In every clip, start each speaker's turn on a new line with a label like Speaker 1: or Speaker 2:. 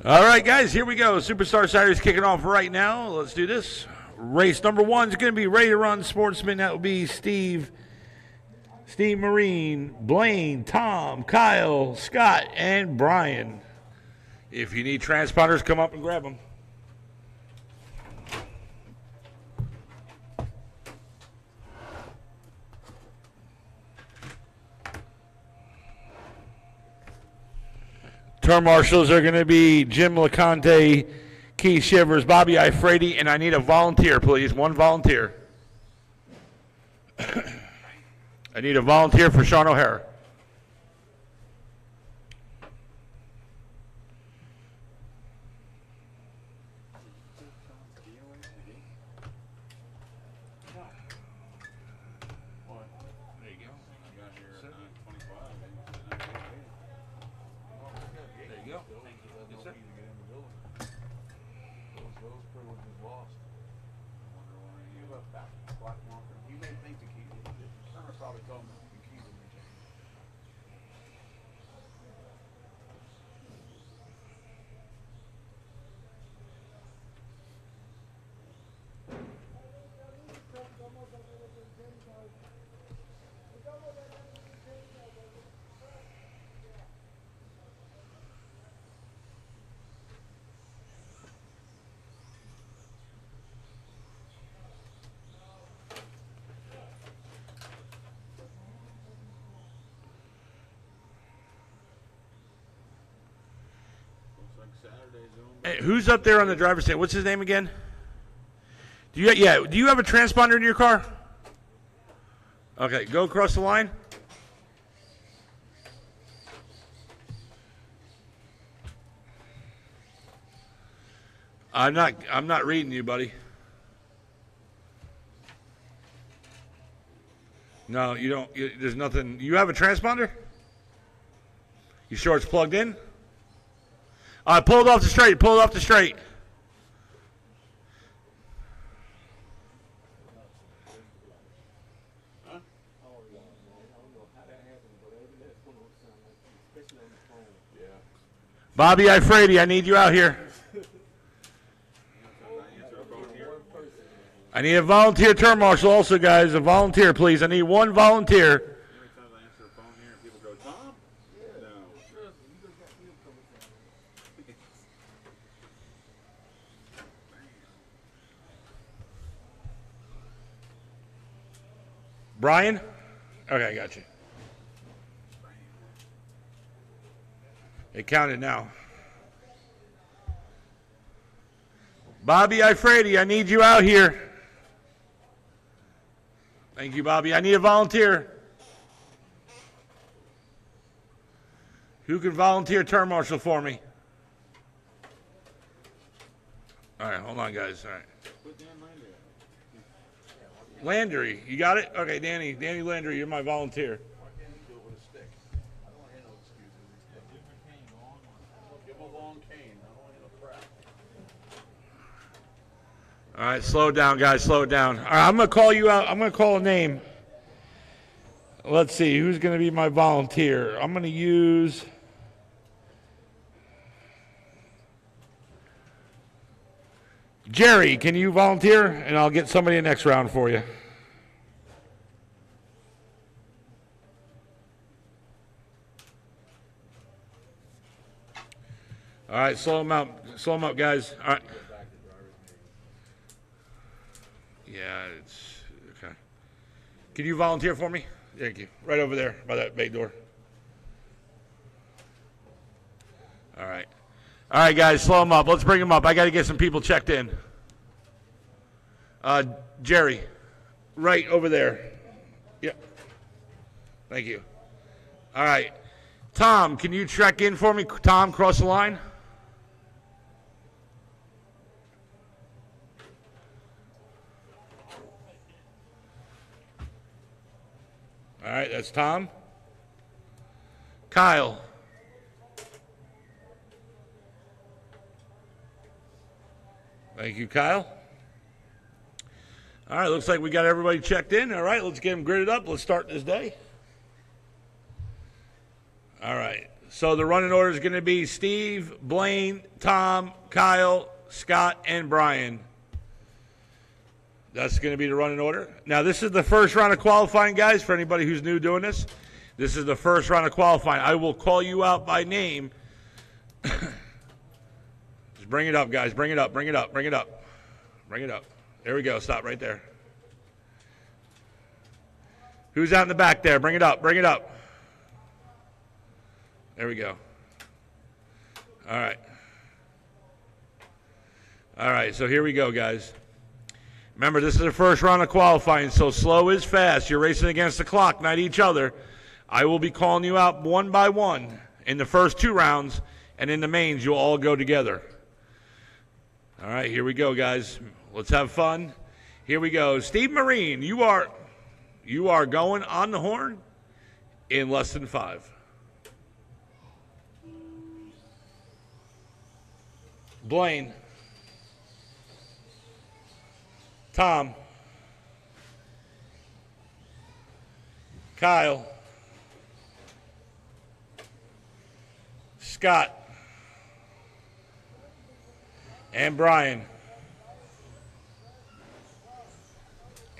Speaker 1: All right, guys, here we go. Superstar Saturdays kicking off right now. Let's do this. Race number one is going to be Ready to Run Sportsman. That will be Steve Marine, Blaine, Tom, Kyle, Scott, and Brian. If you need transponders, come up and grab them. Turn marshals are going to be Jim LeConte, Keith Shivers, Bobby Ifredi, and I need a volunteer, please. One volunteer. I need a volunteer for Sean O'Hara. Hey, who's up there on the driver's seat? What's his name again? Do you have a transponder in your car? Okay, go across the line. I'm not reading you, buddy. No, you don't. There's nothing. You have a transponder? You sure it's plugged in? Pull it off the straight. Pull it off the straight. Bobby Ifredi, I need you out here. I need a volunteer turn marshal also, guys. A volunteer, please. I need one volunteer. Brian? Okay, I got you. It counted now. Bobby Ifredi, I need you out here. Thank you, Bobby. I need a volunteer. Who can volunteer turn marshal for me? All right, hold on, guys. All right. Landry, you got it? Okay, Danny Landry, you're my volunteer. All right, slow it down, guys, slow it down. All right, I'm going to call you out. I'm going to call a name. Let's see, who's going to be my volunteer? I'm going to use... Jerry, can you volunteer? And I'll get somebody next round for you. All right, slow them out. Slow them up, guys. All right. Yeah, it's okay. Can you volunteer for me? Thank you. Right over there by that bay door. All right. All right, guys, slow them up. Let's bring them up. I got to get some people checked in. Jerry, right over there. Yep. Thank you. All right. Tom, can you check in for me? Tom, cross the line. All right, that's Tom. Kyle. Thank you, Kyle. All right, looks like we got everybody checked in. All right, let's get them gridded up. Let's start this day. All right, So the running order is going to be Steve, Blaine, Tom, Kyle, Scott, and Brian. That's going to be the running order. Now, this is the first round of qualifying, guys, for anybody who's new doing this. This is the first round of qualifying. I will call you out by name. Just bring it up, guys. Bring it up, bring it up, bring it up. Bring it up. There we go. Stop right there. Who's out in the back there? Bring it up, bring it up. There we go. All right. All right, so here we go, guys. Remember, this is the first round of qualifying, so slow is fast. You're racing against the clock, not each other. I will be calling you out one by one in the first 2 rounds, and in the mains, you'll all go together. All right, here we go, guys. Let's have fun. Here we go. Steve Marine, you are going on the horn in less than 5. Blaine. Tom. Kyle. Scott. And Brian.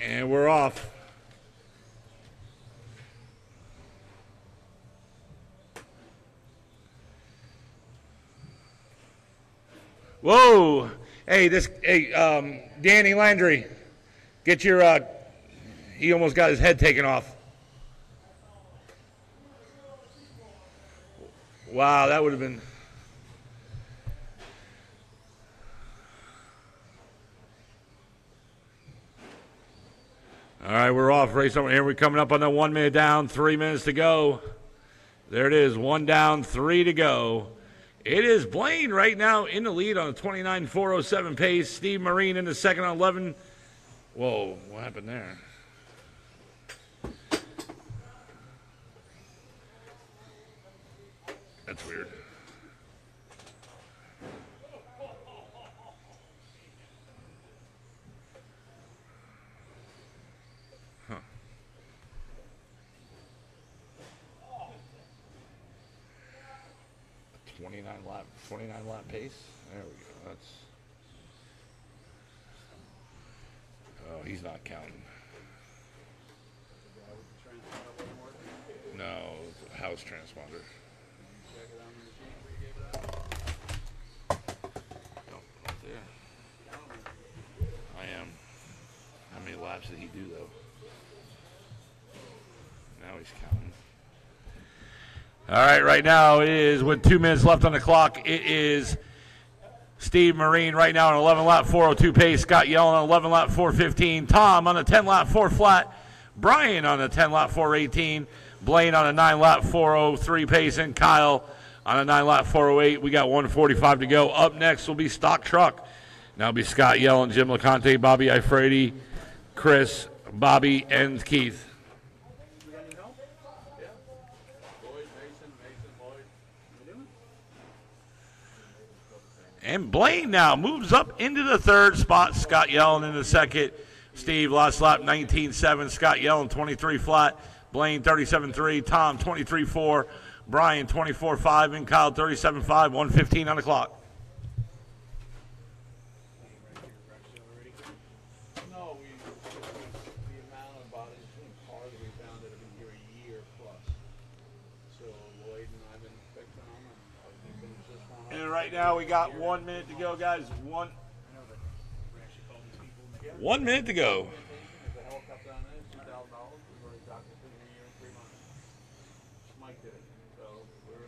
Speaker 1: And we're off. Whoa. Hey, Danny Landry, get your, he almost got his head taken off. Wow, that would have been. All right, we're off. Race over here. We're coming up on the 1 minute down, 3 minutes to go. There it is, 1 down, 3 to go. It is Blaine right now in the lead on a 29.407 pace. Steve Marine in the second on 11. Whoa, what happened there? That's weird. Huh. 29 lap pace. There we go. That's. Oh, he's not counting. No, it's a house transponder. Nope, not there. I am. How many laps did he do though? Now he's counting. All right now it is with 2 minutes left on the clock. It is Steve Marine right now on 11 lap 402 pace. Scott Yellen on 11 lap 415. Tom on a 10 lap 4 flat. Brian on a 10 lap 418. Blaine on a 9 lap 403 pace. And Kyle on a 9 lap 408. We got 145 to go. Up next will be Stock Truck. Now it'll be Scott Yellen, Jim LeConte, Bobby Ifredi, Chris, Bobby, and Keith. And Blaine now moves up into the 3rd spot. Scott Yellen in the 2nd. Steve, last lap, 19.7. Scott Yellen, 23 flat. Blaine, 37.3. Tom, 23.4. Brian, 24.5. And Kyle, 37.5. 1:15 on the clock.
Speaker 2: No, the amount of bodies and cars we found that have been here a year plus. So Lloyd and I've been fixing them, and we finished this one.
Speaker 1: And right now we got 1 minute to go, guys. 1 minute to go.
Speaker 2: There's a helicopter on there, $2,000. We've already got it in a year and 3 months. Mike did it. So we're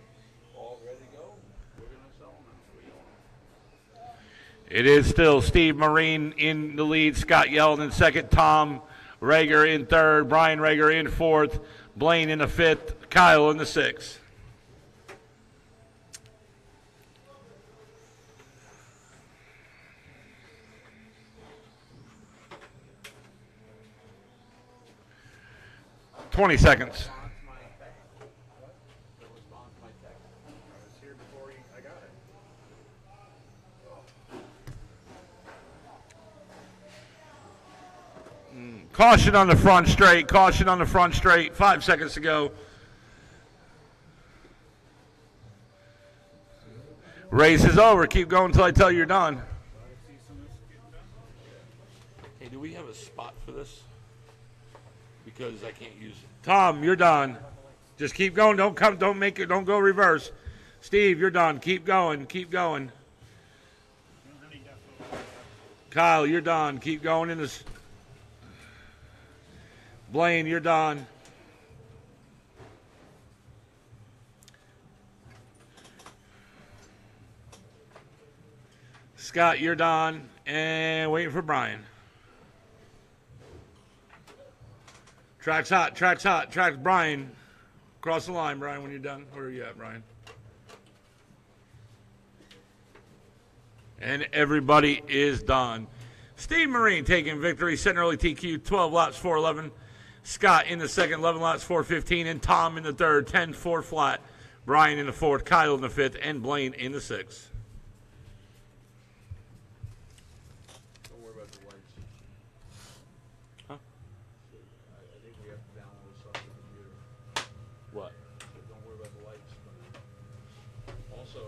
Speaker 2: all ready to go. We're going to sell them now.
Speaker 1: It is still Steve Marine in the lead. Scott Yellen in 2nd. Tom Rager in 3rd. Brian Rager in 4th. Blaine in the 5th. Kyle in the 6th. $20 seconds. Caution on the front straight. Caution on the front straight. 5 seconds to go. Race is over. Keep going until I tell you you're done. Hey, do we have a spot for this? Because I can't use it. Tom, you're done. Just keep going. Don't go reverse. Steve, you're done. Keep going. Keep going. Kyle, you're done. Keep going in this. Blaine, you're done. Scott, you're done. And waiting for Brian. Track's hot. Track's hot. Track's Brian. Cross the line, Brian, when you're done. Where are you at, Brian? And everybody is done. Steve Marine taking victory, setting early TQ, 12 laps, 4:11. Scott in the second, 11 laps, 4:15. And Tom in the third, 10-4 flat. Brian in the fourth, Kyle in the fifth, and Blaine in the sixth.
Speaker 2: Don't worry about the lights.
Speaker 1: Huh?
Speaker 2: I think we have to download stuff to the computer.
Speaker 1: What?
Speaker 2: So don't worry about the lights. Also,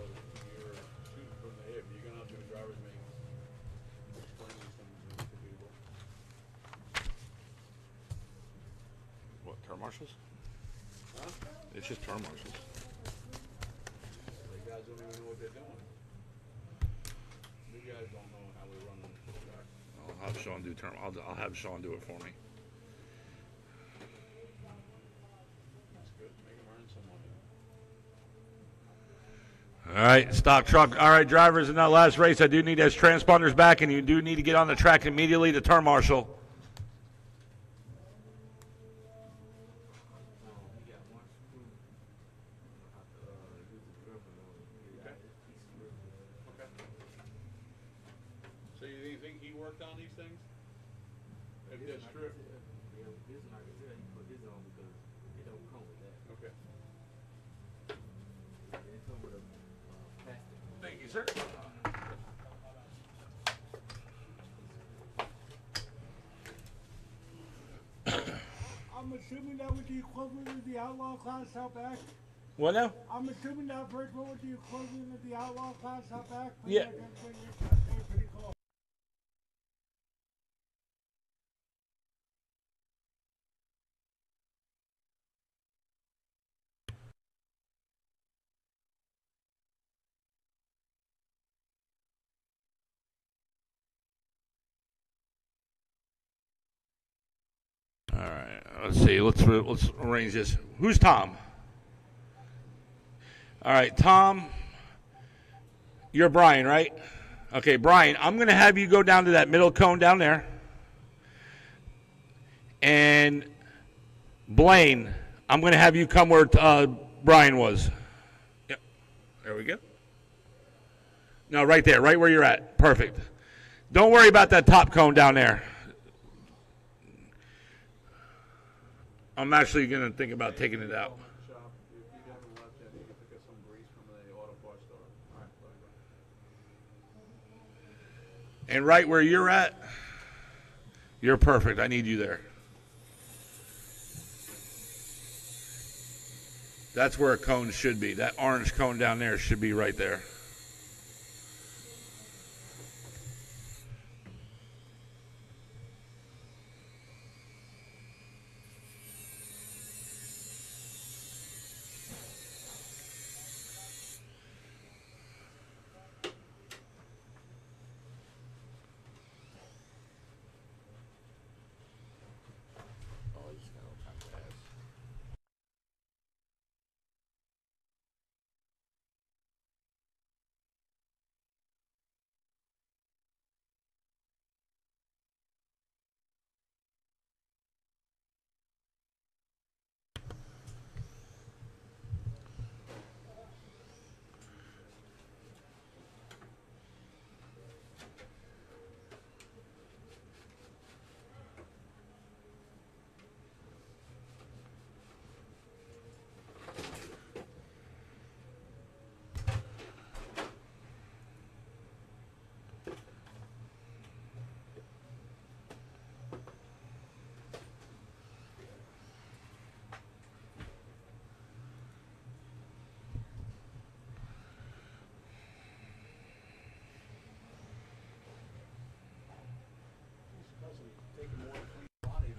Speaker 2: you're shooting from the hip. You're gonna have to do a driver's meeting. Explain these things to people.
Speaker 1: What, turn marshals?
Speaker 2: Huh?
Speaker 1: It's just turn marshals.
Speaker 2: The guys don't even know what they're doing. You guys don't know how we run the track.
Speaker 1: I'll have Sean do turn. I'll have Sean do it for me.
Speaker 2: That's good. Make them earn some money.
Speaker 1: All right, stock truck. All right, drivers, in that last race, I do need those transponders back, and you do need to get on the track immediately to turn marshal.
Speaker 2: So you think he worked on these things? If that's true. Okay.
Speaker 1: Thank you, sir.
Speaker 3: I'm assuming that was the equivalent of the outlaw class out back.
Speaker 1: What now?
Speaker 3: I'm assuming that first one was the equivalent of the outlaw class out back.
Speaker 1: Yeah.
Speaker 3: Pretty cool.
Speaker 1: All right, let's see. Let's arrange this. Who's Tom? All right, Tom. You're Brian, right? Okay, Brian, I'm going to have you go down to that middle cone down there. And Blaine, I'm going to have you come where Brian was. Yep. There we go. No, right there, right where you're at. Perfect. Don't worry about that top cone down there. I'm actually going to think about taking it out.
Speaker 2: Shop. If you haven't left yet, you can pick up some grease from the auto parts store. All right, bye.
Speaker 1: And right where you're at, you're perfect. I need you there. That's where a cone should be. That orange cone down there should be right there.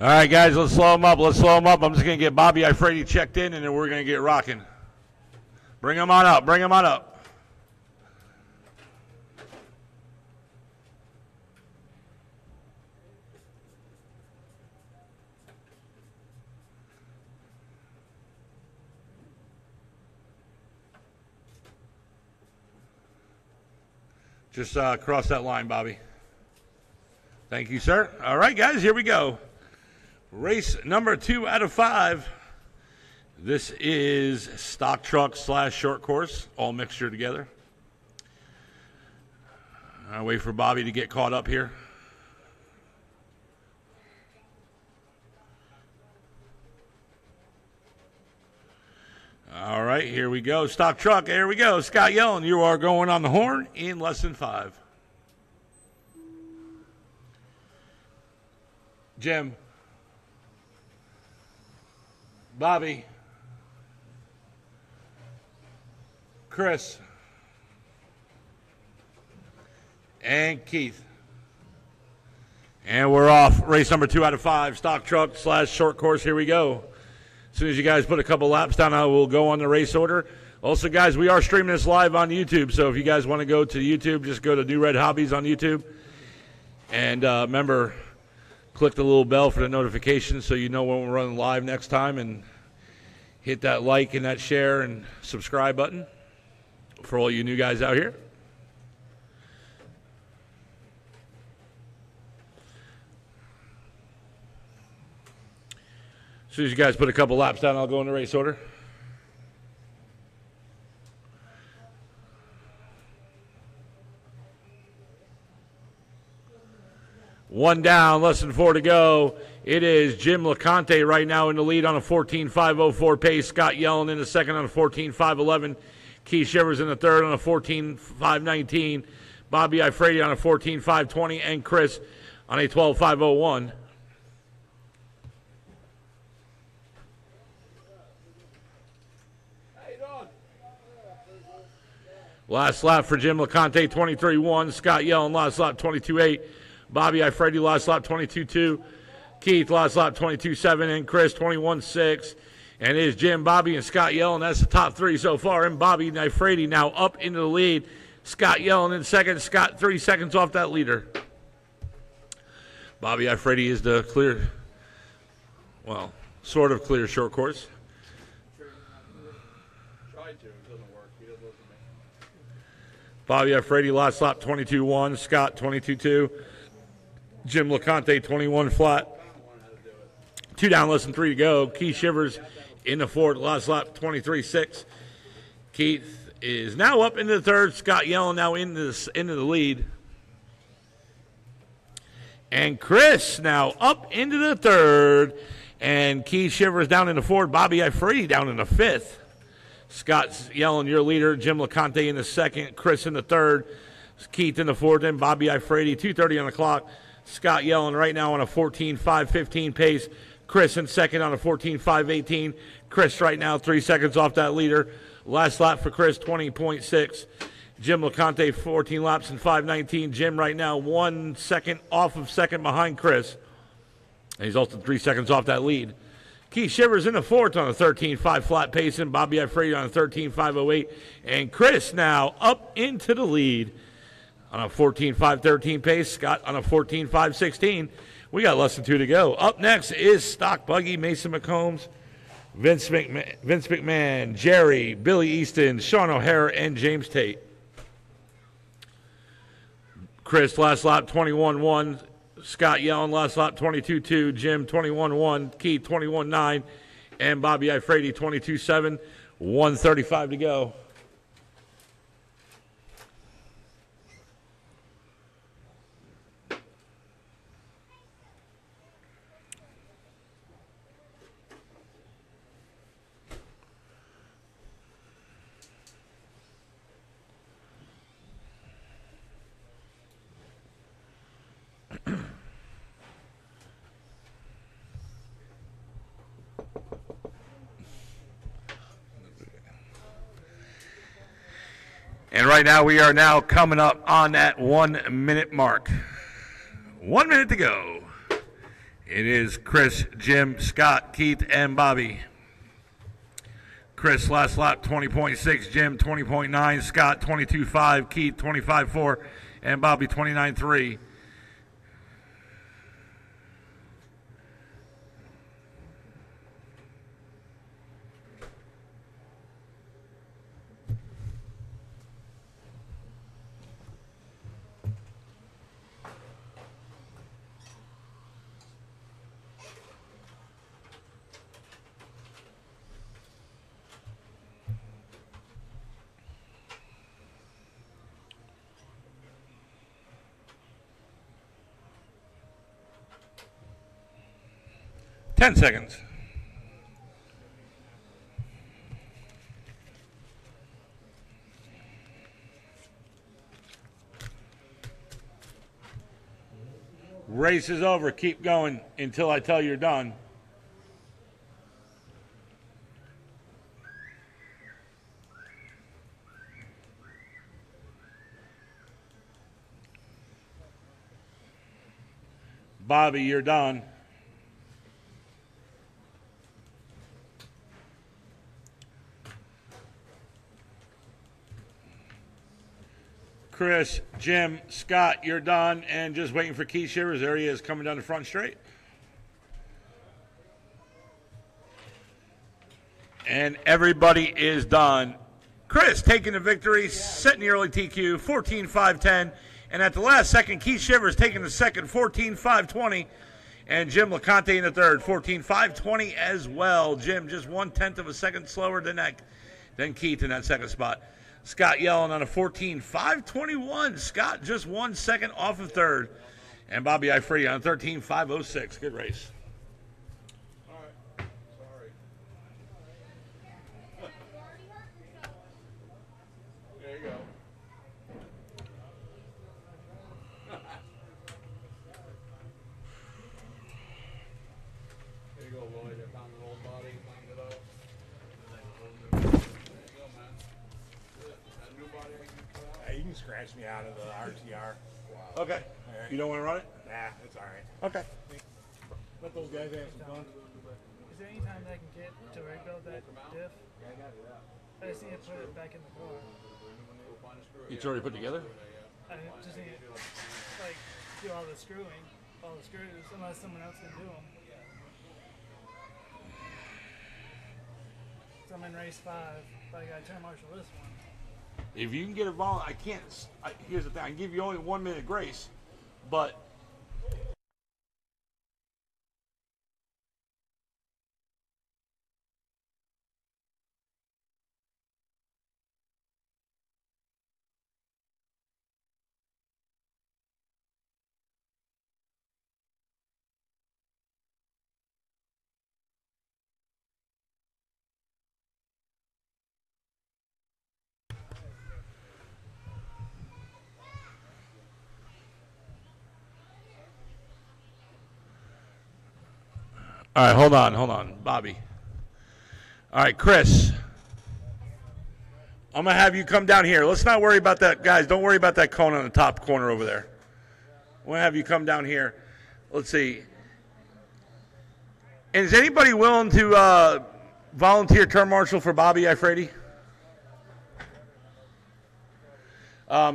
Speaker 1: All right, guys, let's slow them up. Let's slow them up. I'm just going to get Bobby Ifredi checked in, and then we're going to get rocking. Bring him on up. Bring him on up. Just cross that line, Bobby. Thank you, sir. All right, guys, here we go. Race number 2 out of 5. This is stock truck / short course, all mixture together. I'll wait for Bobby to get caught up here. All right, here we go. Stock truck, here we go. Scott Yellen, you are going on the horn in less than 5. Jim. Bobby. Chris. And Keith. And we're off. Race number 2 out of 5. Stock truck / short course. Here we go. As soon as you guys put a couple laps down, I will go on the race order. Also, guys, we are streaming this live on YouTube. So if you guys want to go to YouTube, just go to NewRedHobbies on YouTube. And remember, click the little bell for the notifications so you know when we're running live next time. And hit that like and that share and subscribe button for all you new guys out here. As soon as you guys put a couple laps down, I'll go in the race order. One down, less than 4 to go. It is Jim LeConte right now in the lead on a 14.504 pace. Scott Yellen in the second on a 14.511. Keith Shivers in the third on a 14.519. Bobby Ifredi on a 14.520. And Chris on a 12.501. Last lap for Jim LeConte, 23.1. Scott Yellen, last lap, 22.8. Bobby Ifredi, last lap, 22.2. Keith, last lap, 22.7. And Chris, 21.6. And it is Jim, Bobby, and Scott Yellen. That's the top 3 so far. And Bobby Ifredi now up into the lead. Scott Yellen in second. Scott 3 seconds off that leader. Bobby Ifredi is the clear, well, sort of clear short course. Bobby Ifredi, last lap, 22.1. Scott, 22.2. Jim LeConte, 21 flat. 2 down, less than 3 to go. Keith Shivers in the fourth, last lap, 23.6. Keith is now up into the third. Scott Yellen now into the lead. And Chris now up into the third. And Keith Shivers down in the fourth. Bobby Ifredi down in the fifth. Scott Yellen, your leader. Jim LeConte in the second. Chris in the third. Keith in the fourth. And Bobby Ifredi, 2:30 on the clock. Scott Yellen right now on a 14.515 pace. Chris in second on a 14.518. Chris right now 3 seconds off that leader. Last lap for Chris, 20.6. Jim LeConte, 14 laps and 5:19. Jim right now 1 second off of second behind Chris. And he's also 3 seconds off that lead. Keith Shivers in the fourth on a 13.5 flat pace, and Bobby Ifredi on a 13.508. And Chris now up into the lead on a 14.513 pace. Scott on a 14.516. We got less than 2 to go. Up next is Stock Buggy, Mason McCombs, Vince McMahon, Jerry, Billy Easton, Sean O'Hara, and James Tate. Chris, last lap, 21.1. Scott Yellen, last lap, 22.2. Jim, 21.1. Keith, 21.9. And Bobby Ifredi, 22.7. 1:35 to go. And right now, we are now coming up on that 1 minute mark. 1 minute to go It is Chris, Jim, Scott, Keith, and Bobby. Chris, last lap, 20.6. Jim, 20.9. Scott, 22.5. Keith, 25.4. And Bobby, 29.3. Ten seconds. Race is over. Keep going until I tell you you're done. Bobby, you're done. Chris, Jim, Scott, you're done. And just waiting for Keith Shivers. There he is coming down the front straight. And everybody is done. Chris taking the victory, setting the early TQ, 14.510. And at the last second, Keith Shivers taking the second, 14.520. And Jim LeConte in the third, 14.520 as well. Jim just 1/10 of a second slower than Keith in that second spot. Scott Yellen on a 14.521. Scott just 1 second off of third. And Bobby Ifree on 13.506. Good race.
Speaker 2: All right. Sorry. There you go. There you go, Lloyd. I found an old body, cleaned it up. There you go, man. That new body I can cut out.
Speaker 4: You can scratch me out of the RTR.
Speaker 1: Okay. You don't want to run it?
Speaker 4: Nah, it's all right.
Speaker 1: Okay.
Speaker 4: Let those guys have some fun.
Speaker 5: Is there any time that I can get to rebuild that diff? I just need to put it back in the car.
Speaker 1: It's already put together?
Speaker 5: I just need to like do all the screwing, all the screws, unless someone else can do them. So I'm in race 5, but I gotta turn marshal this one.
Speaker 1: If you can get a I can't. Here's the thing. I can give you only 1 minute grace, but all right, hold on, Bobby. All right, Chris. I'm going to have you come down here. Let's not worry about that. Guys, don't worry about that cone on the top corner over there. I'm going to have you come down here. Let's see. And is anybody willing to volunteer turn marshal for Bobby Ifree?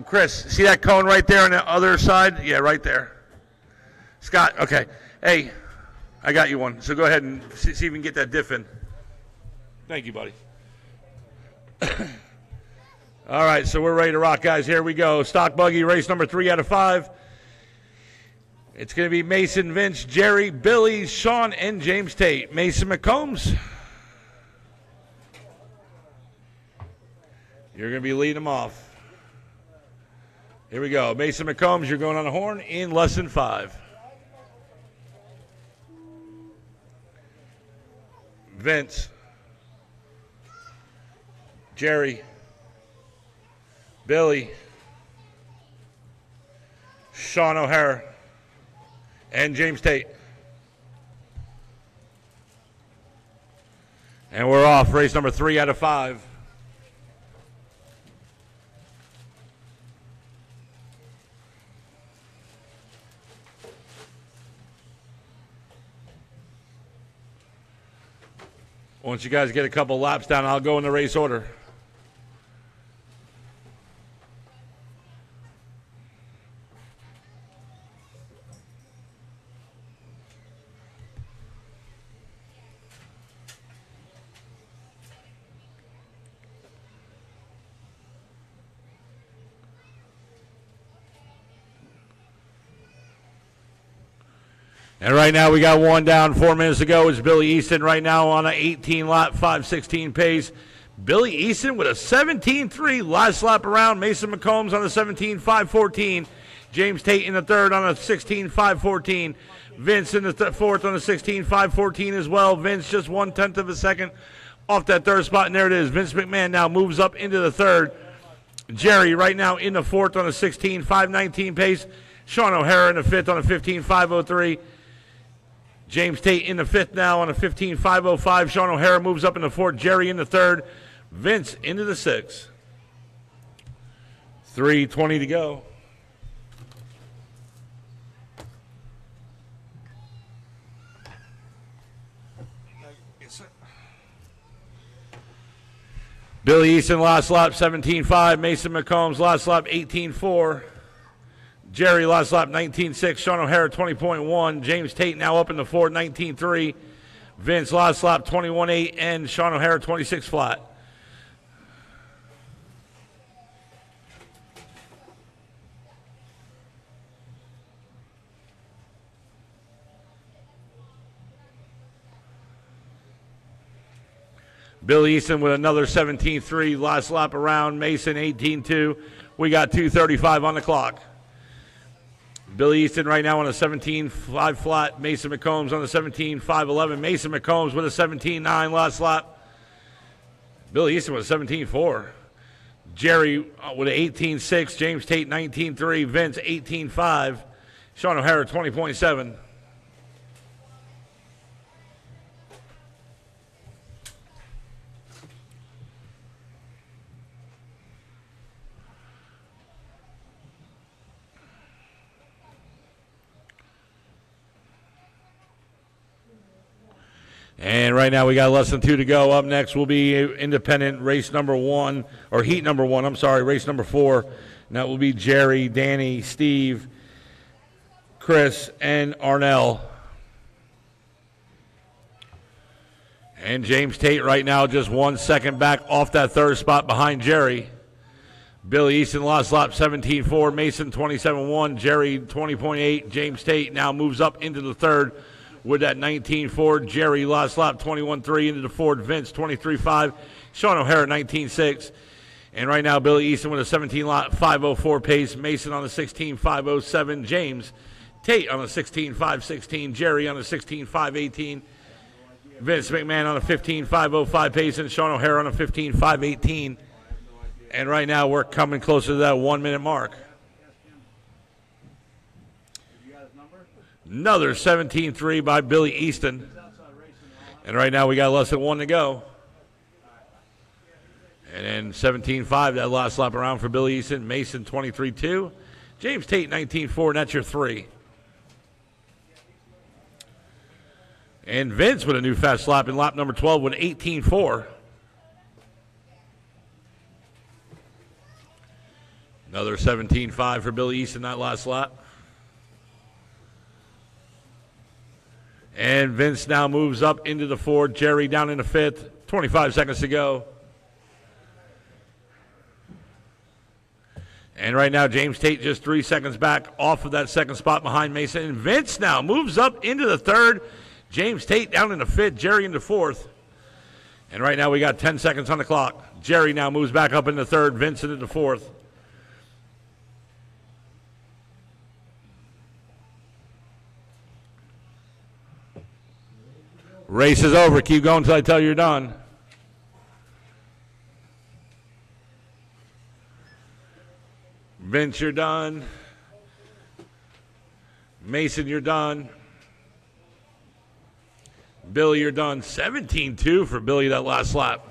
Speaker 1: Chris, see that cone right there on the other side? Yeah, right there. Scott, okay. Hey, I got you one. So go ahead and see if you can get that diff in. Thank you, buddy. All right, so we're ready to rock, guys. Here we go. Stock buggy race number 3 out of 5. It's going to be Mason, Vince, Jerry, Billy, Sean, and James Tate. Mason McCombs. You're going to be leading them off. Here we go. Mason McCombs, you're going on the horn in less than 5. Vince, Jerry, Billy, Sean O'Hara, and James Tate. And we're off. Race number 3 out of 5. Once you guys get a couple laps down, I'll go in the race order. And right now we got one down, 4 minutes to go. It's Billy Easton right now on an 18-lap, 5:16 pace. Billy Easton with a 17.3 last lap around. Mason McCombs on a 17.514. James Tate in the third on a 16.514. Vince in the fourth on a 16.514 as well. Vince just 1/10 of a second off that third spot, and there it is. Vince McMahon now moves up into the third. Jerry right now in the fourth on a 16.519 pace. Sean O'Hara in the fifth on a 15.503. James Tate in the fifth now on a 15.505. Sean O'Hara moves up in the fourth. Jerry in the third. Vince into the sixth. 3:20 to go. Billy Easton last lap 17.5. Mason McCombs last lap 18.4. Jerry last lap 19.6. Sean O'Hara 20.1. James Tate now up in the fourth 19.3. Vince last lap 21.8. And Sean O'Hara 26 flat. Billy Easton with another 17.3 last lap around. Mason 18.2. We got 2:35 on the clock. Billy Easton right now on a 17.5 flat. Mason McCombs on a 17.511. Mason McCombs with a 17.9 last lap. Billy Easton with a 17.4. Jerry with an 18.6. James Tate 19.3. Vince 18.5. Sean O'Hara 20.7. And right now we got less than 2 to go. Up next will be independent race number 1, or heat number 1, I'm sorry, race number 4. And that will be Jerry, Danny, Steve, Chris, and Arnell. And James Tate right now just 1 second back off that third spot behind Jerry. Billy Easton last lap 17.4, Mason 27.1, Jerry 20.8. James Tate now moves up into the third with that 19.4. Jerry last lap 21.3 into the fourth. Vince 23.5. Sean O'Hara 19.6. And right now Billy Easton with a 17-lap 5.04 pace. Mason on a 16.507. James Tate on a 16.516. Jerry on a 16.518. Vince McMahon on a 15.505 pace. And Sean O'Hara on a 15.518. And right now we're coming closer to that 1 minute mark. Another 17.3 by Billy Easton. And right now we got less than 1 to go. And then 17.5, that last lap around for Billy Easton. Mason 23.2. James Tate 19.4, and that's your 3. And Vince with a new fast lap in lap number 12 with 18.4. Another 17.5 for Billy Easton that last lap. And Vince now moves up into the fourth. Jerry down in the fifth. 25 seconds to go. And right now, James Tate just 3 seconds back off of that second spot behind Mason. And Vince now moves up into the third. James Tate down in the fifth. Jerry in the fourth. And right now, we got 10 seconds on the clock. Jerry now moves back up in the third. Vince into the fourth. Race is over. Keep going until I tell you you're done. Vince, you're done. Mason, you're done. Billy, you're done. 17-2 for Billy that last lap.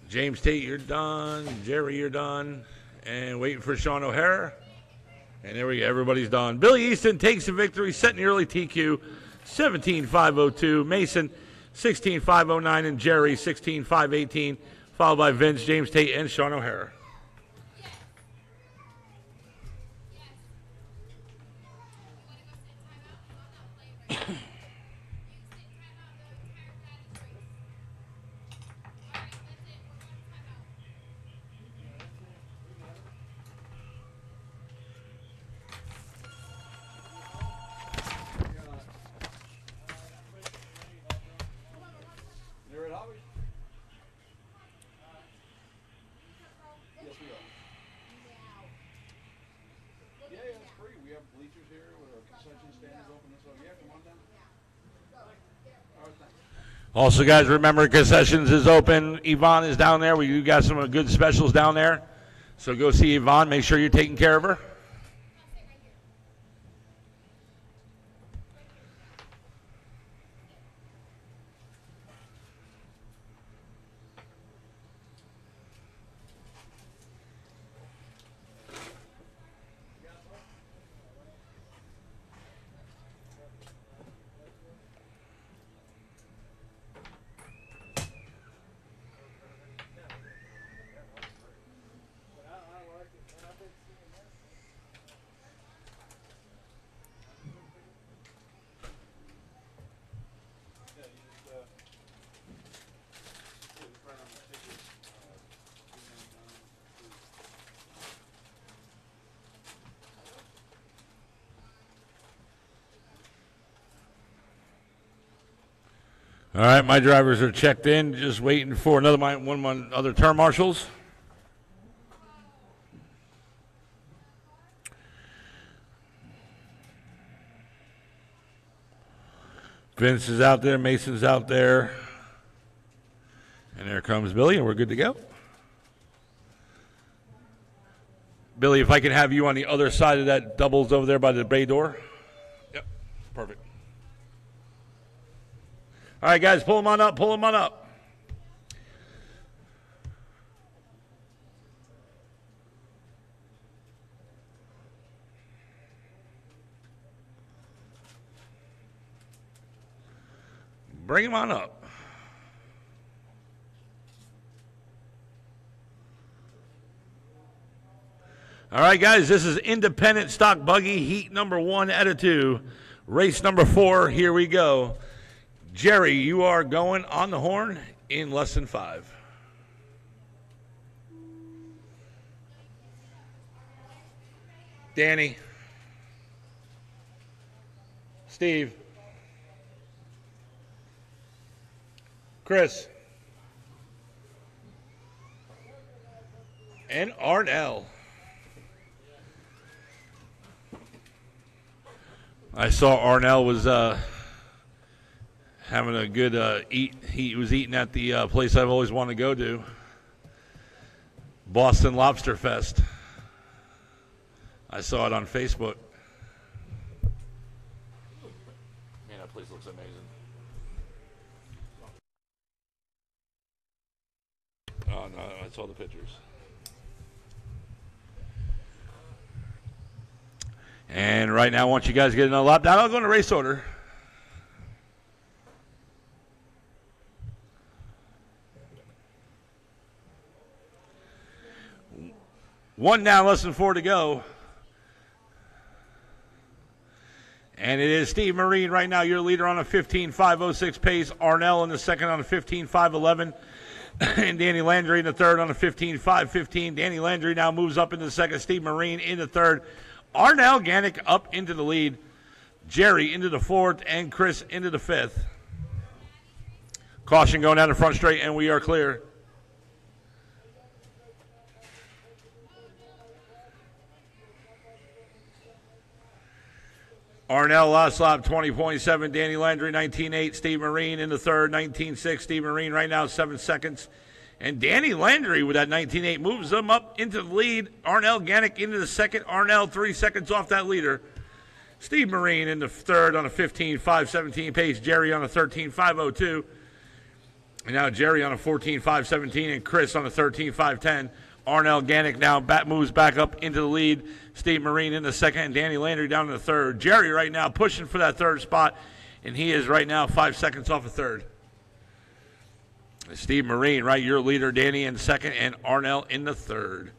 Speaker 1: James Tate, you're done. Jerry, you're done. And waiting for Sean O'Hara. And there we go. Everybody's done. Billy Easton takes the victory, setting the early TQ, 17-502. Mason, 16-509. And Jerry, 16-518. Followed by Vince, James Tate, and Sean O'Hara.
Speaker 2: NewRedHobbies? Yes, we are. Yeah, it's free. We have bleachers here with our concession stand is open and stuff. Yeah, come on down. All right, thanks.
Speaker 1: Also, guys, remember concessions is open. Yvonne is down there. We got some good specials down there. So go see Yvonne. Make sure you're taking care of her. All right, my drivers are checked in, just waiting for one of my other turn marshals. Vince is out there, Mason's out there. And there comes Billy, and we're good to go. Billy, if I can have you on the other side of that doubles over there by the bay door. Yep, perfect. All right, guys, pull them on up, pull them on up. Bring them on up. All right, guys, this is independent stock buggy, heat number 1 out of 2. Race number 4, here we go. Jerry, you are going on the horn in less than 5. Danny. Steve. Chris. And Arnell. I saw Arnell was having a good eat. He was eating at the place I've always wanted to go to, Boston Lobster Fest. I saw it on Facebook. Man, that place looks amazing. Oh, no, I saw the pictures. And right now, once you guys get another lap down, I'll go in the race order. One down, less than 4 to go. And it is Steve Marine right now, your leader on a 15.506 pace. Arnell in the second on a 15.511. And Danny Landry in the third on a 15.515. Danny Landry now moves up into the second. Steve Marine in the third. Arnell Ganick up into the lead. Jerry into the fourth. And Chris into the fifth. Caution going down the front straight, and we are clear. Arnell last lap 20.7. Danny Landry 19.8. Steve Marine in the third 19.6. Steve Marine right now 7 seconds. And Danny Landry with that 19.8 moves them up into the lead. Arnell Ganick into the second. Arnell 3 seconds off that leader. Steve Marine in the third on a 15.517 pace. Jerry on a 13.502. And now Jerry on a 14.517 and Chris on a 13.510. Arnell Gannick now moves back up into the lead. Steve Marine in the second, and Danny Landry down in the third. Jerry right now pushing for that third spot, and he is right now 5 seconds off of third. Steve Marine, right, your leader. Danny in second, and Arnell in the third.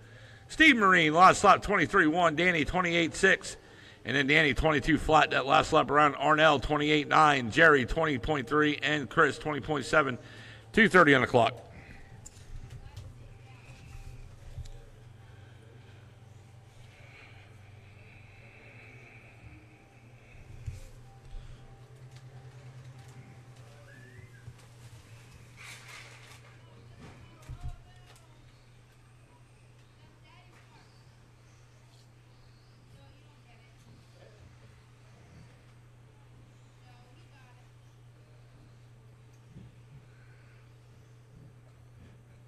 Speaker 1: Steve Marine, last lap 23.1, Danny 28.6, and then Danny 22 flat that last lap around. Arnell 28.9, Jerry 20.3, and Chris 20.7. 2:30 on the clock.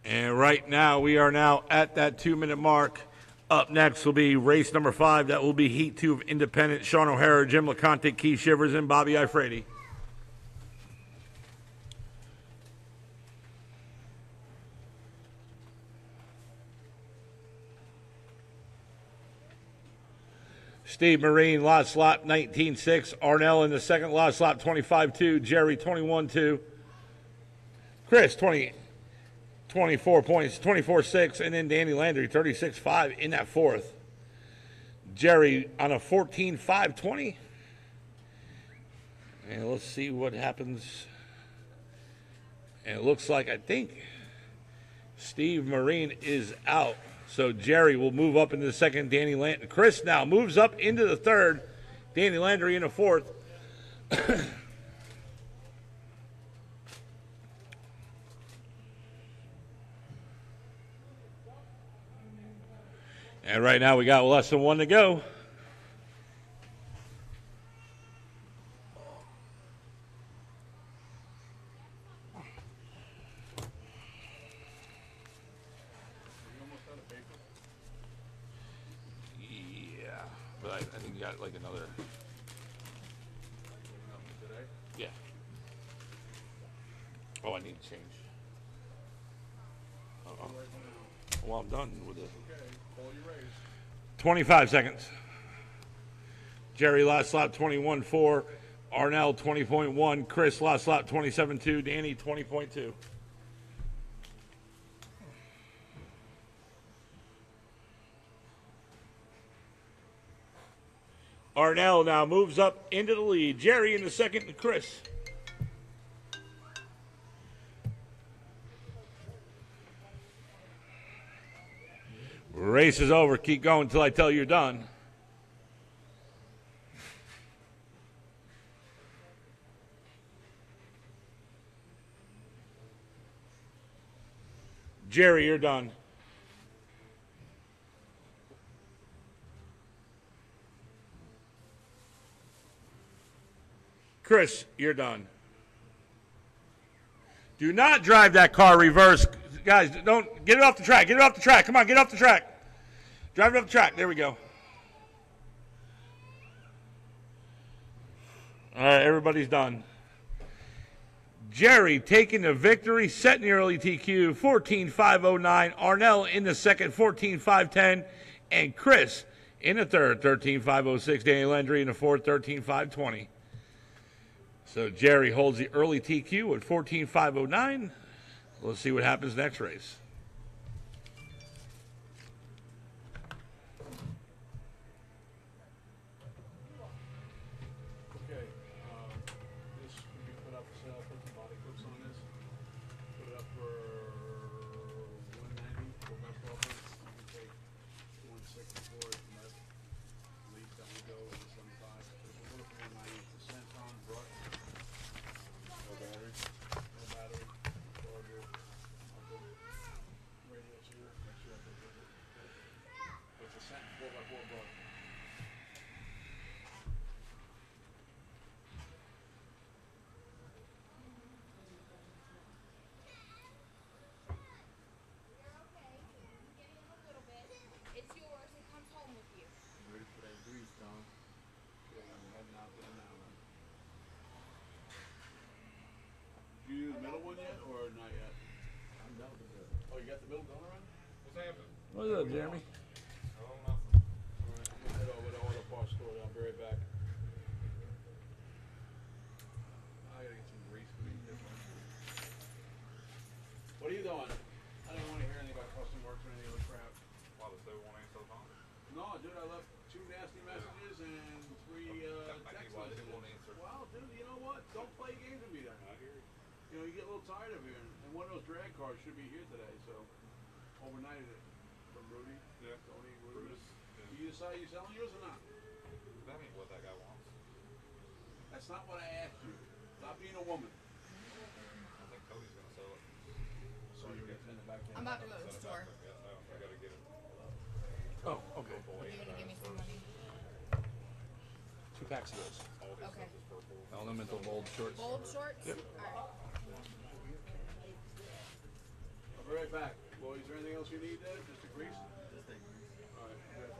Speaker 1: And right now, we are now at that 2-minute mark. Up next will be race number 5. That will be Heat 2 of Independent. Sean O'Hara, Jim LeConte, Keith Shivers, and Bobby Ifredi. Steve Marine, last lap 19.6. Arnell in the second, last lap 25.2. Jerry 21.2. Chris 24 points, 24.6, and then Danny Landry 36.5 in that fourth. Jerry on a 14.520. And let's see what happens. And it looks like, I think Steve Marine is out. So Jerry will move up into the second. Danny Landry. Chris now moves up into the third. Danny Landry in the fourth. And right now we got less than 1 to go. Yeah, but I think you got like another. Yeah. Oh, I need to change. Well, I'm done with it. 25 seconds. Jerry last lap 21.4. Arnell 20.1. Chris last lap 27.2. Danny 20.2. Arnell now moves up into the lead. Jerry in the second, and Chris. Race is over. Keep going until I tell you you're done. Jerry, you're done. Chris, you're done. Do not drive that car reverse. Guys, don't get it off the track. Get it off the track. Come on, get off the track. Drive it off the track. There we go. All right, everybody's done. Jerry taking the victory, setting the early TQ, 14.509. Arnell in the second, 14.510. And Chris in the third, 13.506. Danny Landry in the fourth, 13.520. So Jerry holds the early TQ at 14.509. Let's see what happens next race.
Speaker 2: Okay, this can be put up for sale. Put some body clips on this. Put it up for $190 for best offer. You can take $160 for it, and that's least that would go to $75. But if we're looking at $190, it's a Centron brush. No battery. No battery. Charger. Nothing. Radio here. Make sure that's it. It's a Cent 4x4 brush.
Speaker 6: It's yours. It comes home with you.
Speaker 2: Ready for that grease, Tom? Yeah, I'm heading out there now. Did you do the middle one yet, or not yet? I'm done with the middle. Oh, you got the middle going around?
Speaker 4: What's happening?
Speaker 1: What's up, Jeremy?
Speaker 2: Head over to Auto Parts store. I'll be right back. I gotta get some grease for these different. What are you doing? I didn't want to hear anything about custom works or any of the crap.
Speaker 7: Why does they want to answer the phone?
Speaker 2: No, dude, I left 2 nasty messages and 3 text
Speaker 7: why they
Speaker 2: messages.
Speaker 7: won't answer.
Speaker 2: Well, dude, you know what? Don't play games with me then.
Speaker 7: I hear you.
Speaker 2: You know, you get a little tired of hearing. And one of those drag cars should be here today, so overnighted it from Rudy.
Speaker 7: Yeah.
Speaker 2: Tony,
Speaker 7: Brutus.
Speaker 2: Do you decide you're selling yours or not?
Speaker 7: That ain't what that guy wants.
Speaker 2: That's not what I asked you. Stop being a woman.
Speaker 7: I think Cody's gonna sell it.
Speaker 2: So you're gonna send it back
Speaker 6: I'm about to go to the store.
Speaker 7: Yeah, no, I gotta get it.
Speaker 1: Oh, okay.
Speaker 6: Are you gonna give me some money?
Speaker 1: 2 packs of those.
Speaker 7: All his
Speaker 6: Okay.
Speaker 7: stuff is purple.
Speaker 1: Elemental bold shorts.
Speaker 6: Bold shorts?
Speaker 1: Yep.
Speaker 6: Alright.
Speaker 2: I'll be right back. Well, is there anything else you need there? Just a grease? Just a grease. All right, I'll be right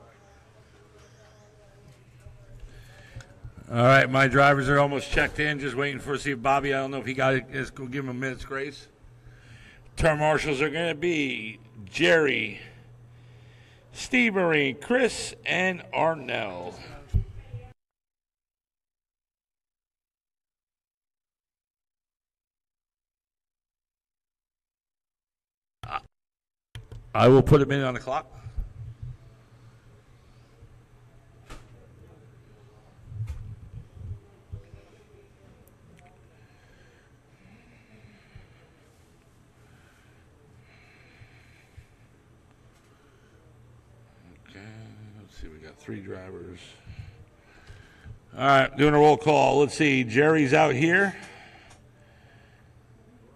Speaker 2: back.
Speaker 1: All right, my drivers are almost checked in. Just waiting for see if Bobby. I don't know if he got it. Let's go give him a minute's grace. Term marshals are going to be Jerry, Steve Marine, Chris, and Arnell. I will put him in on the clock. Okay, let's see, we got 3 drivers. All right, doing a roll call. Let's see, Jerry's out here.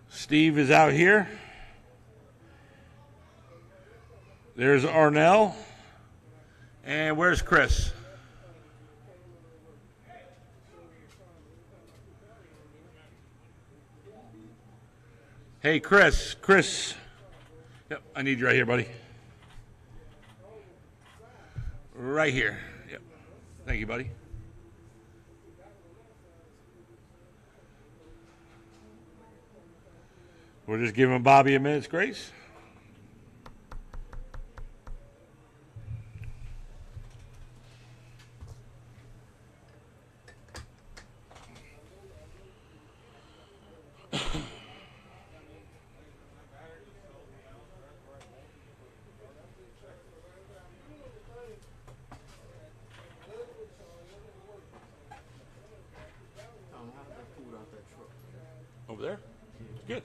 Speaker 1: Steve is out here. There's Arnell. And where's Chris? Hey, Chris. Chris. Yep, I need you right here, buddy. Right here. Yep. Thank you, buddy. We're just giving Bobby a minute's grace. Over there? It's good.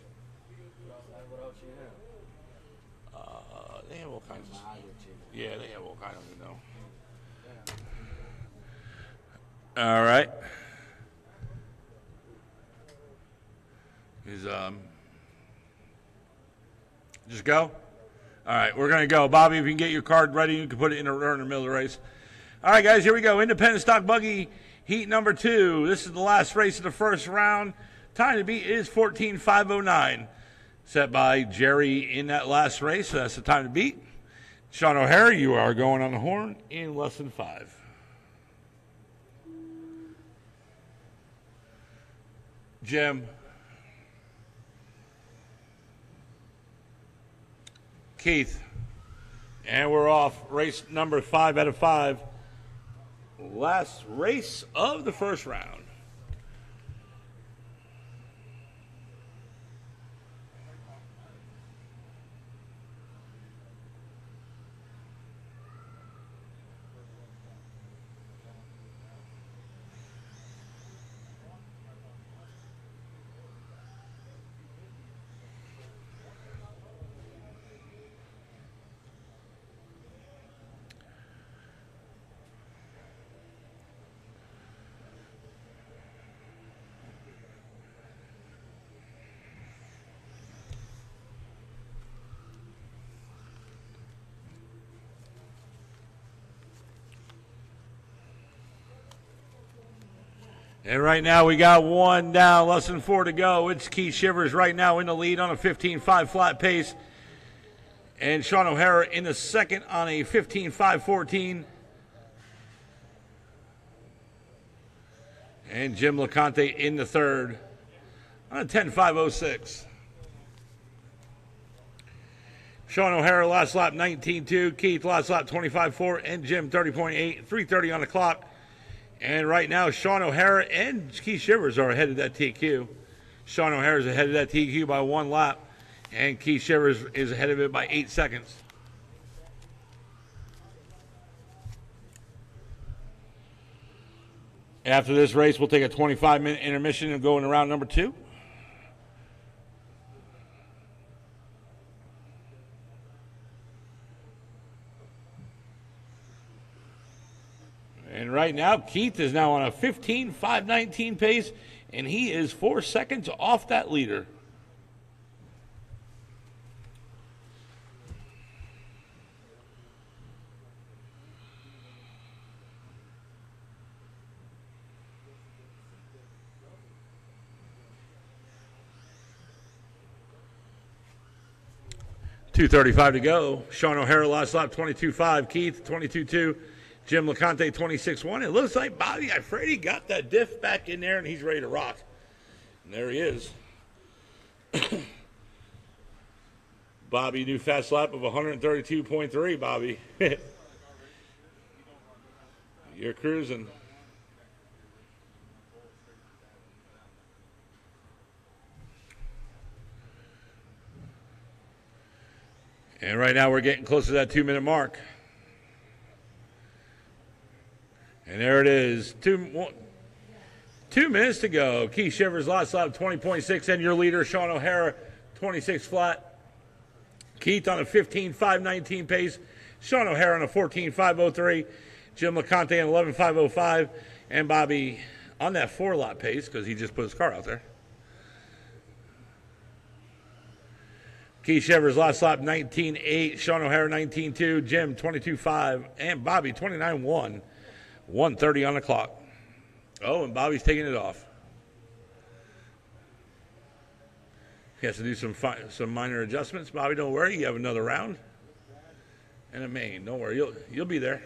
Speaker 8: What else you have?
Speaker 1: They have all kinds of stuff. Yeah, they have all kinds of, you know. All right. Is just go? All right, we're gonna go. Bobby, if you can get your card ready, you can put it in the middle of the race. All right, guys, here we go. Independent Stock Buggy Heat number 2. This is the last race of the first round. Time to beat is 14:509. Set by Jerry in that last race, so that's the time to beat. Sean O'Hara, you are going on the horn in less than 5. Jim. Keith. And we're off. Race number 5 out of 5. Last race of the first round. And right now we got 1 down, less than 4 to go. It's Keith Shivers right now in the lead on a 15.5 flat pace. And Sean O'Hara in the second on a 15.5.14. And Jim LeConte in the third on a 10.5.06. Sean O'Hara, last lap 19.2. Keith, last lap 25.4. And Jim, 30.8. 3:30 on the clock. And right now, Sean O'Hara and Keith Shivers are ahead of that TQ. Sean O'Hara is ahead of that TQ by 1 lap. And Keith Shivers is ahead of it by 8 seconds. After this race, we'll take a 25-minute intermission and go into round number 2. And right now, Keith is now on a 15.519 pace, and he is 4 seconds off that leader. .235 to go. Sean O'Hara last lap 22.5. Keith 22.2. Jim LeConte 26.1. It looks like Bobby Ifredi got that diff back in there and he's ready to rock. And there he is. Bobby, new fast lap of 132.3, Bobby. You're cruising. And right now we're getting close to that 2-minute mark. And there it is. 2 minutes to go. Keith Shivers last lap 20.6 and your leader Sean O'Hara 26 flat. Keith on a 15.519 pace. Sean O'Hara on a 14.503. Jim LeConte on 11.505. And Bobby on that 4-lap pace because he just put his car out there. Keith Shivers last lap 19.8. Sean O'Hara 19.2. Jim 22.5. And Bobby 29.1. 1:30 on the clock. Oh, and Bobby's taking it off. He has to do some minor adjustments. Bobby, don't worry. You have another round and a main. Don't worry. You'll be there.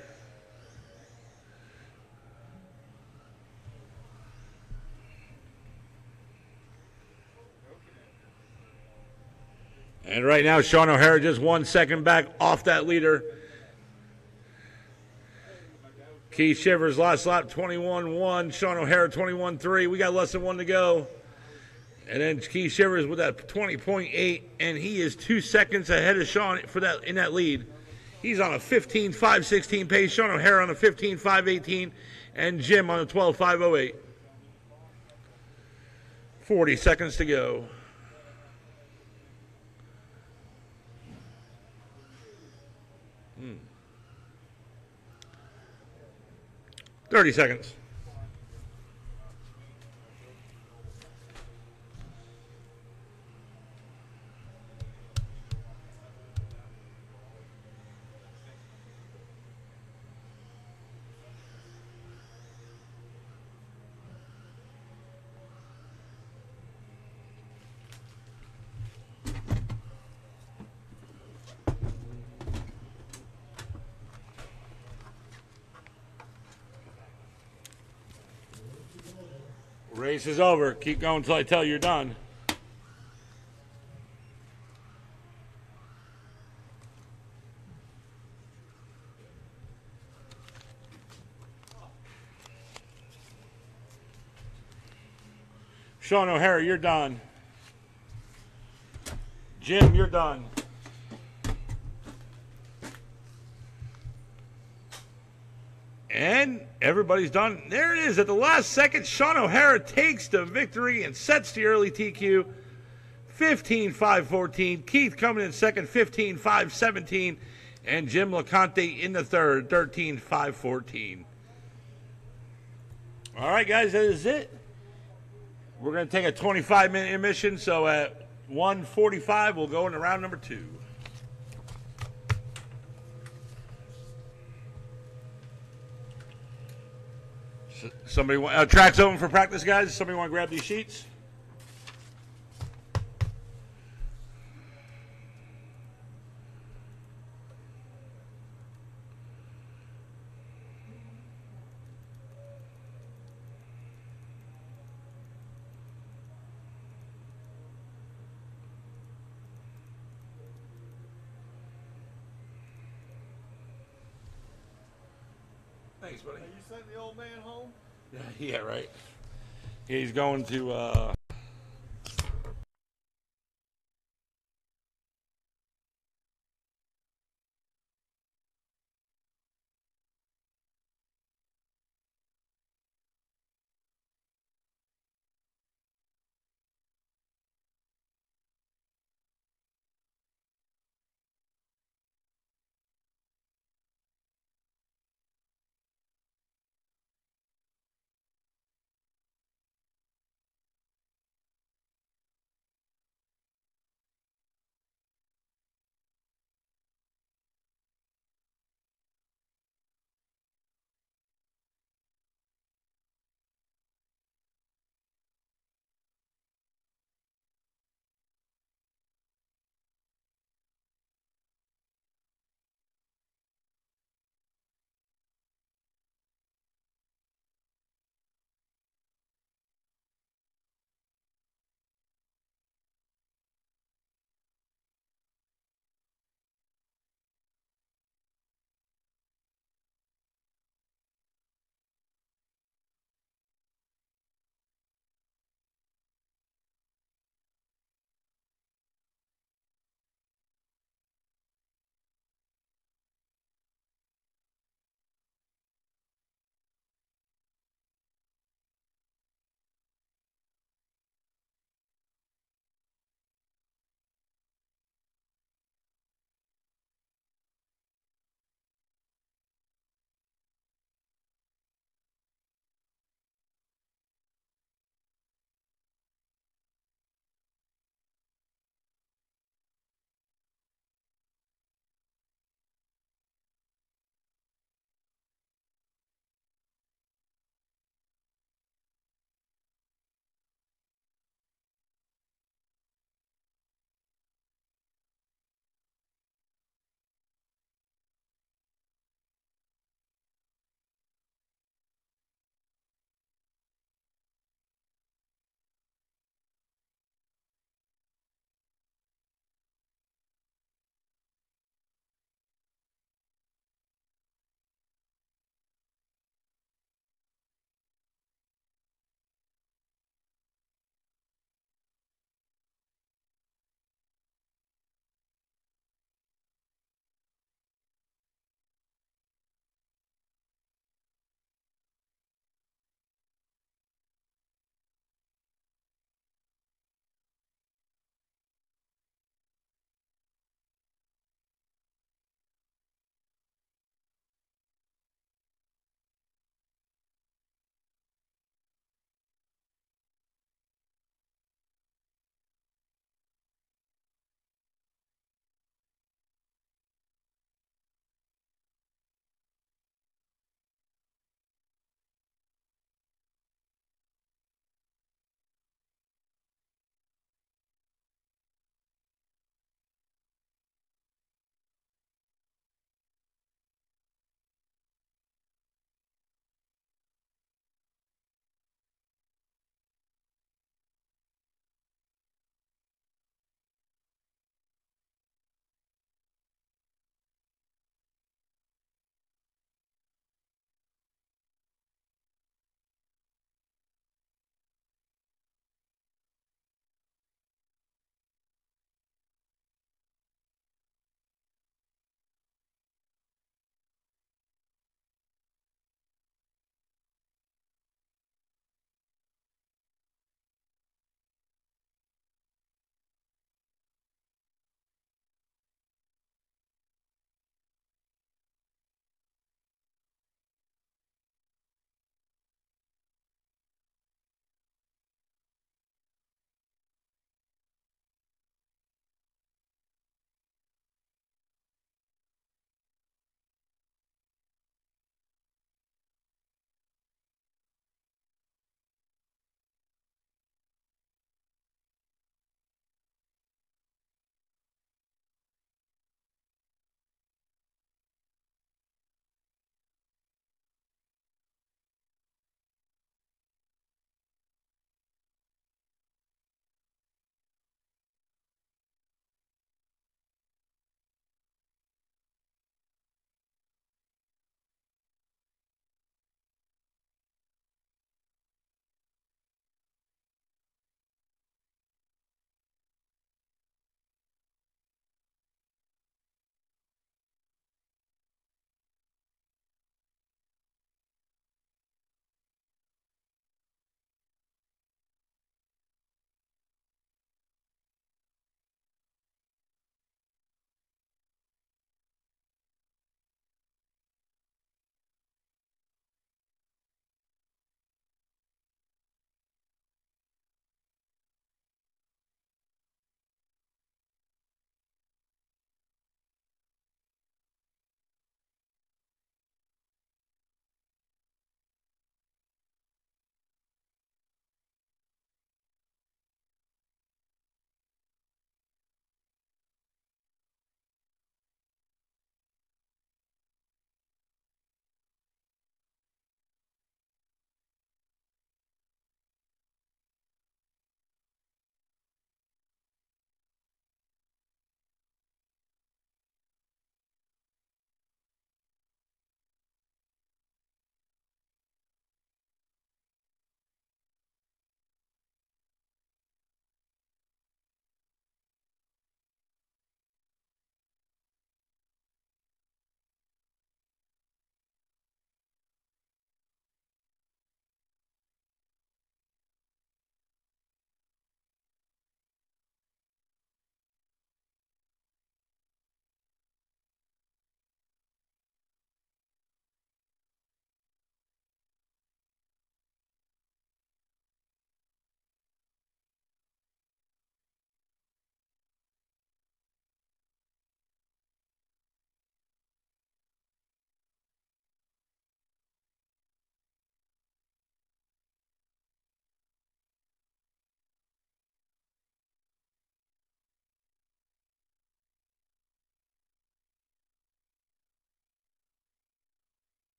Speaker 1: And right now, Sean O'Hara just 1 second back off that leader. Keith Shivers last lap 21.1. Sean O'Hara 21.3. We got less than 1 to go. And then Keith Shivers with that 20.8, and he is 2 seconds ahead of Sean for that in that lead. He's on a 15.516 pace. Sean O'Hara on a 15.518, and Jim on a 12.508. 40 seconds to go. 30 seconds. Race is over. Keep going until I tell you you're done. Sean O'Hara, you're done. Jim, you're done. And everybody's done. There it is. At the last second, Sean O'Hara takes the victory and sets the early TQ. 15.514. Keith coming in second, 15.517. And Jim LeConte in the third, 13.514. All right, guys, that is it. We're going to take a 25-minute intermission. So at 1:45, we'll go into round number 2. Somebody want tracks open for practice, guys? Somebody want to grab these sheets? Thanks, buddy.
Speaker 4: You sent the old man home?
Speaker 1: Yeah, right. He's going to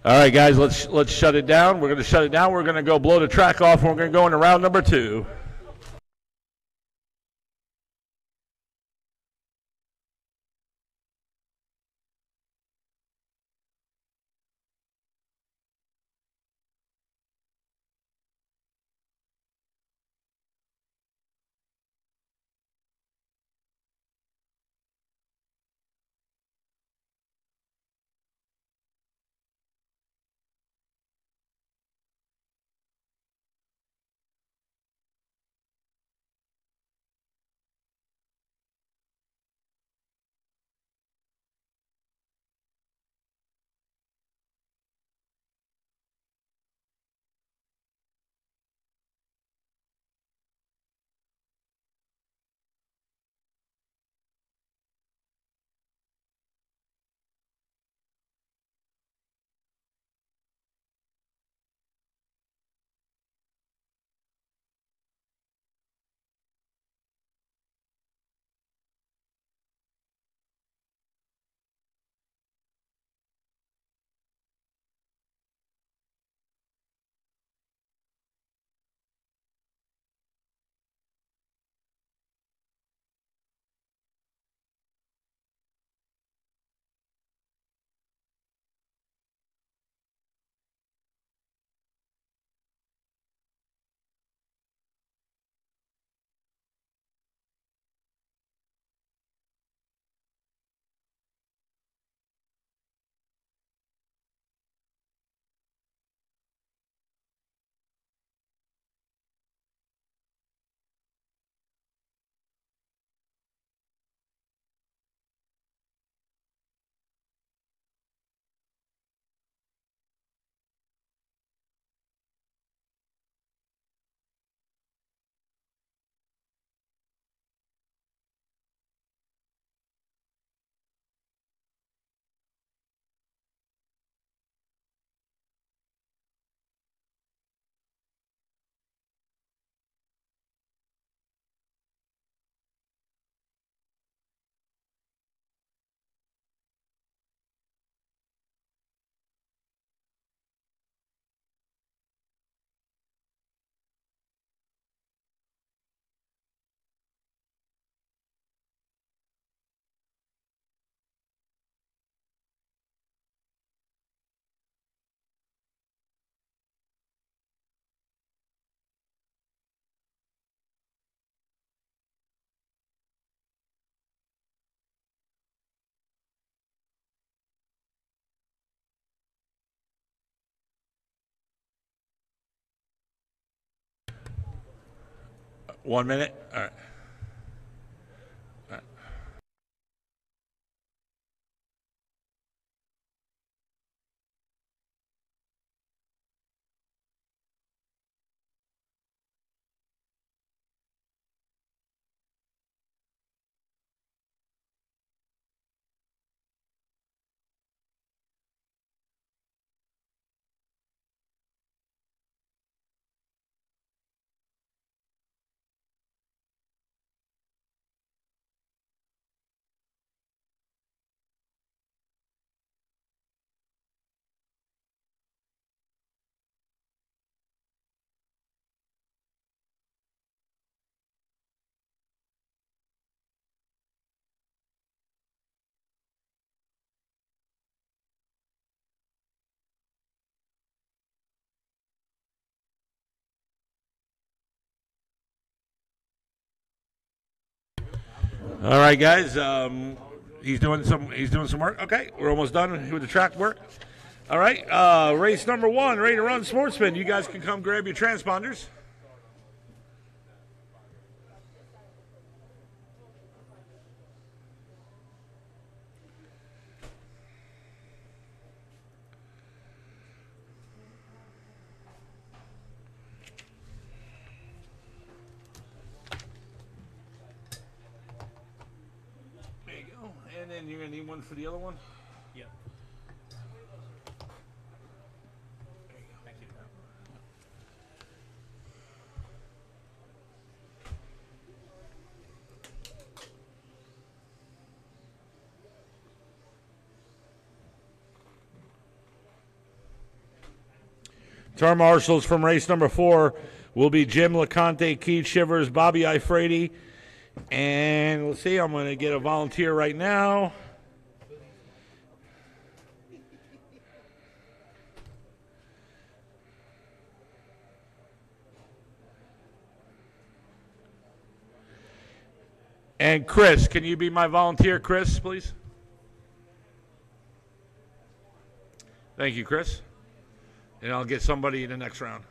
Speaker 1: All right, guys, let's shut it down. We're going to shut it down. We're going to go blow the track off, and we're going to go into round number 2. One minute. All right. All right, guys. He's doing some work. Okay, we're almost done with the track work. All right, race number 1, ready to run, Sportsman. You guys can come grab your transponders. There you go. And then you're gonna need one for the other one.
Speaker 4: Yep. Thank you.
Speaker 1: Star Marshals from race number 4 will be Jim LeConte, Keith Shivers, Bobby Ifrady. And let's see, I'm going to get a volunteer right now. And Chris, can you be my volunteer, Chris, please? Thank you, Chris. And I'll get somebody in the next round.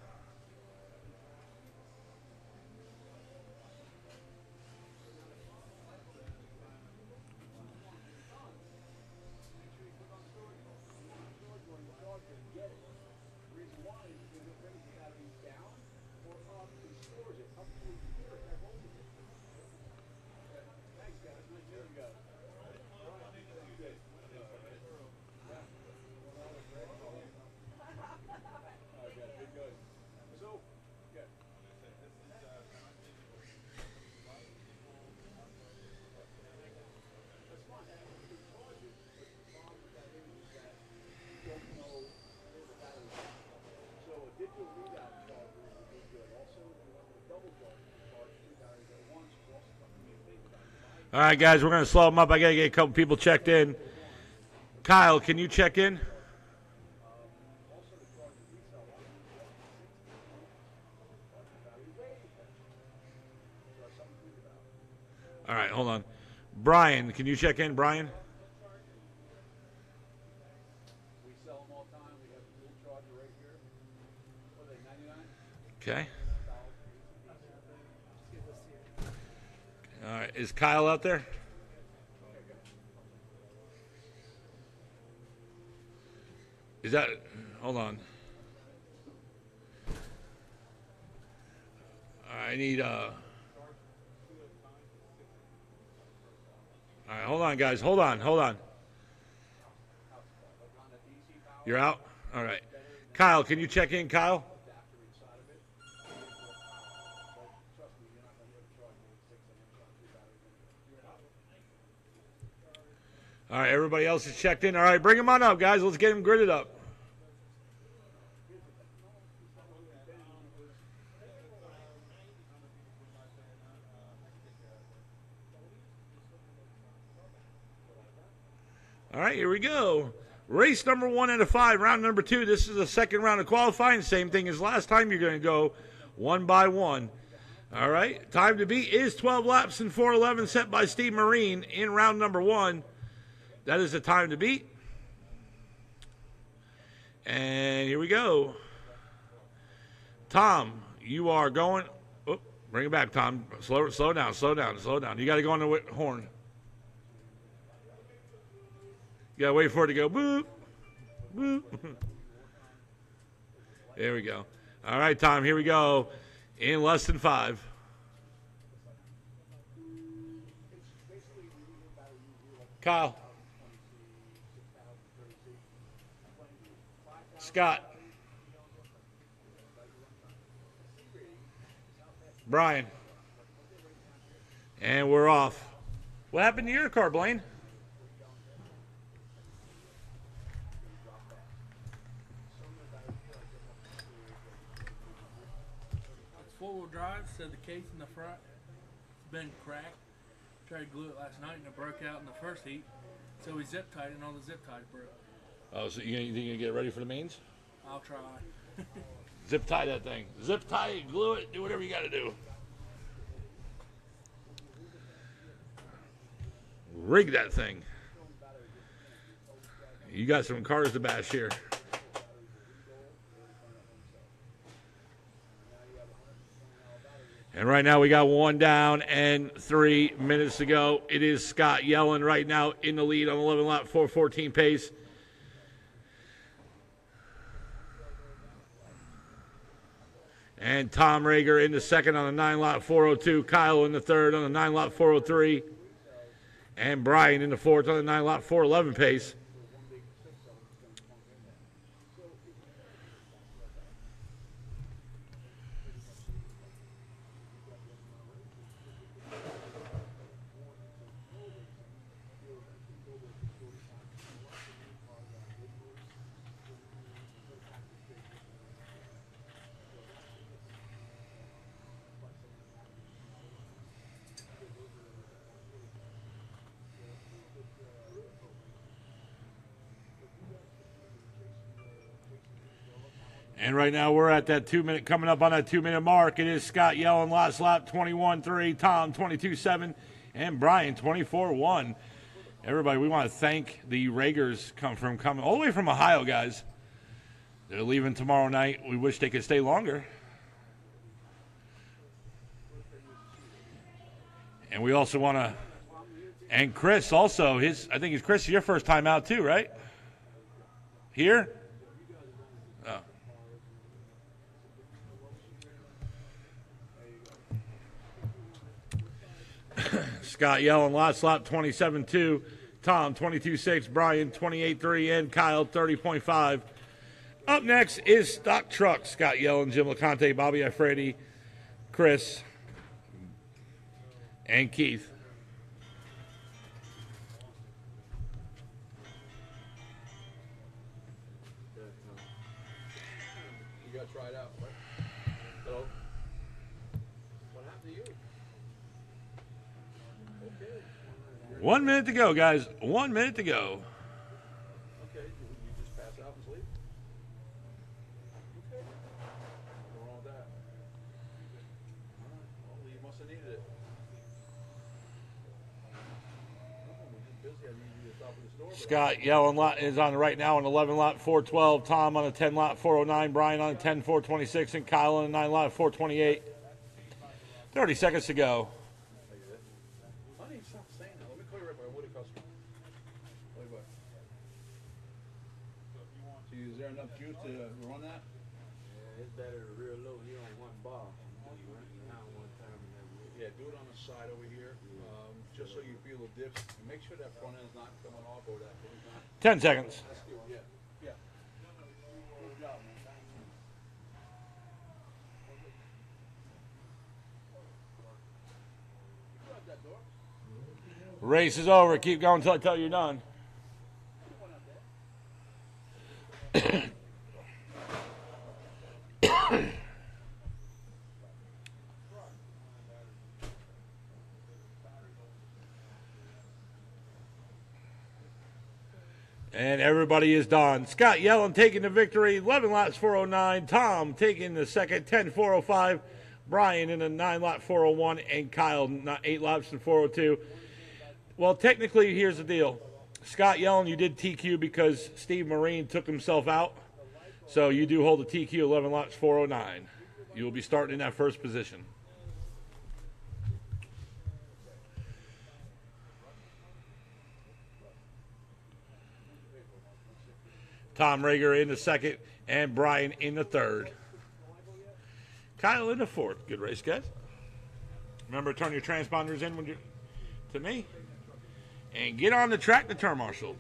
Speaker 1: All right, guys, we're going to slow them up. I got to get a couple people checked in. Kyle, can you check in? All right, hold on. Brian, can you check in, Brian?
Speaker 2: We sell them all the time. We have a dual charger right here. What are they, 99?
Speaker 1: Okay. All right, is Kyle out there? Is that, hold on. I need, all right, hold on, guys. Hold on. You're out? All right. Kyle, can you check in, Kyle? All right, everybody else is checked in. All right, bring them on up, guys. Let's get them gridded up. All right, here we go. Race number 1 out of 5, round number 2. This is the second round of qualifying. Same thing as last time. You're going to go one by one. All right, time to beat is 12 laps and 4:11 set by Steve Marine in round number 1. That is the time to beat. And here we go. Tom, you are going. Oh, bring it back, Tom. Slow down. You got to go on the horn. You got to wait for it to go boop, boop. There we go. All right, Tom, here we go. In less than 5. Kyle. Scott. Brian. And we're off. What happened to your car, Blaine?
Speaker 4: It's four-wheel drive, so the case in the front has been cracked. Tried to glue it last night and it broke out in the first heat. So we zip tied and all the zip ties broke.
Speaker 1: Oh, so you think you're going to get ready for the mains?
Speaker 4: I'll try.
Speaker 1: Zip tie that thing. Zip tie it, glue it, do whatever you got to do. Rig that thing. You got some cars to bash here. And right now we got 1 down and 3 minutes to go. It is Scott Yellen right now in the lead on 11 lap 4:14 pace. And Tom Rager in the second on the 9 lap 4:02. Kyle in the third on the 9 lap 4:03. And Brian in the fourth on the 9 lap 4:11 pace. And right now we're at that 2 minute, coming up on that 2 minute mark. It is Scott yelling last lap 21-3, Tom 22-7, and Brian 24-1. Everybody, we want to thank the Ragers coming all the way from Ohio, guys. They're leaving tomorrow night. We wish they could stay longer. And we also want to, and Chris also, I think it's Chris, your first time out too, right? Here? Oh. Scott yelling last lap 27-2, Tom 22-6, Brian 28-3, and Kyle 30.5. Up next is Stock Truck. Scott yelling, Jim LeConte, Bobby Ifredi, Chris, and Keith.
Speaker 2: You got to try it out, right? Hello? What happened to you? Okay.
Speaker 1: 1 minute to go, guys. 1 minute to go.
Speaker 2: Okay, you just pass out and sleep? Okay. Nothing wrong with that. All right. Well, you must have needed it. Busy. I need you to stop at the store.
Speaker 1: Scott yelling is on right now on 11 lot 412, Tom on a 10 lot 409, Brian on a 10 426, and Kyle on a 9 lot 428. 30 seconds to go.
Speaker 2: Honey, stop saying that. Let me call you right back. What it cost me? Call you back. So is there enough juice to run that?
Speaker 8: Yeah, it's better to real low. You on one bar. You run it down one time and then
Speaker 2: Yeah, do it on the side over here, just so you feel the dips. And make sure that front end's not coming off over that.
Speaker 1: 10 seconds.
Speaker 2: That's good, yeah. Yeah. Good job, man. You got that door.
Speaker 1: Race is over. Keep going until I tell you you're done. And everybody is done. Scott Yellen taking the victory, 11 lots 409. Tom taking the second, 10 405. Brian in a 9 lot 401. And Kyle, 8 lots and 402. Well, technically, here's the deal. Scott Yellen, you did TQ because Steve Marine took himself out. So you do hold the TQ 11 lots 409. You will be starting in that first position. Tom Rager in the second, and Brian in the third. Kyle in the fourth. Good race, guys. Remember, turn your transponders in when you're to me. And get on the track to turn marshal.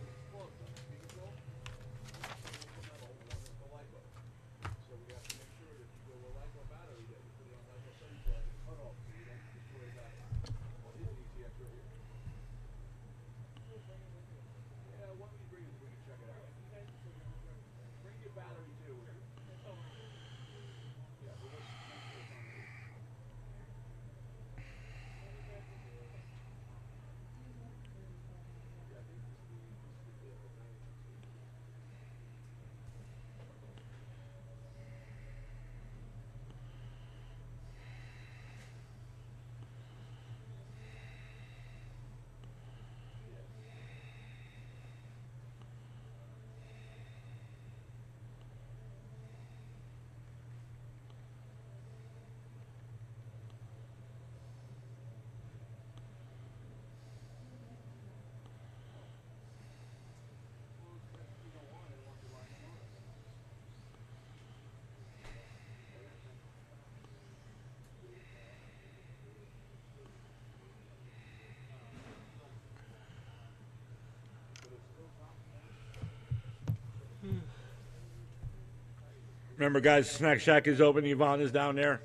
Speaker 1: Remember, guys, Snack Shack is open. Yvonne is down there.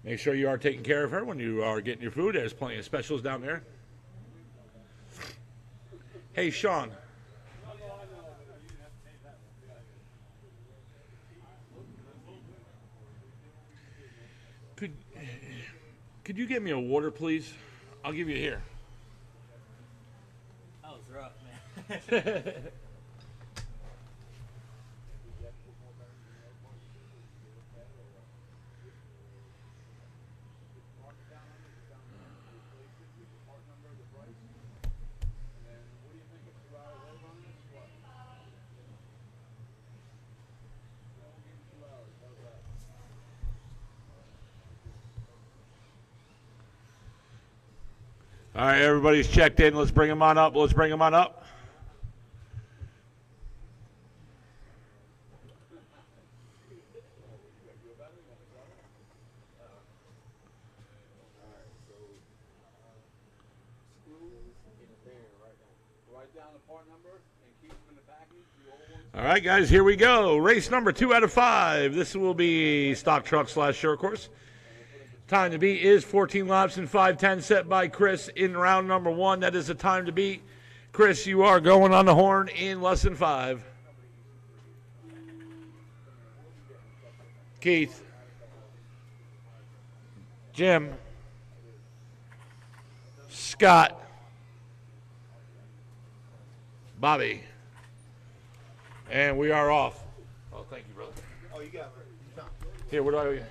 Speaker 1: Make sure you are taking care of her when you are getting your food. There's plenty of specials down there. Hey, Sean. Could you get me a water, please? I'll give you here.
Speaker 8: that was rough, man.
Speaker 1: All right, everybody's checked in. Let's bring them on up. Let's bring them on up.
Speaker 2: Write down the part number and keep them in the package. The old ones.
Speaker 1: All right, guys, here we go. Race number 2 out of 5. This will be stock truck / short course. Time to beat is 14 laps and 5:10 set by Chris in round number 1. That is the time to beat. Chris, you are going on the horn in less than 5. Keith. Jim. Scott. Bobby. And we are off. Oh, thank you, brother.
Speaker 3: Oh, you got it.
Speaker 1: Here, what do I owe you?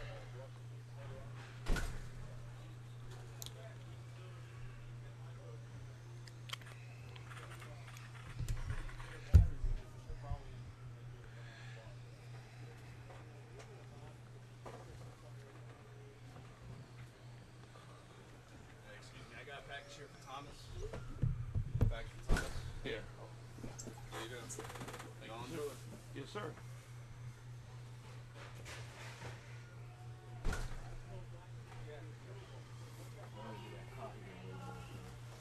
Speaker 2: Excuse me, I got a package here for Thomas. Package for Thomas.
Speaker 1: Here.
Speaker 2: There you go. Going to it.
Speaker 1: Yes, sir.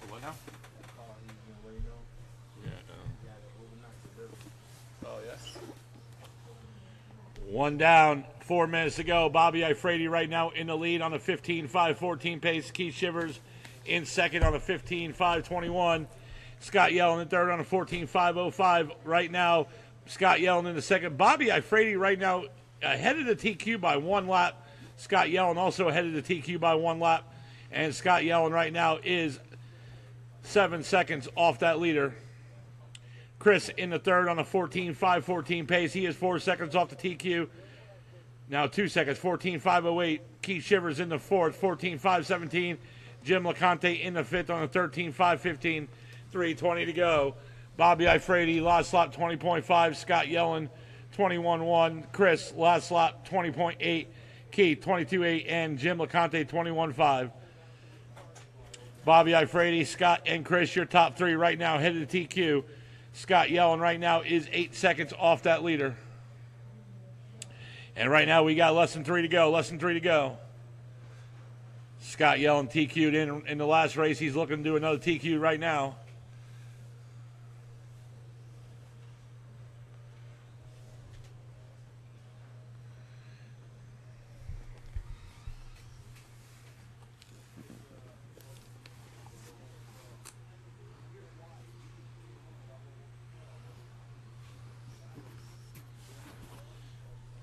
Speaker 1: What now? Yeah. Oh, yes. One down, 4 minutes to go. Bobby Ifrady right now in the lead on a 15.5-14 pace. Keith Shivers in second on a 15.5-21. Scott Yellen in third on a 14.505. Right now, Scott Yellen in the second. Bobby Ifrady right now ahead of the TQ by 1 lap. Scott Yellen also ahead of the TQ by 1 lap. And Scott Yellen right now is 7 seconds off that leader. Chris in the third on a 14.5-14 pace. He is 4 seconds off the TQ. Now 2 seconds, 14.508. Keith Shivers in the fourth, 14.517. Jim LeConte in the fifth on a 13.515. 3:20 to go. Bobby Ifrady, last lap 20.5. Scott Yellen, 21.1. Chris, last lap 20.8. Keith, 22.8. And Jim LeConte, 21.5. Bobby Ifrady, Scott, and Chris, your top 3 right now, head of the TQ. Scott Yellen right now is 8 seconds off that leader. And right now we got less than 3 to go. Less than 3 to go. Scott Yellen TQ'd in the last race. He's looking to do another TQ right now.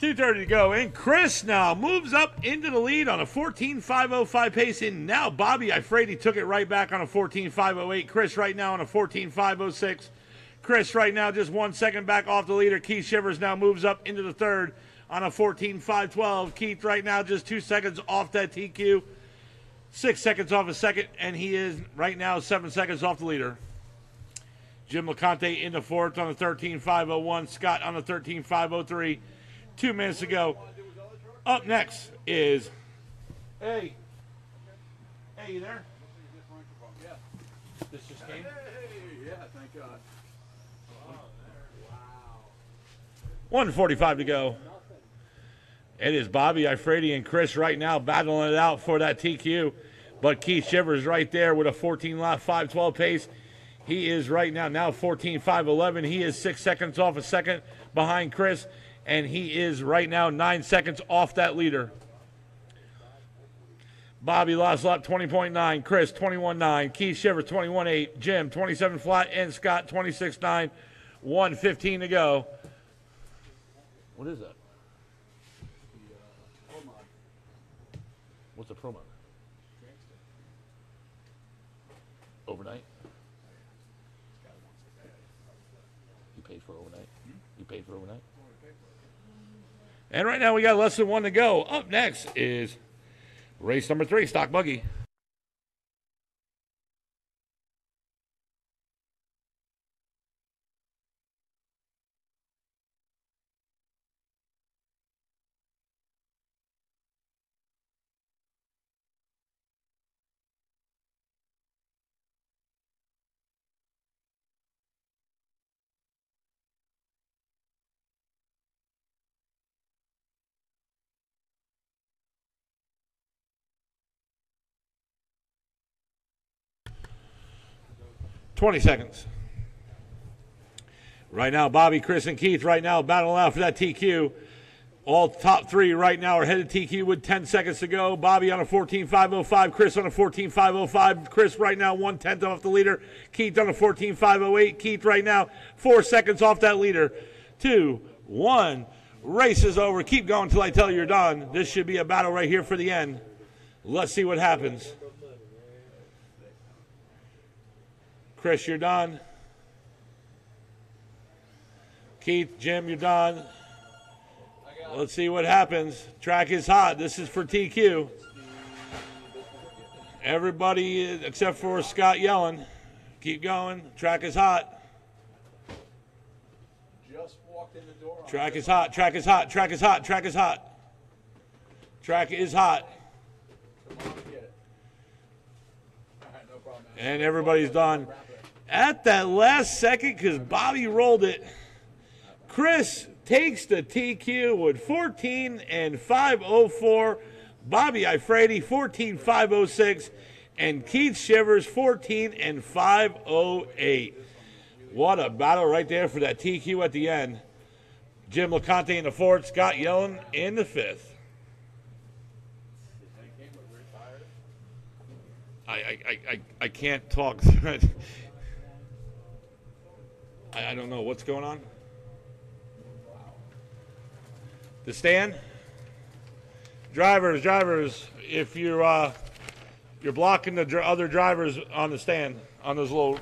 Speaker 1: .230 to go, and Chris now moves up into the lead on a 14.505 pace, and now Bobby Ifrady took it right back on a 14.508. Chris right now on a 14.506. Chris right now just 1 second back off the leader. Keith Shivers now moves up into the third on a 14.512. Keith right now just 2 seconds off that TQ. 6 seconds off a second, and he is right now 7 seconds off the leader. Jim LeConte in the fourth on a 13.501. Scott on a 13.503. 2 minutes to go. Up next is, hey, you there?
Speaker 2: Yeah.
Speaker 1: This just came.
Speaker 2: Hey, yeah, thank God.
Speaker 1: 1:45 to go. It is Bobby Ifrady and Chris right now battling it out for that TQ, but Keith Shivers right there with a 14 lap 5:12 pace. He is right now 14.511. He is 6 seconds off a second behind Chris. And he is right now 9 seconds off that leader. Bobby last lap 20.9. Chris 21.9. Keith Shivers 21.8. Jim 27 flat. And Scott 26.9. 1:15 to go. What is that? What's the promo? Overnight? You paid for overnight? You paid for overnight? And right now we got less than 1 to go. Up next is race number 3, Stock Buggy. 20 seconds. Right now, Bobby, Chris, and Keith right now battling out for that TQ. All top three right now are headed TQ with 10 seconds to go. Bobby on a 14.505. Chris on a 14.505. Chris right now 1/10 off the leader. Keith on a 14.508. Keith right now 4 seconds off that leader. 2, 1. Race is over. Keep going until I tell you you're done. This should be a battle right here for the end. Let's see what happens. Chris, you're done. Keith, Jim, you're done. Let's see what happens. Track is hot. This is for TQ. Everybody except for Scott yelling. Keep going. Track is hot.
Speaker 2: Just walked in the door.
Speaker 1: Track is hot. Track is hot. Track is hot. Track is hot. Track is hot.
Speaker 2: Come on, get it. All right, no problem.
Speaker 1: And everybody's done. At that last second, because Bobby rolled it, Chris takes the TQ with 14.504. Bobby Ifredi 14.506. And Keith Shivers 14.508. What a battle right there for that TQ at the end. Jim LeConte in the fourth. Scott Yellen in the fifth. I can't talk. I don't know what's going on. The stand, drivers. If you're blocking the other drivers on the stand, on those little.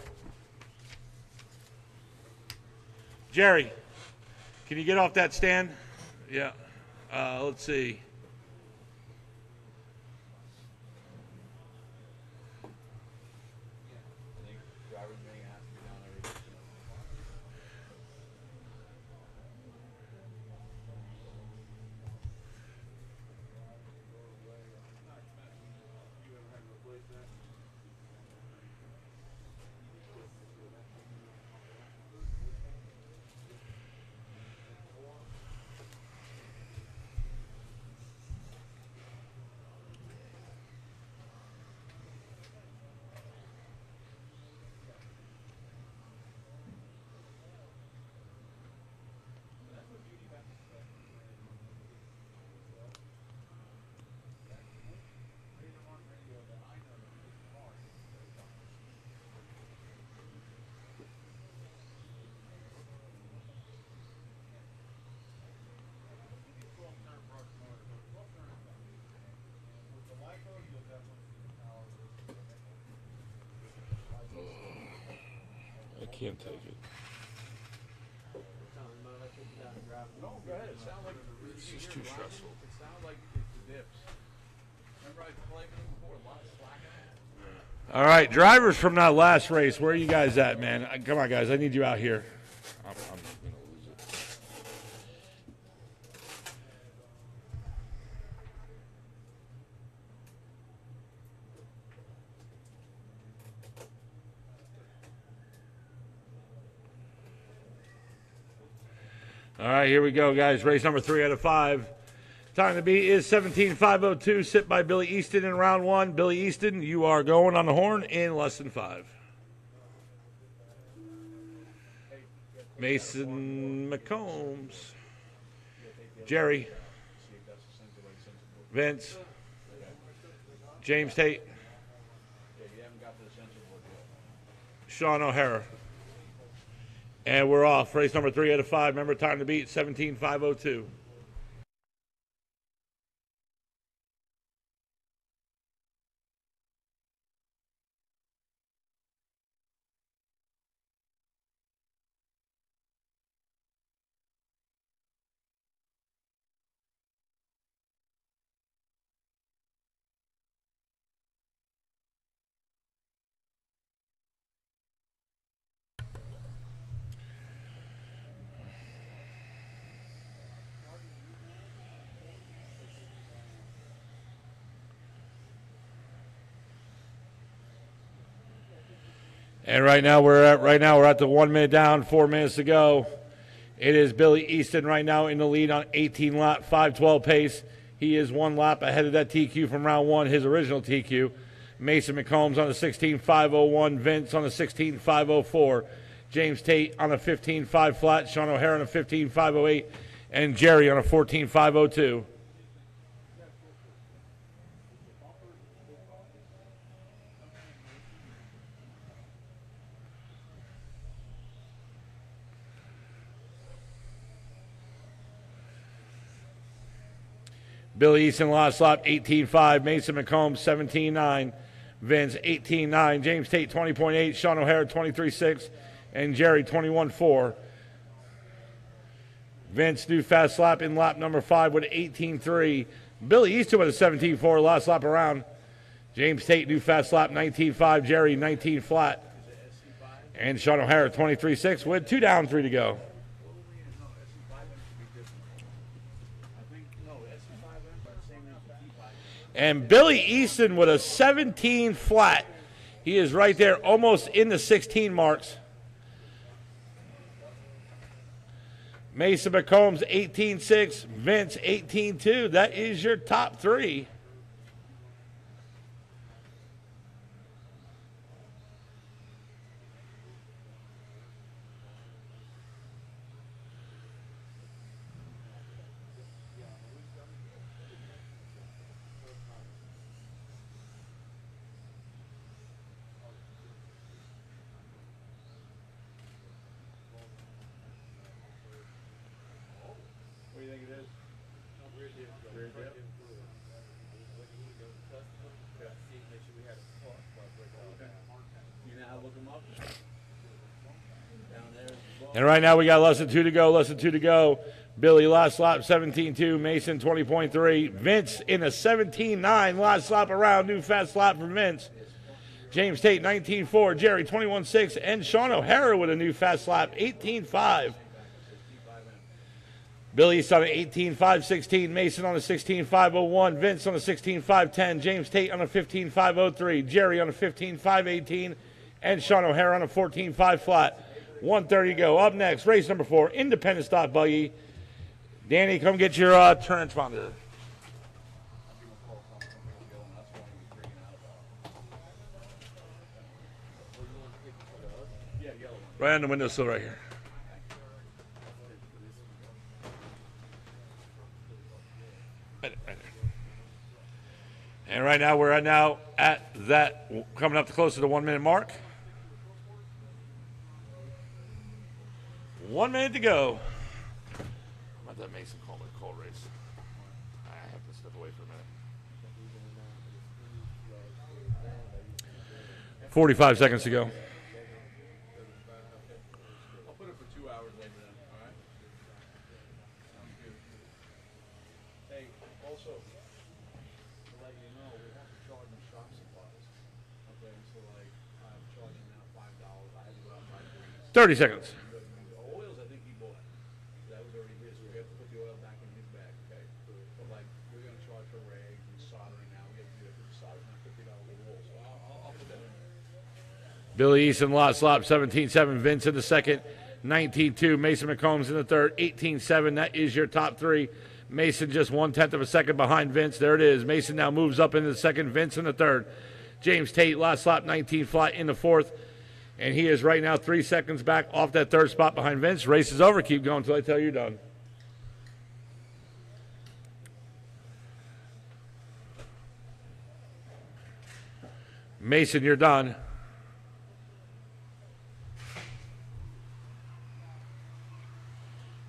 Speaker 1: Jerry, can you get off that stand? Yeah. Let's see. I can't take it.
Speaker 2: No, go ahead. It sounds like
Speaker 1: It's just too stressful.
Speaker 2: It sounds like it's the dips. Remember I played with them before? A lot of slacking.
Speaker 1: All right, drivers from that last race, where are you guys at, man? Come on, guys. I need you out here. I'm going to lose it. All right, here we go, guys. Race number 3 out of 5. Time to beat is 17.502. Sit by Billy Easton in round 1. Billy Easton, you are going on the horn in less than 5. Mason McCombs. Jerry. Vince. James Tate. Sean O'Hara. And we're off. Race number 3 out of 5. Remember, time to beat 17.502. And right now we're at the 1 minute down, 4 minutes to go. It is Billy Easton right now in the lead on 18 lap, 5:12 pace. He is 1 lap ahead of that TQ from round 1, his original TQ. Mason McCombs on the 16.501. Vince on the 16.504. James Tate on a 15.5 flat. Sean O'Hara on a 15.508. And Jerry on a 14.502. Billy Easton last lap 18.5. Mason McCombs 17.9. Vince 18.9. James Tate 20.8. Sean O'Hara 23.6. And Jerry 21.4. Vince new fast lap in lap number 5 with 18.3. Billy Easton with a 17.4 last lap around. James Tate new fast lap 19.5. Jerry 19 flat. And Sean O'Hara 23.6 with 2 down, 3 to go. And Billy Easton with a 17 flat. He is right there almost in the 16 marks. Mason McCombs 18.6. Vince 18.2. That is your top 3.
Speaker 2: What do you think it is? You know how to look them up? Down there.
Speaker 1: And right now we got less than 2 to go, less than 2 to go. Billy last lap 17.2, Mason 20.3. Vince in a 17.9 last lap around, new fast lap for Vince. James Tate 19.4, Jerry 21.6, and Sean O'Hara with a new fast lap 18.5. Billy's on an 18.516, Mason on a 16.501, Vince on a 16.510, James Tate on a 15.503, Jerry on a 15.518, and Sean O'Hara on a 14.5 flat. 1:30 to go. Up next, race number 4, independent stock buggy. Danny, come get your transponder. Right on the windowsill right here. Right there. And right now, we're at that, coming up close to the 1 minute mark. 1 minute to go. Let that Mason call it a call race. I have to step away for a minute. 45 seconds to go.
Speaker 2: I'll put it for 2 hours later then, all right? Sounds good. Hey, also, to let you know, we have to charge them shop supplies. Okay, so like, I'm charging now $5. I had to go out and buy grease.
Speaker 1: 30 seconds.
Speaker 2: Oils, I think he bought. That was already his. We have to put the oil back in his bag, okay? But like, we're gonna charge for rags and soldering now. We have to do it for the soldering, not $50 a roll. So I'll put that in there.
Speaker 1: Billy Easton last lap 17.7. Vince in the second 19.2. Mason McCombs in the third 18.7. That is your top 3. Mason just 1/10 of a second behind Vince. There it is. Mason now moves up into the second. Vince in the third. James Tate last lap 19 flat in the fourth. And he is right now 3 seconds back off that third spot behind Vince. Race is over. Keep going until I tell you you're done. Mason, you're done.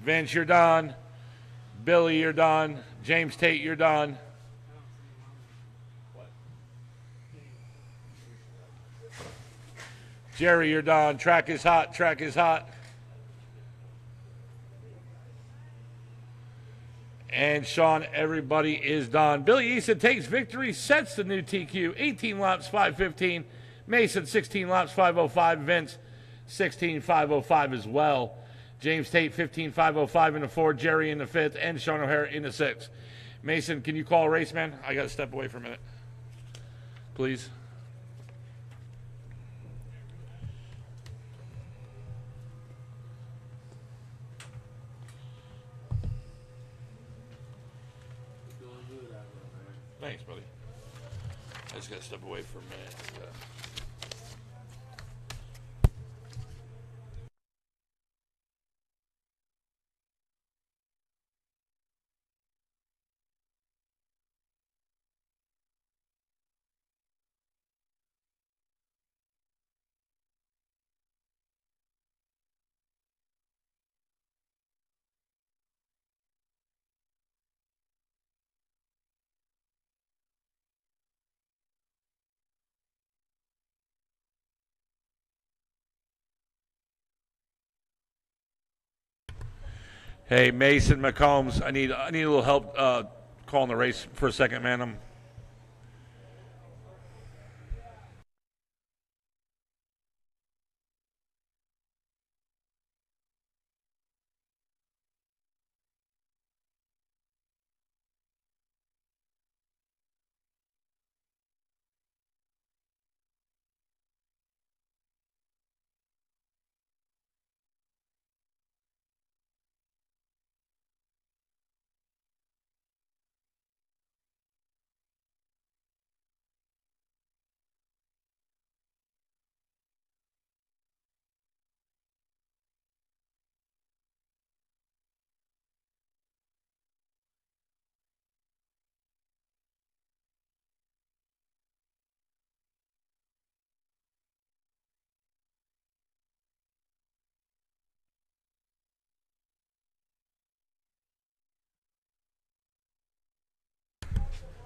Speaker 1: Vince, you're done. Billy, you're done. James Tate, you're done. Jerry, you're done. Track is hot. Track is hot. And Sean, everybody is done. Billy Easton takes victory, sets the new TQ. 18 laps, 5:15. Mason, 16 laps, 5:05. Vince, 16.505 as well. James Tate, 15.505 in the fourth. Jerry in the fifth. And Sean O'Hara in the sixth. Mason, can you call a race, man? I got to step away for a minute. Please. Thanks, buddy. I just got to step away for a minute. Hey, Mason McCombs, I need a little help calling the race for a second, man.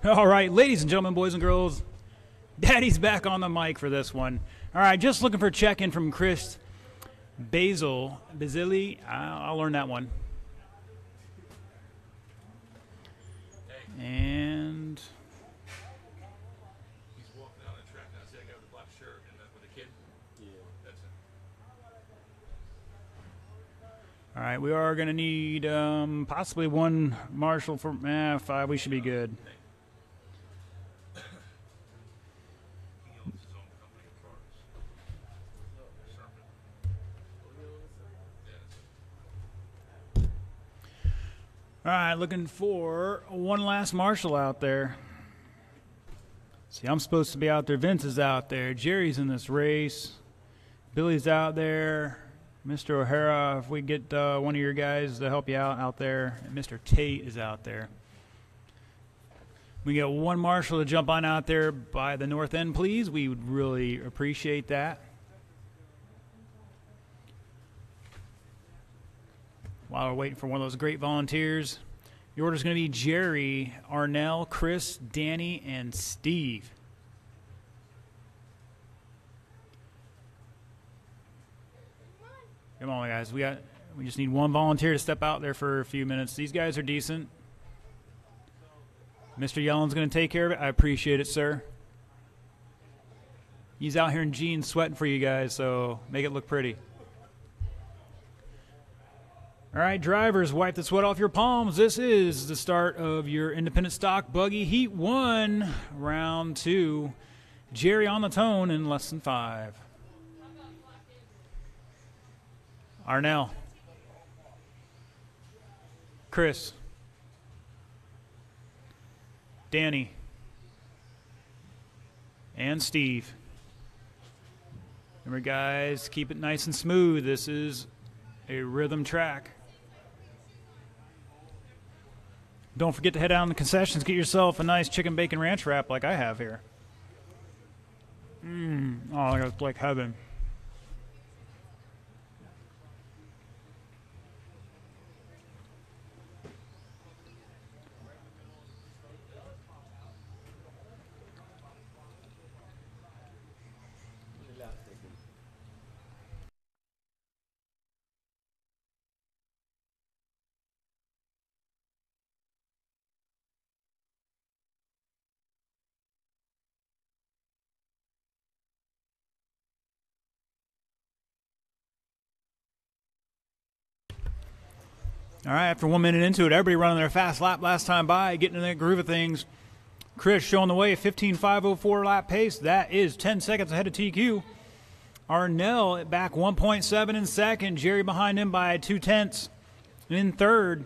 Speaker 9: All right, ladies and gentlemen, boys and girls, Daddy's back on the mic for this one. All right, just looking for a check-in from Chris Basili. I'll learn that one. And
Speaker 1: He's walking down the track now. See that guy with the black shirt and with the kid? Yeah. That's it.
Speaker 9: all right, we are going to need possibly one marshal for 5. We should be good. All right, looking for one last marshal out there. See, I'm supposed to be out there. Vince is out there. Jerry's in this race. Billy's out there. Mr. O'Hara, if we get one of your guys to help you out there. And Mr. Tate is out there. We get one marshal to jump on out there by the north end, please. We would really appreciate that. While we're waiting for one of those great volunteers, the order is going to be Jerry, Arnell, Chris, Danny, and Steve. Come on, guys. We just need one volunteer to step out there for a few minutes. These guys are decent. Mr. Yellen's going to take care of it. I appreciate it, sir. He's out here in jeans sweating for you guys, so make it look pretty. All right, drivers, wipe the sweat off your palms. This is the start of your independent stock buggy heat 1, round 2. Jerry on the tone in less than 5. Arnell. Chris. Danny. And Steve. Remember, guys, keep it nice and smooth. This is a rhythm track. Don't forget to head out in the concessions. Get yourself a nice chicken bacon ranch wrap like I have here. Oh, that's like heaven. All right, after 1 minute into it, everybody running their fast lap last time by, getting in that groove of things. Chris showing the way, 15.504 lap pace. That is 10 seconds ahead of TQ. Arnell back 1.7 in second. Jerry behind him by 0.2 in third.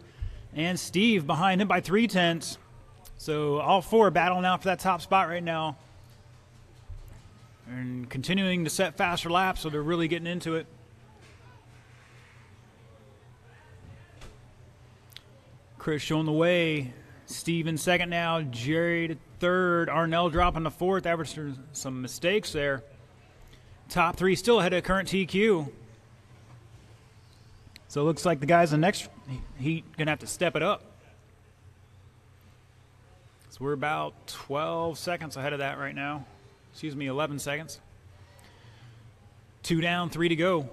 Speaker 9: And Steve behind him by 0.3. So all four battling out for that top spot right now. and continuing to set faster laps, so they're really getting into it. Chris showing the way. Steve in second now. Jerry to third. Arnell dropping to fourth. After some mistakes there. Top three still ahead of current TQ. So it looks like the guys in the next heat going to have to step it up. So we're about 12 seconds ahead of that right now. Excuse me, 11 seconds. 2 down, 3 to go.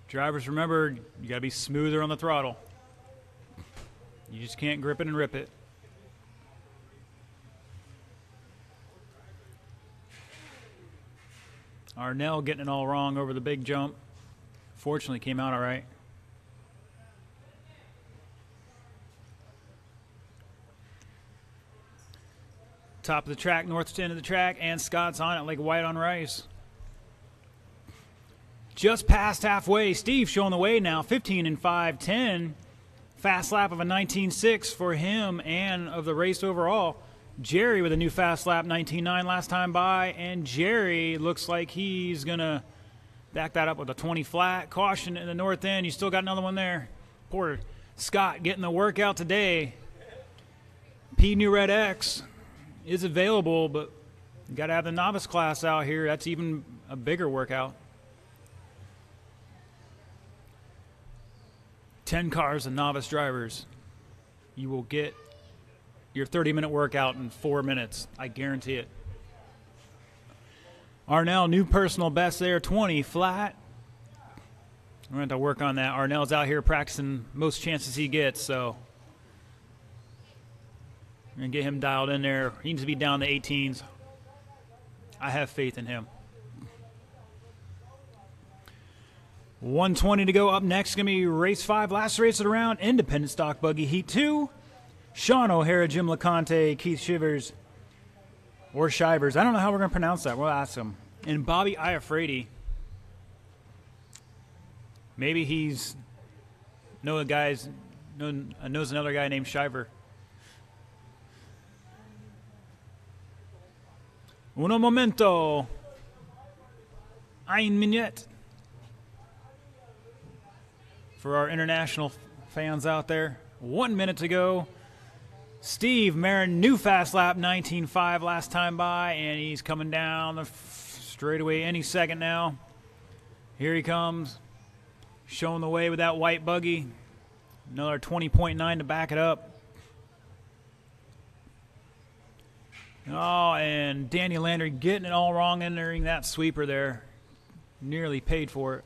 Speaker 9: Drivers, remember, you got to be smoother on the throttle. You just can't grip it and rip it. Arnell getting it all wrong over the big jump. Fortunately, came out all right. Top of the track, north end of the track, and Scott's on it like white on rice. Just past halfway. Steve showing the way now, 15 and 5-10. Fast lap of a 19.6 for him and of the race overall. Jerry with a new fast lap, 19.9 last time by, and Jerry looks like he's going to back that up with a 20 flat. Caution in the north end. You still got another one there. Poor Scott getting the workout today. P New Red X is available, but you got to have the novice class out here. That's even a bigger workout. 10 cars and novice drivers. You will get your 30-minute workout in 4 minutes. I guarantee it. Arnell, new personal best there, 20 flat. We're going to have to work on that. Arnell's out here practicing most chances he gets, so we're going to get him dialed in there. He needs to be down to 18s. I have faith in him. 120 to go. Up next is going to be race 5, last race of the round, independent stock buggy heat 2. Sean O'Hara, Jim LeConte, Keith Shivers, or Shivers. I don't know how we're going to pronounce that. We'll ask him. And Bobby Iafredi. Maybe he's knows another guy named Shiver. Uno momento. Ein minute. For our international fans out there, 1 minute to go. Steve Marin, new fast lap, 19.5 last time by, and he's coming down the straightaway any second now. Here he comes, showing the way with that white buggy. Another 20.9 to back it up. Oh, and Danny Landry getting it all wrong, entering that sweeper there. Nearly paid for it.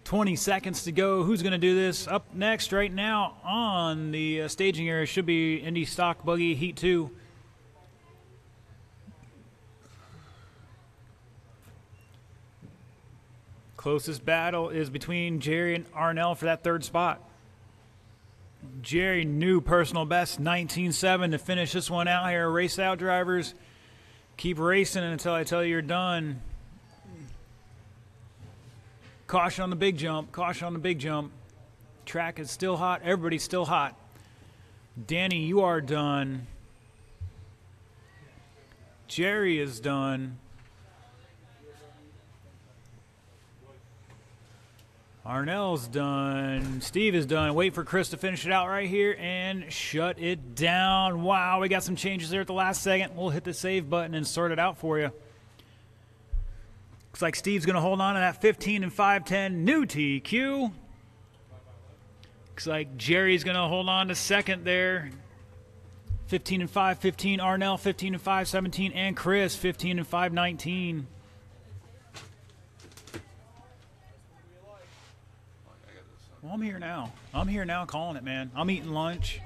Speaker 9: 20 seconds to go. Who's going to do this? Up next right now on the staging area should be Indy Stock Buggy Heat 2. Closest battle is between Jerry and Arnell for that third spot. Jerry, new personal best, 19.7 to finish this one out here. Race out, drivers. Keep racing until I tell you you're done. Caution on the big jump. Caution on the big jump. Track is still hot. Everybody's still hot. Danny, you are done. Jerry is done. Arnell's done. Steve is done. Wait for Chris to finish it out right here and shut it down. Wow, we got some changes there at the last second. We'll hit the save button and sort it out for you. Looks like Steve's going to hold on to that 15 and 5-10 new TQ. Looks like Jerry's going to hold on to second there. 15 and 5-15. Arnell 15 and 5-17, and Chris 15 and 5-19. Well, I'm here now. I'm here now calling it, man. I'm eating lunch.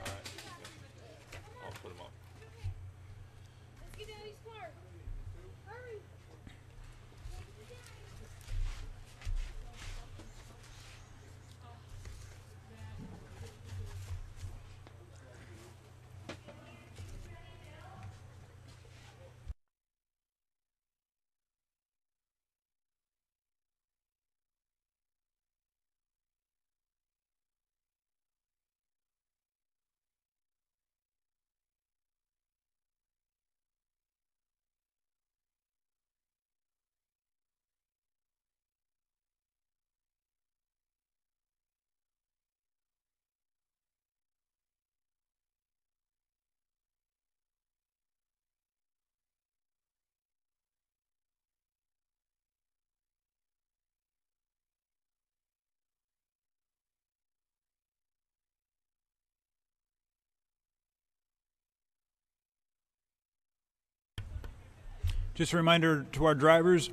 Speaker 9: Just a reminder to our drivers,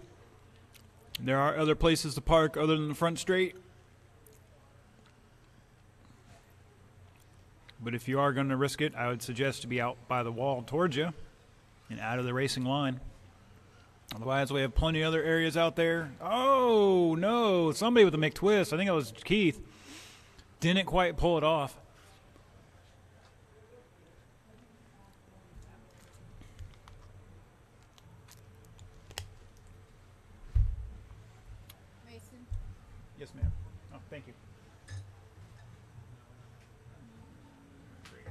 Speaker 9: there are other places to park other than the front straight. But if you are going to risk it, I would suggest to be out by the wall towards you and out of the racing line. Otherwise, we have plenty of other areas out there. Oh, no. Somebody with a McTwist. I think it was Keith. Didn't quite pull it off.
Speaker 6: Mason.
Speaker 9: Yes, ma'am. Oh, thank you.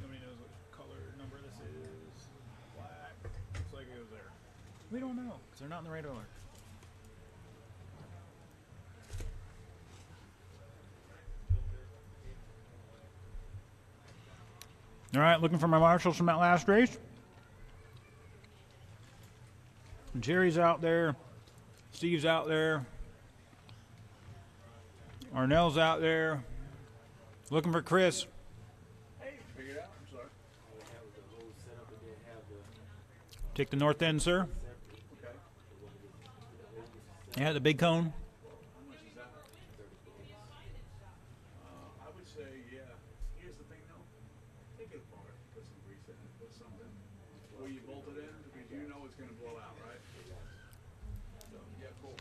Speaker 9: Nobody knows what color number this is. Black. Looks like it goes there. We don't know because they're not in the right order. All right, looking for my marshals from that last race. Jerry's out there. Steve's out there. Arnell's out there. Looking for Chris.
Speaker 2: Figure it out. I'm sorry.
Speaker 9: Take the north end, sir.
Speaker 2: Okay.
Speaker 9: Yeah, the big cone.
Speaker 2: How much is that? I would say, yeah. Here's the thing, though. Take it apart. Put some grease in it. Put something. Before you bolt it in, because you know it's going to blow out, right? So, yeah, cool.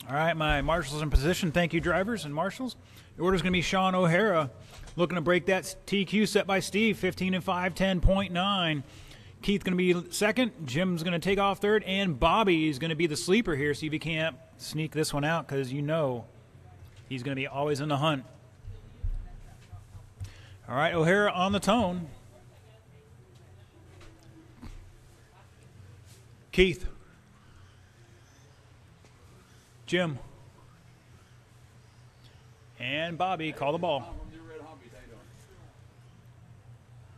Speaker 9: All right, my marshals in position. Thank you, drivers and marshals. The order's going to be Sean O'Hara looking to break that TQ set by Steve, 15 and 5, 10.9. Keith going to be second. Jim's going to take off third. And Bobby is going to be the sleeper here. See if he can't sneak this one out because you know he's going to be always in the hunt. All right, O'Hara on the tone. Keith. Jim. And Bobby, call the ball.
Speaker 2: Tom from NewRedHobbies, how you doing?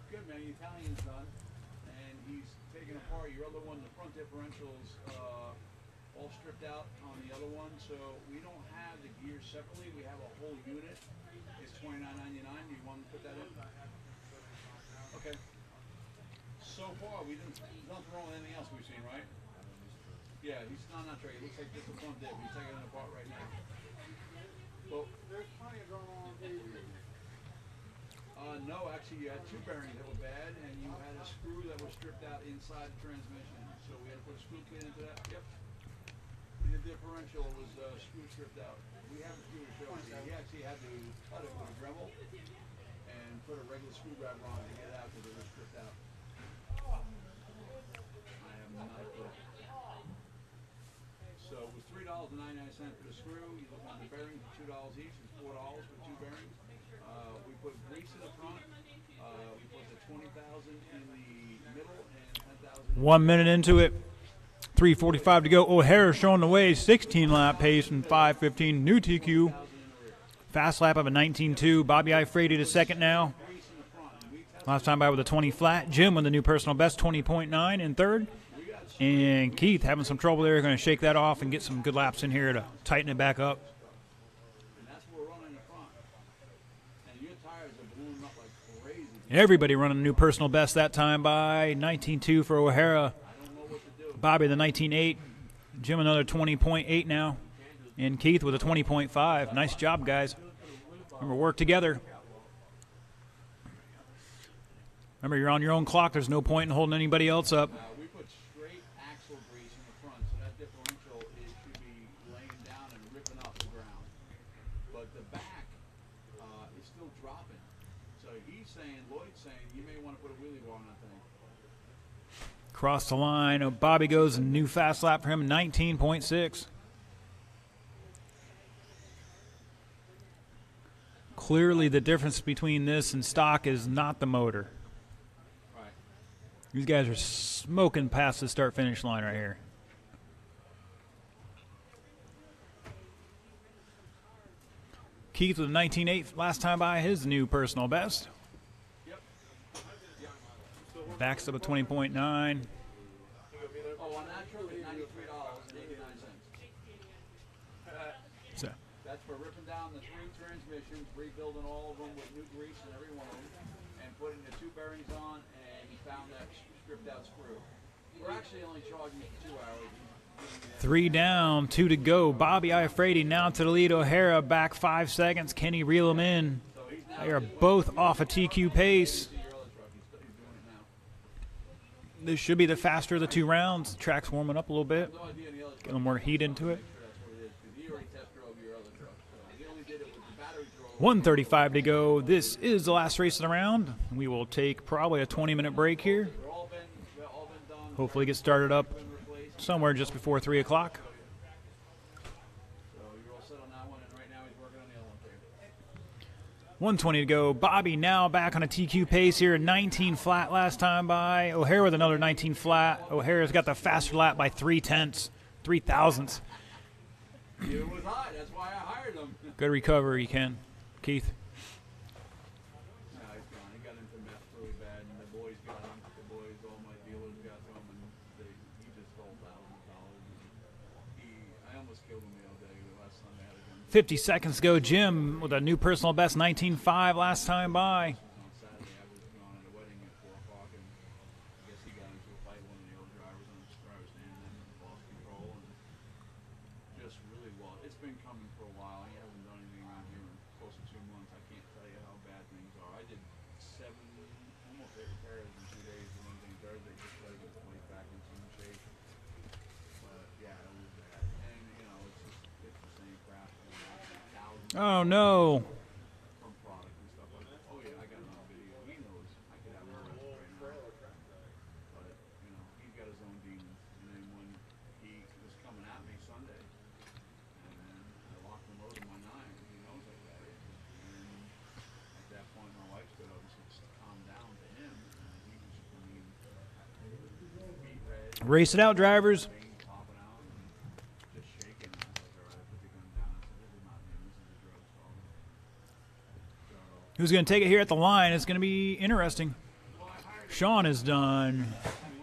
Speaker 2: Good, man. The Italian's done, and he's taking apart your other one. The front differentials all stripped out on the other one, so we don't have the gears separately. We have a whole unit. It's $29.99. Do you want to put that in? Okay. So far, there's nothing wrong with anything else we've seen, right? Yeah, he's not trade. It looks like just the front diff. He's taking it apart right now. Well,
Speaker 3: There's plenty of drama on TV.
Speaker 2: no, actually, you had two bearings that were bad, and you had a screw that was stripped out inside the transmission. So we had to put a screw kit into that. Yep. The differential was screw stripped out. We have a screw to show you. He actually had to cut it with a Dremel and put a regular screwdriver on to get it out because it was stripped out. I have not a clue. So it was $3.99 for the screw. You look on the bearings, $2 each. It's $4 for two bearings. We put grease in the front. We put the 20,000 in the middle and 10,000.
Speaker 9: 1 minute into it. 3:45 to go. O'Hara showing the way. 16 lap pace and 5:15. New TQ. Fast lap of a 19.2. Bobby Ifrady to second now. Last time by with a 20 flat. Jim with the new personal best, 20.9 in third. And Keith having some trouble there. Going to shake that off and get some good laps in here to tighten it back up.
Speaker 2: And that's what we're running in the front. And your tires are blowing up like crazy.
Speaker 9: Everybody running a new personal best that time by 19.2 for O'Hara.
Speaker 2: I don't know what to do.
Speaker 9: Bobby the 19.8. Jim another 20.8 now. And Keith with a 20.5. Nice job, guys. Remember, work together. Remember, you're on your own clock. There's no point in holding anybody else up.
Speaker 2: We put straight axle grease in the front, so that differential should be laying down and ripping off the ground. But the back is still dropping. So he's saying, Lloyd's saying, you may want to put a wheelie bar on that thing.
Speaker 9: Cross the line. Oh, Bobby goes a new fast lap for him, 19.6. Clearly, the difference between this and stock is not the motor.
Speaker 2: Right.
Speaker 9: These guys are smoking past the start-finish line right here. Keith with a 19.8 last time by, his new personal best.
Speaker 2: Yep.
Speaker 9: Backs up a 20.9.
Speaker 2: Oh, on that trip, it's $93.89.
Speaker 9: So,
Speaker 2: That's for ripping down the 3 transmissions, rebuilding all of them with new grease in every one of them, and putting the 2 bearings on, and he found that stripped out screw. We're actually only charging 2 hours.
Speaker 9: 3 down, 2 to go. Bobby Iafrate now to the lead. O'Hara back 5 seconds. Can he reel him in? They are both off a TQ pace. This should be the faster of the 2 rounds. The track's warming up a little bit. Get a little more heat into it. 1:35 to go. This is the last race of the round. We will take probably a 20-minute break here. Hopefully get started up somewhere just before 3 o'clock. 1:20 to go. Bobby now back on a TQ pace here. 19 flat last time by. O'Hara with another 19 flat. O'Hara's got the faster lap by 3/10, 3/1000.
Speaker 2: It was hot. That's why I hired him.
Speaker 9: Good recovery, Ken. Keith.
Speaker 2: No, he's gone. He got into meth really bad, and the boys got him. The boys, all my dealers got to him, and he just stole $1,000. I almost killed him the other day. The last time I had a gun.
Speaker 9: 50 seconds to go. Jim with a new personal best, 19.5 last time by.
Speaker 2: On Saturday, I was gone at a wedding at 4 o'clock, and I guess he got into a fight with one of the other drivers on his driver's stand and lost control, and just really lost. It's been coming for a while. He hasn't done anything around here in close to 2 months. I can't tell you how bad things are. I did 7, almost 8 repairs in 2 days, and Wednesday and Thursday, just try to get the place back in some shape. But yeah, it was bad. And you know, it's the same crap. Thousands
Speaker 9: Oh, no.
Speaker 2: from product and stuff like that. Oh yeah, I got it on video. He knows I could have more rest right now. But you know, he's got his own demons. And then when he was coming at me Sunday, and I locked and loaded my 9, he knows I got it. And at that point, my wife stood up and said, "Just calm down" to him, and he was just beat red,
Speaker 9: Race it out, drivers.
Speaker 2: veins popping out, and just shaking. And I was like, "All right, I put the gun down." I said, "This is not him. This is the drugs problem." So.
Speaker 9: Who's going to take it here at the line? It's going to be interesting. Sean is done.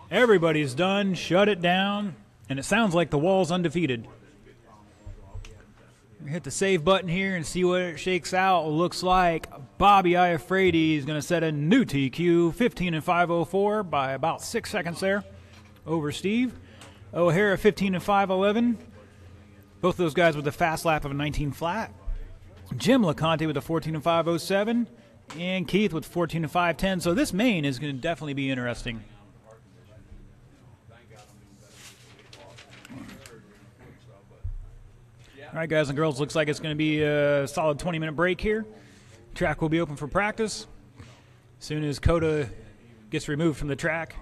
Speaker 9: Everybody's done. Shut it down. And it sounds like the wall's undefeated. Hit the save button here and see what it shakes out. Looks like Bobby Iafrate is going to set a new TQ, 15.504 by about 6 seconds there over Steve. O'Hara 15.511. Both those guys with a fast lap of a 19 flat. Jim LeConte with a 14.507, and Keith with 14.510. So this main is going to definitely be interesting. All right, guys and girls, looks like it's going to be a solid 20-minute break here. Track will be open for practice as soon as Coda gets removed from the track.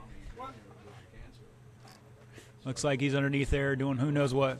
Speaker 9: Looks like he's underneath there doing who knows what.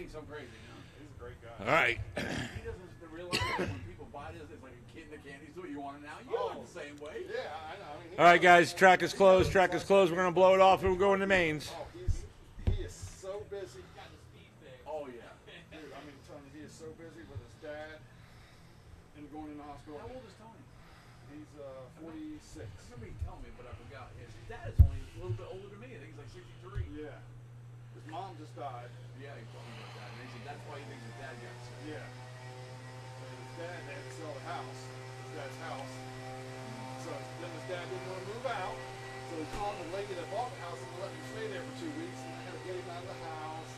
Speaker 2: thinks I'm crazy, you know.
Speaker 7: He's a great guy.
Speaker 1: All right.
Speaker 2: He doesn't realize that when people buy this, it's like a kid in the candy store. You want it now? You want it the same way.
Speaker 7: Yeah, I know. I mean,
Speaker 1: All right, guys. Track is closed. Track is closed. We're going to blow it off and we're going to mains.
Speaker 7: he is so busy.
Speaker 2: Oh yeah.
Speaker 7: Dude, I mean, Tony, he is so busy with his dad and going in the hospital.
Speaker 2: How old is Tony?
Speaker 7: He's 46.
Speaker 2: I remember he telling me, but I forgot. His dad is only a little bit older than me. I think he's like 63.
Speaker 7: Yeah. His mom just died.
Speaker 2: Yeah, he told me about that. And he said that's why he thinks his dad got sick.
Speaker 7: Yeah. So his dad had to sell the house. His dad's house. So then his dad didn't want to move out. So he called the lady that bought the house and let him stay there for 2 weeks. And I had to get him out of the house.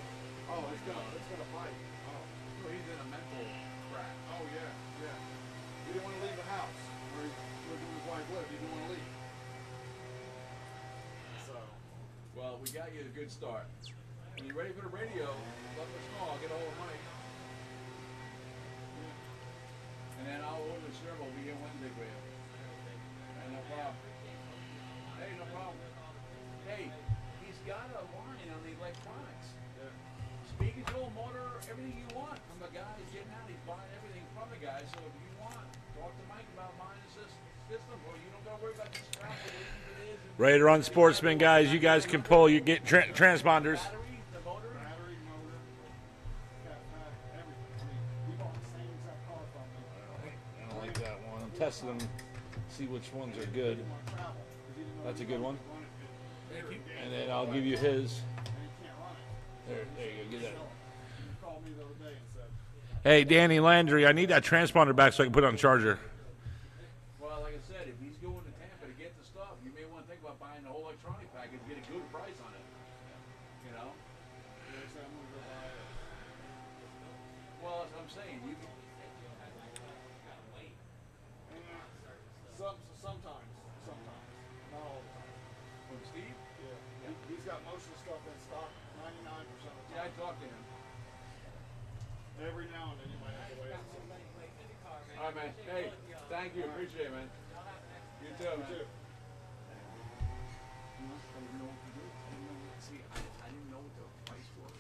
Speaker 7: Oh, it's gonna bite. Oh.
Speaker 2: So he's in a mental crack.
Speaker 7: Oh yeah, yeah. He didn't want to leave the house where his wife lived. He didn't want to leave. So.
Speaker 2: Well, we got you a good start. When you're ready for the radio, let us know. I'll get a hold of Mike. And then I'll order the servo. We'll be here Wednesday for you. Hey, no problem. Hey, no problem. Hey, he's got a line on the electronics. Speed control, motor, everything you want from the guy. He's getting out. He's buying everything from the guy. So if you want, talk to Mike about buying the system, or you don't got to worry about this crap.
Speaker 1: Ready to run Sportsman, guys. You guys can pull. You get transponders.
Speaker 2: Battery, the motor.
Speaker 7: Battery, motor, everything. I mean, he bought the same exact car from me.
Speaker 1: I don't like that one. I'm testing them. See which ones are good. That's a good one. And then I'll give you his. There you go. Get that.
Speaker 7: He called me the other day and said,
Speaker 1: Hey, Danny Landry, I need that transponder back so I can put it on charger.
Speaker 2: Well, like I said, if he's going to Tampa to get the stuff, you may want to think about buying the whole electronic package, get a good price on it. You know?
Speaker 7: "Yeah, so I'm gonna go buy it."
Speaker 2: Well, that's what I'm saying. You can,
Speaker 7: Sometimes, not all the time.
Speaker 2: from Steve?
Speaker 7: Yeah. He's got most of the stuff in stock 99% of the
Speaker 2: Yeah, I
Speaker 7: time.
Speaker 2: talked to him.
Speaker 7: Every now and then you might have to wait on something.
Speaker 2: All right, man. Hey, thank you. Appreciate it, man. You too, man.
Speaker 7: too.
Speaker 2: I didn't know what to do. See, I didn't know what the price was.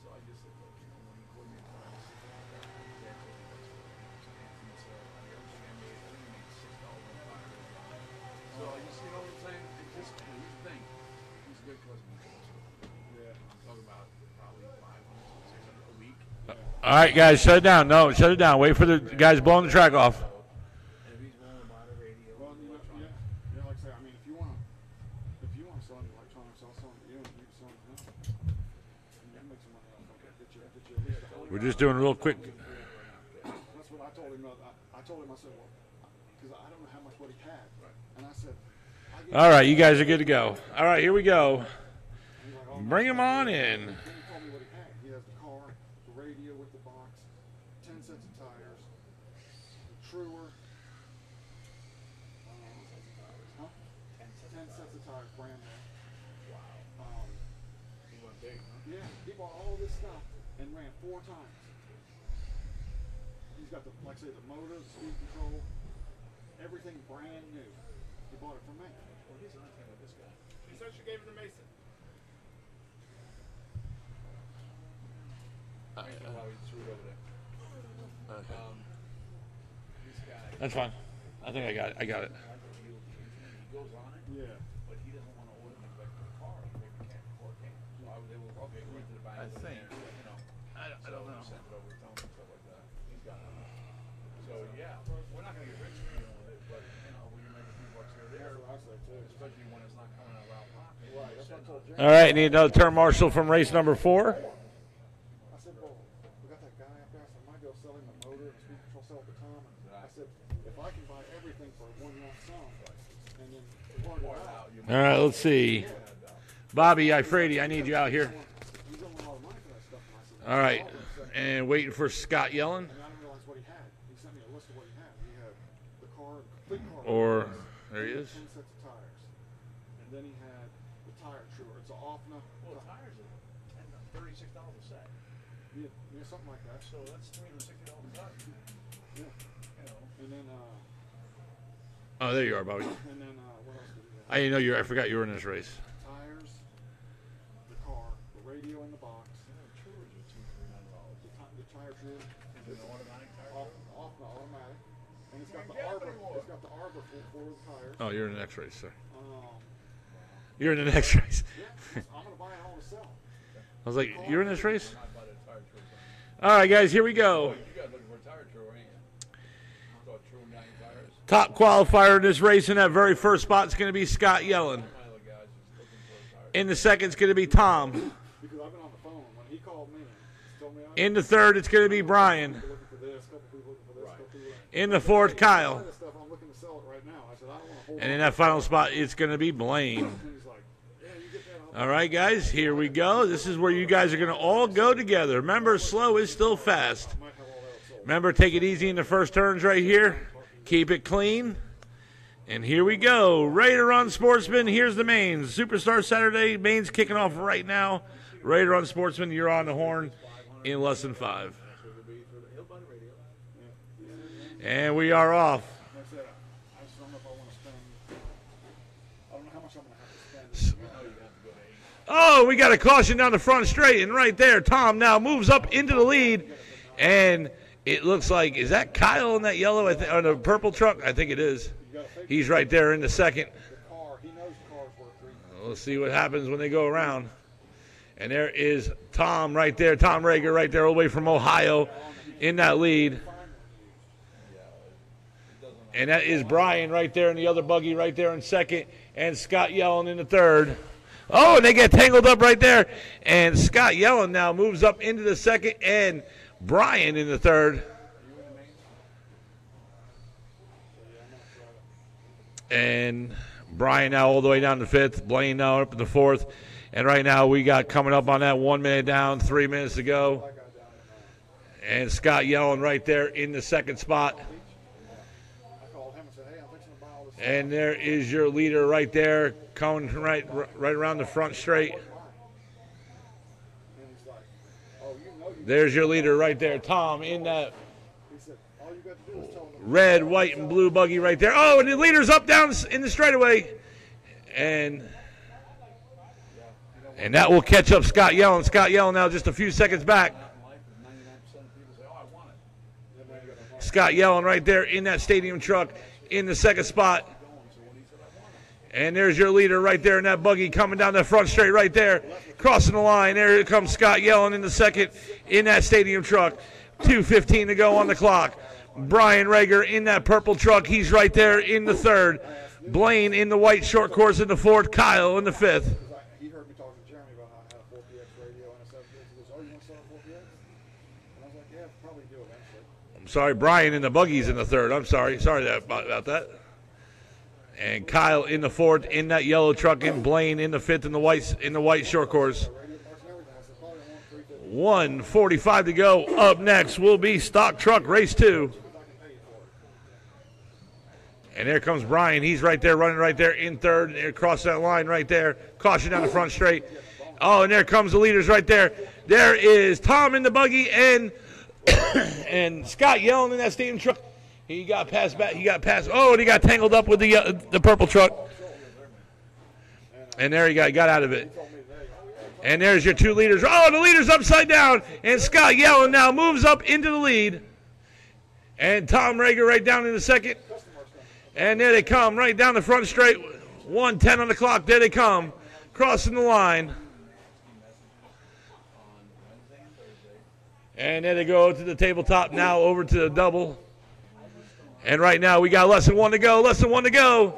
Speaker 2: So I just said, look, when you called me a price, exactly what the price was. And so I think I made $6 on fire. So I just, you know what I'm saying? It's just, here's the thing. He's a good customer.
Speaker 7: Yeah.
Speaker 2: I'm talking about probably 500, 600 a week.
Speaker 1: All right, guys, shut it down. No, shut it down. Wait for the guys blowing the track off.
Speaker 2: And if he's willing to buy the radio,
Speaker 7: Well,
Speaker 2: electronic.
Speaker 7: yeah, like I say, I mean, if you want to sell any electronics, I'll sell them to you, and you can sell them to him. And you can make some money off of it. Get you at least a whole.
Speaker 1: We're just doing real quick.
Speaker 7: That's what I told him. I told him, I said, well, because I don't know how much what he had, and I said,
Speaker 1: All right, you guys are good to go. All right, here we go.
Speaker 7: he's like, oh,
Speaker 1: Bring them on in.
Speaker 7: Then he told me what he had. He has the car, the radio with the box, 10 sets of tires, the truer. 10 sets of tires, brand new. Wow.
Speaker 2: He went big, huh?
Speaker 7: Yeah, he bought all this stuff and ran 4 times. He's got the, like I say, the motor, the speed control, everything brand new. He bought it from me.
Speaker 2: Well, here's another thing with this guy.
Speaker 5: She said she gave it to Mason.
Speaker 2: Mason probably threw it over there. This guy,
Speaker 1: That's fine. I think I got it. I got it.
Speaker 2: he goes on it,
Speaker 7: Yeah.
Speaker 2: but he doesn't want to order me like a car. He maybe can't afford it. So I was able to, okay, go into the bank.
Speaker 1: I
Speaker 2: over
Speaker 1: think.
Speaker 2: there, you know.
Speaker 1: I don't know.
Speaker 2: Send it over to him and stuff like that. He's got it. So yeah, we're not going to get rich dealing with it, but you know, we can make a few bucks here or there.
Speaker 7: That's what I said too.
Speaker 2: Especially when it's not coming out of our pocket.
Speaker 7: Right, that's what I told Jim.
Speaker 1: All right, need another turn marshal from race number 4.
Speaker 7: I said, well, we got that guy up there. I said, I might go sell him the motor and speed control, sell it to Tom. And I said, if I can buy everything for one lump sum, and then part it out.
Speaker 1: All right, let's see. Bobby Ifrady, I need you out here.
Speaker 7: He's owing a lot of money for that stuff. And I said,
Speaker 1: All right, and waiting for Scott Yellen.
Speaker 7: and I didn't realize what he had. He sent me a list of what he had. He had the car, complete car.
Speaker 1: Or
Speaker 7: with
Speaker 1: there he is.
Speaker 7: 10 sets of tires. And then he had the tire truer. It's an Offna.
Speaker 2: Well, tires are $36 a set.
Speaker 7: Yeah, something like that.
Speaker 2: So that's $360 a set.
Speaker 7: Yeah.
Speaker 2: You know.
Speaker 7: And then,
Speaker 1: Oh, there you are, Bobby.
Speaker 7: what else did he have?
Speaker 1: I didn't know you. I forgot you were in this race.
Speaker 7: Tires, the car, the radio in the box.
Speaker 2: Truers are $200, $300
Speaker 7: tire true. It's an automatic tire? Off the automatic. And it's got the arbor. It's got the arbor for the tires.
Speaker 1: Oh, you're in the next race, sir.
Speaker 7: Um,
Speaker 1: You're in the next race.
Speaker 7: yeah, I'm gonna buy it all to sell.
Speaker 1: I was like, you're in this race? All right, guys, here we go. Top qualifier in this race in that very first spot is going to be Scott Yellen. In the second, it's going to be Tom.
Speaker 7: Because I've been on the phone when he called me. Told me
Speaker 1: In the third, it's going to be Brian.
Speaker 7: looking for this, couple people looking for this, couple people.
Speaker 1: In the fourth, Kyle.
Speaker 7: This stuff, I'm looking to sell it right now. I said I don't want to hold.
Speaker 1: And in that final spot, it's going to be Blaine.
Speaker 7: And he's like, yeah, you get that.
Speaker 1: All right, guys, here we go. This is where you guys are going to all go together. Remember, slow is still fast. Remember, take it easy in the first turns right here. Keep it clean. And here we go. Ready to run, Sportsman. Here's the mains. Superstar Saturday. Mains kicking off right now. Ready to run, Sportsman. You're on the horn in less than 5. And we are off.
Speaker 7: I said, I just don't know if I want to spend. I don't know how much I'm going to have to spend.
Speaker 1: Oh, we got a caution down the front straight. And right there, Tom now moves up into the lead. And it looks like, is that Kyle in that yellow or the purple truck? I think it is. He's right there in the second.
Speaker 7: The car, he knows the car's worth $3.
Speaker 1: Let's see what happens when they go around. And there is Tom right there, Tom Rager right there all the way from Ohio in that lead. And that is Brian right there in the other buggy right there in second. And Scott Yellen in the third. Oh, and they get tangled up right there. And Scott Yellen now moves up into the second. And Brian in the third. And Brian now all the way down to fifth. Blaine now up in the fourth. And right now we got coming up on that 1 minute down, 3 minutes to go. And Scott Yellen right there in the second spot. And there is your leader right there, coming right around the front straight. There's your leader right there, Tom, in that red, white, and blue buggy right there. Oh, and the leader's up down in the straightaway. And that will catch up Scott Yellen. Scott Yellen now just a few seconds back. Scott Yellen right there in that stadium truck in the second spot. And there's your leader right there in that buggy coming down the front straight right there. Crossing the line. There comes Scott Yellen in the second in that stadium truck. 2:15 to go on the clock. Brian Rager in that purple truck. He's right there in the third. Blaine in the white short course in the fourth. Kyle in the fifth.
Speaker 7: He heard me talking to Jeremy about how I had a 4PX radio and I said, he goes, oh, you want to start a 4PX? And I was like, yeah, probably do eventually.
Speaker 1: I'm sorry, Brian in the buggy's in the third. I'm sorry. Sorry about that. And Kyle in the fourth in that yellow truck, and Blaine in the fifth in the white short course. 1:45 to go. Up next will be Stock Truck Race 2. And there comes Brian. He's right there, running right there in third. And across that line right there. Caution down the front straight. Oh, and there comes the leaders right there. There is Tom in the buggy and and Scott Yellen in that stadium truck. He got passed back. Oh, and he got tangled up with the purple truck. And there he got out of it. And there's your two leaders. Oh, the leader's upside down. And Scott Yellen now moves up into the lead. And Tom Rager right down in the second. And there they come right down the front straight. 1:10 on the clock. There they come. Crossing the line. And there they go to the tabletop now over to the double. And right now we got less than 1 to go. Less than 1 to go.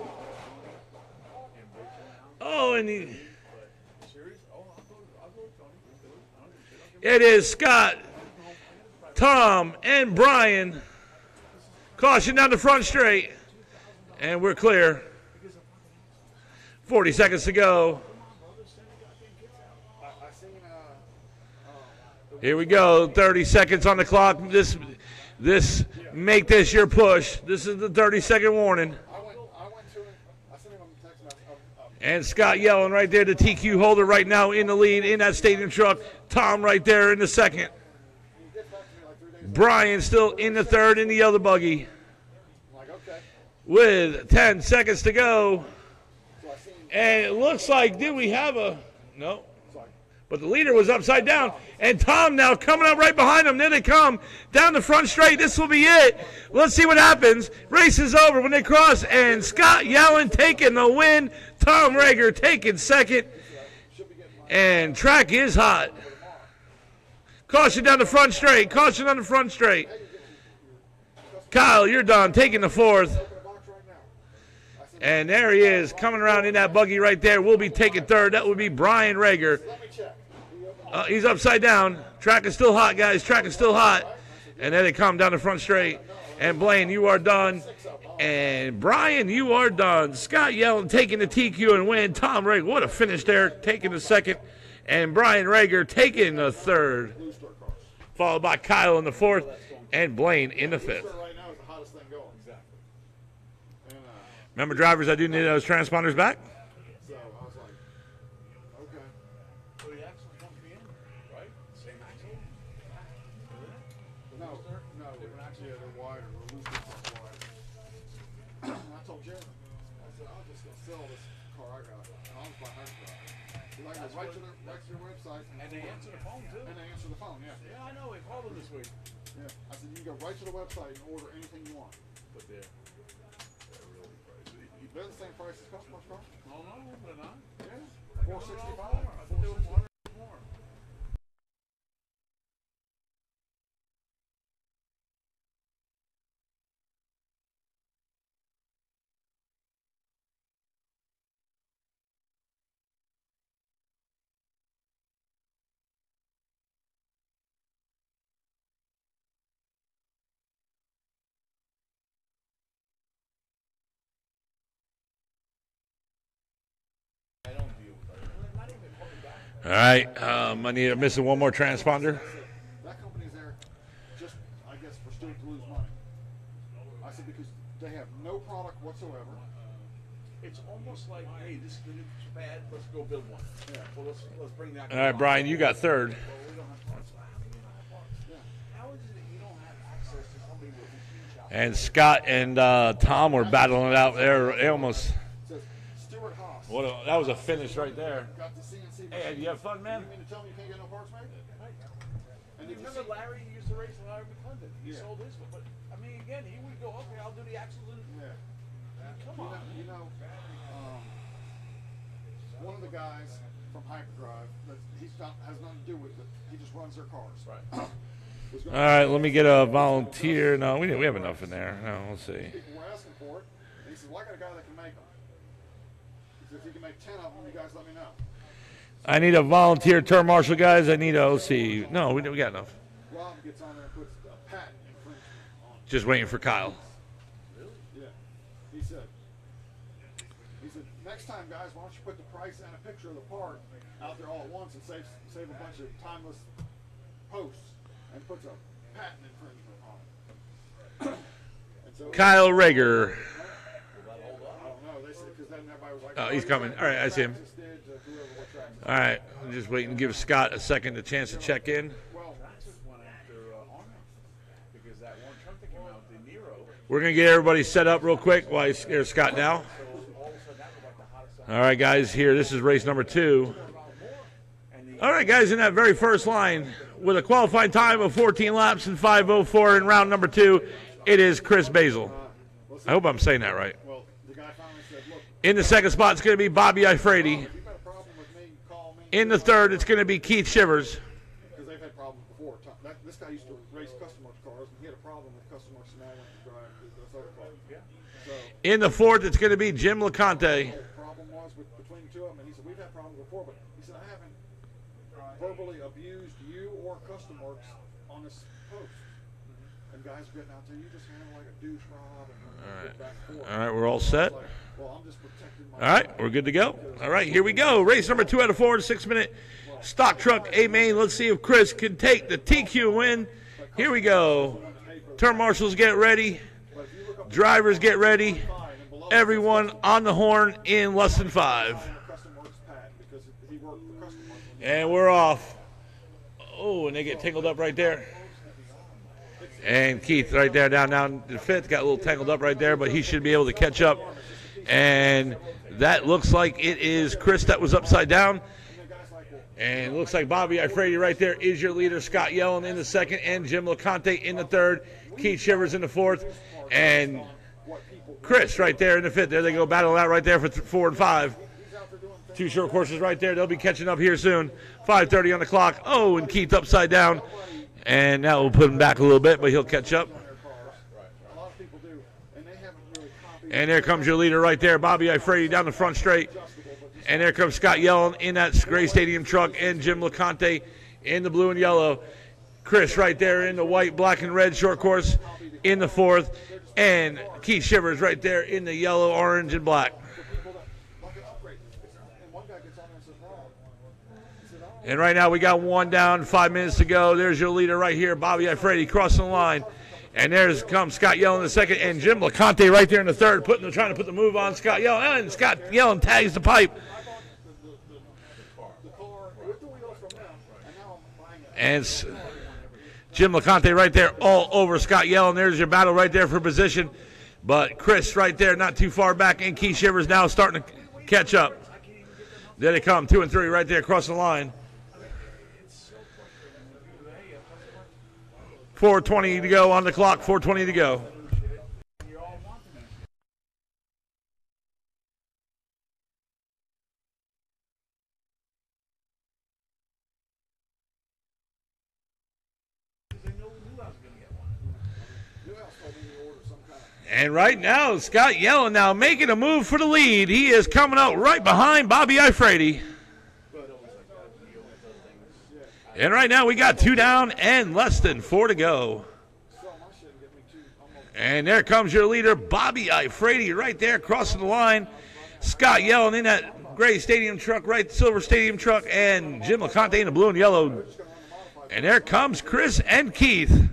Speaker 1: Oh, and it is Scott, Tom, and Brian. Caution down the front straight. And we're clear. 40 seconds to go. Here we go. 30 seconds on the clock. Make this your push. This is the 30-second warning. And Scott Yellen right there, the TQ holder right now in the lead in that stadium truck. Tom right there in the second. Brian still in the third in the other buggy. With 10 seconds to go. And it looks like, did we have a, no. but the leader was upside down. And Tom now coming up right behind him. There they come down the front straight. This will be it. Let's see what happens. Race is over when they cross, and Scott Yellen taking the win. Tom Rager taking second. And track is hot. Caution down the front straight. Caution on the front straight. Kyle, you're done. Taking the fourth. And there he is, coming around in that buggy right there. We'll be taking third. That would be Brian Rager. He's upside down. Track is still hot, guys. Track is still hot. And there they come down the front straight. And Blaine, you are done. And Brian, you are done. Scott Yellen taking the TQ and win. Tom Rager, what a finish there, taking the second. And Brian Rager taking the third. Followed by Kyle in the fourth. And Blaine in the fifth. Remember, drivers, I do need those transponders back.
Speaker 7: So I was like, okay. So the axles won't be in, right? Same axle? No, different axle. Yeah, they're wider. We're losing this wide. I told Jeremy, I said, I'm just going to sell this car I got. And I'll just buy her car. He's like, right to their website. And they answer the phone, too. And they answer the phone, yeah. Yeah, I know. They called them this week. Yeah. I said, you can go right to the website and order anything you want. But they're really pricey. They're the same price as customers' cars. Oh, no, they're not. Yeah. $465. I thought they were more.
Speaker 1: All right, I need to missing one more transponder.
Speaker 7: That company's there just, I guess, for students to lose money. I said because they have no product whatsoever.
Speaker 2: It's almost like, hey, this is bad. Let's go build one.
Speaker 7: Yeah.
Speaker 2: Well, let's bring that.
Speaker 1: All right, Brian, you got third.
Speaker 2: Well, we don't have parts. How do you not have parts? Yeah. How is it that you don't have access to somebody with a huge house?
Speaker 1: And Scott and Tom were battling it out there. They almost.
Speaker 7: It says Stuart Haas.
Speaker 1: That was a finish right there.
Speaker 7: Got the CNC.
Speaker 1: Hey, you have fun, man?
Speaker 7: You mean to tell me you can't get no parts made? And
Speaker 2: You remember Larry used to race Larry McClendon? He sold his one, but I mean, again, he would go, okay, I'll do the axles and come on.
Speaker 7: You know, one of the guys from Hyperdrive that has nothing to do with it. He just runs their cars. Right.
Speaker 1: All right, let me get a volunteer. No, we have enough in there. No, we'll see.
Speaker 7: People were asking for it. And he said, well, I got a guy that can make them. He said, if you can make 10 of them, you guys let me know.
Speaker 1: I need a volunteer term marshal, guys. I need a, let's see. No, we got enough.
Speaker 7: Rob gets on there and puts a patent infringement on it.
Speaker 1: Just waiting for Kyle.
Speaker 7: Really? Yeah. He said, next time, guys, why don't you put the price and a picture of the part out there all at once and save a bunch of timeless posts and puts a patent infringement on it. And so,
Speaker 1: Kyle Rager.
Speaker 7: I don't know. They said, because then everybody was like,
Speaker 1: Oh, he's coming. All right, I see him. All right, I'm just waiting to give Scott a second, a chance to check in.
Speaker 7: Well,
Speaker 1: We're going to get everybody set up real quick while here's Scott now. All right, guys, here, this is race number 2. All right, guys, in that very first line, with a qualifying time of 14 laps and 5:04 in round number 2, it is Chris Basil. I hope I'm saying that right.
Speaker 7: well, the guy finally said, look,
Speaker 1: In the second spot, it's going to be Bobby Ifrady.
Speaker 7: if you've got a problem with me, call me.
Speaker 1: In the third, it's going to be Keith Shivers.
Speaker 7: Because they've had problems before. This guy used to race customers' cars, and he had a problem with customers, so now he went to drive this other car. So
Speaker 1: In the fourth, it's going to be Jim LeConte.
Speaker 7: the problem was between the two of them, and he said, we've had problems before, but he said, I haven't verbally abused you or customers on this post. And guys are getting out there, you just handle like a douche Rob and back and forth.
Speaker 1: All right, we're all set.
Speaker 7: Like, well, I'm just protecting my
Speaker 1: All right, we're good to go. All right, here we go. Race number 2 out of 4, 6-minute stock truck A main. Let's see if Chris can take the TQ win. Here we go. Turn marshals get ready. Drivers get ready. Everyone on the horn in less than 5. And we're off. Oh, and they get tangled up right there. And Keith right there down the fifth got a little tangled up right there, but he should be able to catch up. And that looks like it is Chris that was upside down. And it looks like Bobby Ifredi right there is your leader. Scott Yellen in the second, and Jim LeConte in the third. Keith Shivers in the fourth, and Chris right there in the fifth. There they go, battling out right there for 4 and 5. 2 short courses right there. They'll be catching up here soon. 5:30 on the clock. Oh, and Keith upside down. And now we'll put him back a little bit, but he'll catch up. And there comes your leader right there, Bobby Ifredi down the front straight. And there comes Scott Yellen in that gray stadium truck, and Jim LeConte in the blue and yellow. Chris right there in the white, black, and red short course in the fourth. And Keith Shivers right there in the yellow, orange, and black. And right now we got 1 down, 5 minutes to go. There's your leader right here, Bobby Ifredi, crossing the line. And there's comes Scott Yellen in the second, and Jim LeConte right there in the third, trying to put the move on Scott Yellen. And Scott Yellen tags the pipe. And Jim LeConte right there all over Scott Yellen. There's your battle right there for position. But Chris right there not too far back, and Keith Shivers now starting to catch up. There they come, 2 and 3 right there across the line. 4:20 to go on the clock, 4:20 to go. And right now, Scott Yellen now making a move for the lead. He is coming out right behind Bobby Ifredi. And right now we got 2 down and less than 4 to go. And there comes your leader, Bobby Ifredi, right there crossing the line. Scott Yellen in that gray stadium truck, right, silver stadium truck, and Jim LeConte in the blue and yellow. And there comes Chris and Keith.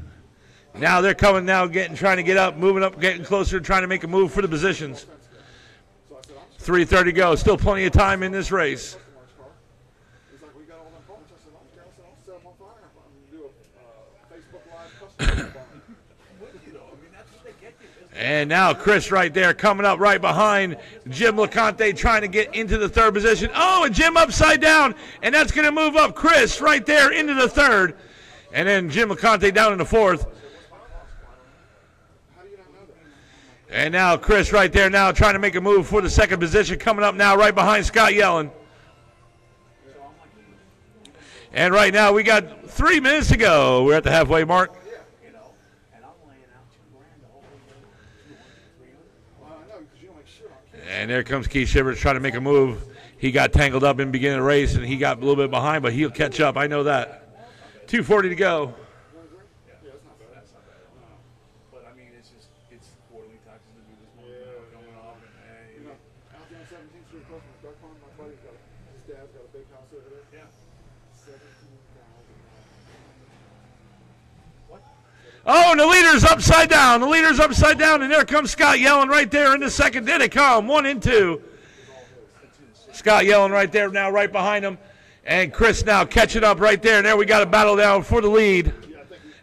Speaker 1: Now they're coming now, trying to get up, moving up, getting closer, trying to make a move for the positions. 3:30 to go. Still plenty of time in this race. And now Chris right there coming up right behind Jim LeConte, trying to get into the third position. Oh, and Jim upside down, and that's going to move up Chris right there into the third. And then Jim LeConte down in the fourth. And now Chris right there now trying to make a move for the second position, coming up now right behind Scott Yellen. And right now we got 3 minutes to go. We're at the halfway mark. And there comes Keith Shivers trying to make a move. He got tangled up in the beginning of the race, and he got a little bit behind, but he'll catch up. I know that. 2:40 to go. Oh, and the leader's upside down. The leader's upside down, and there comes Scott Yellen right there in the second. There they come, 1 and 2. Scott Yellen right there now, right behind him. And Chris now catching up right there. And there we got a battle down for the lead.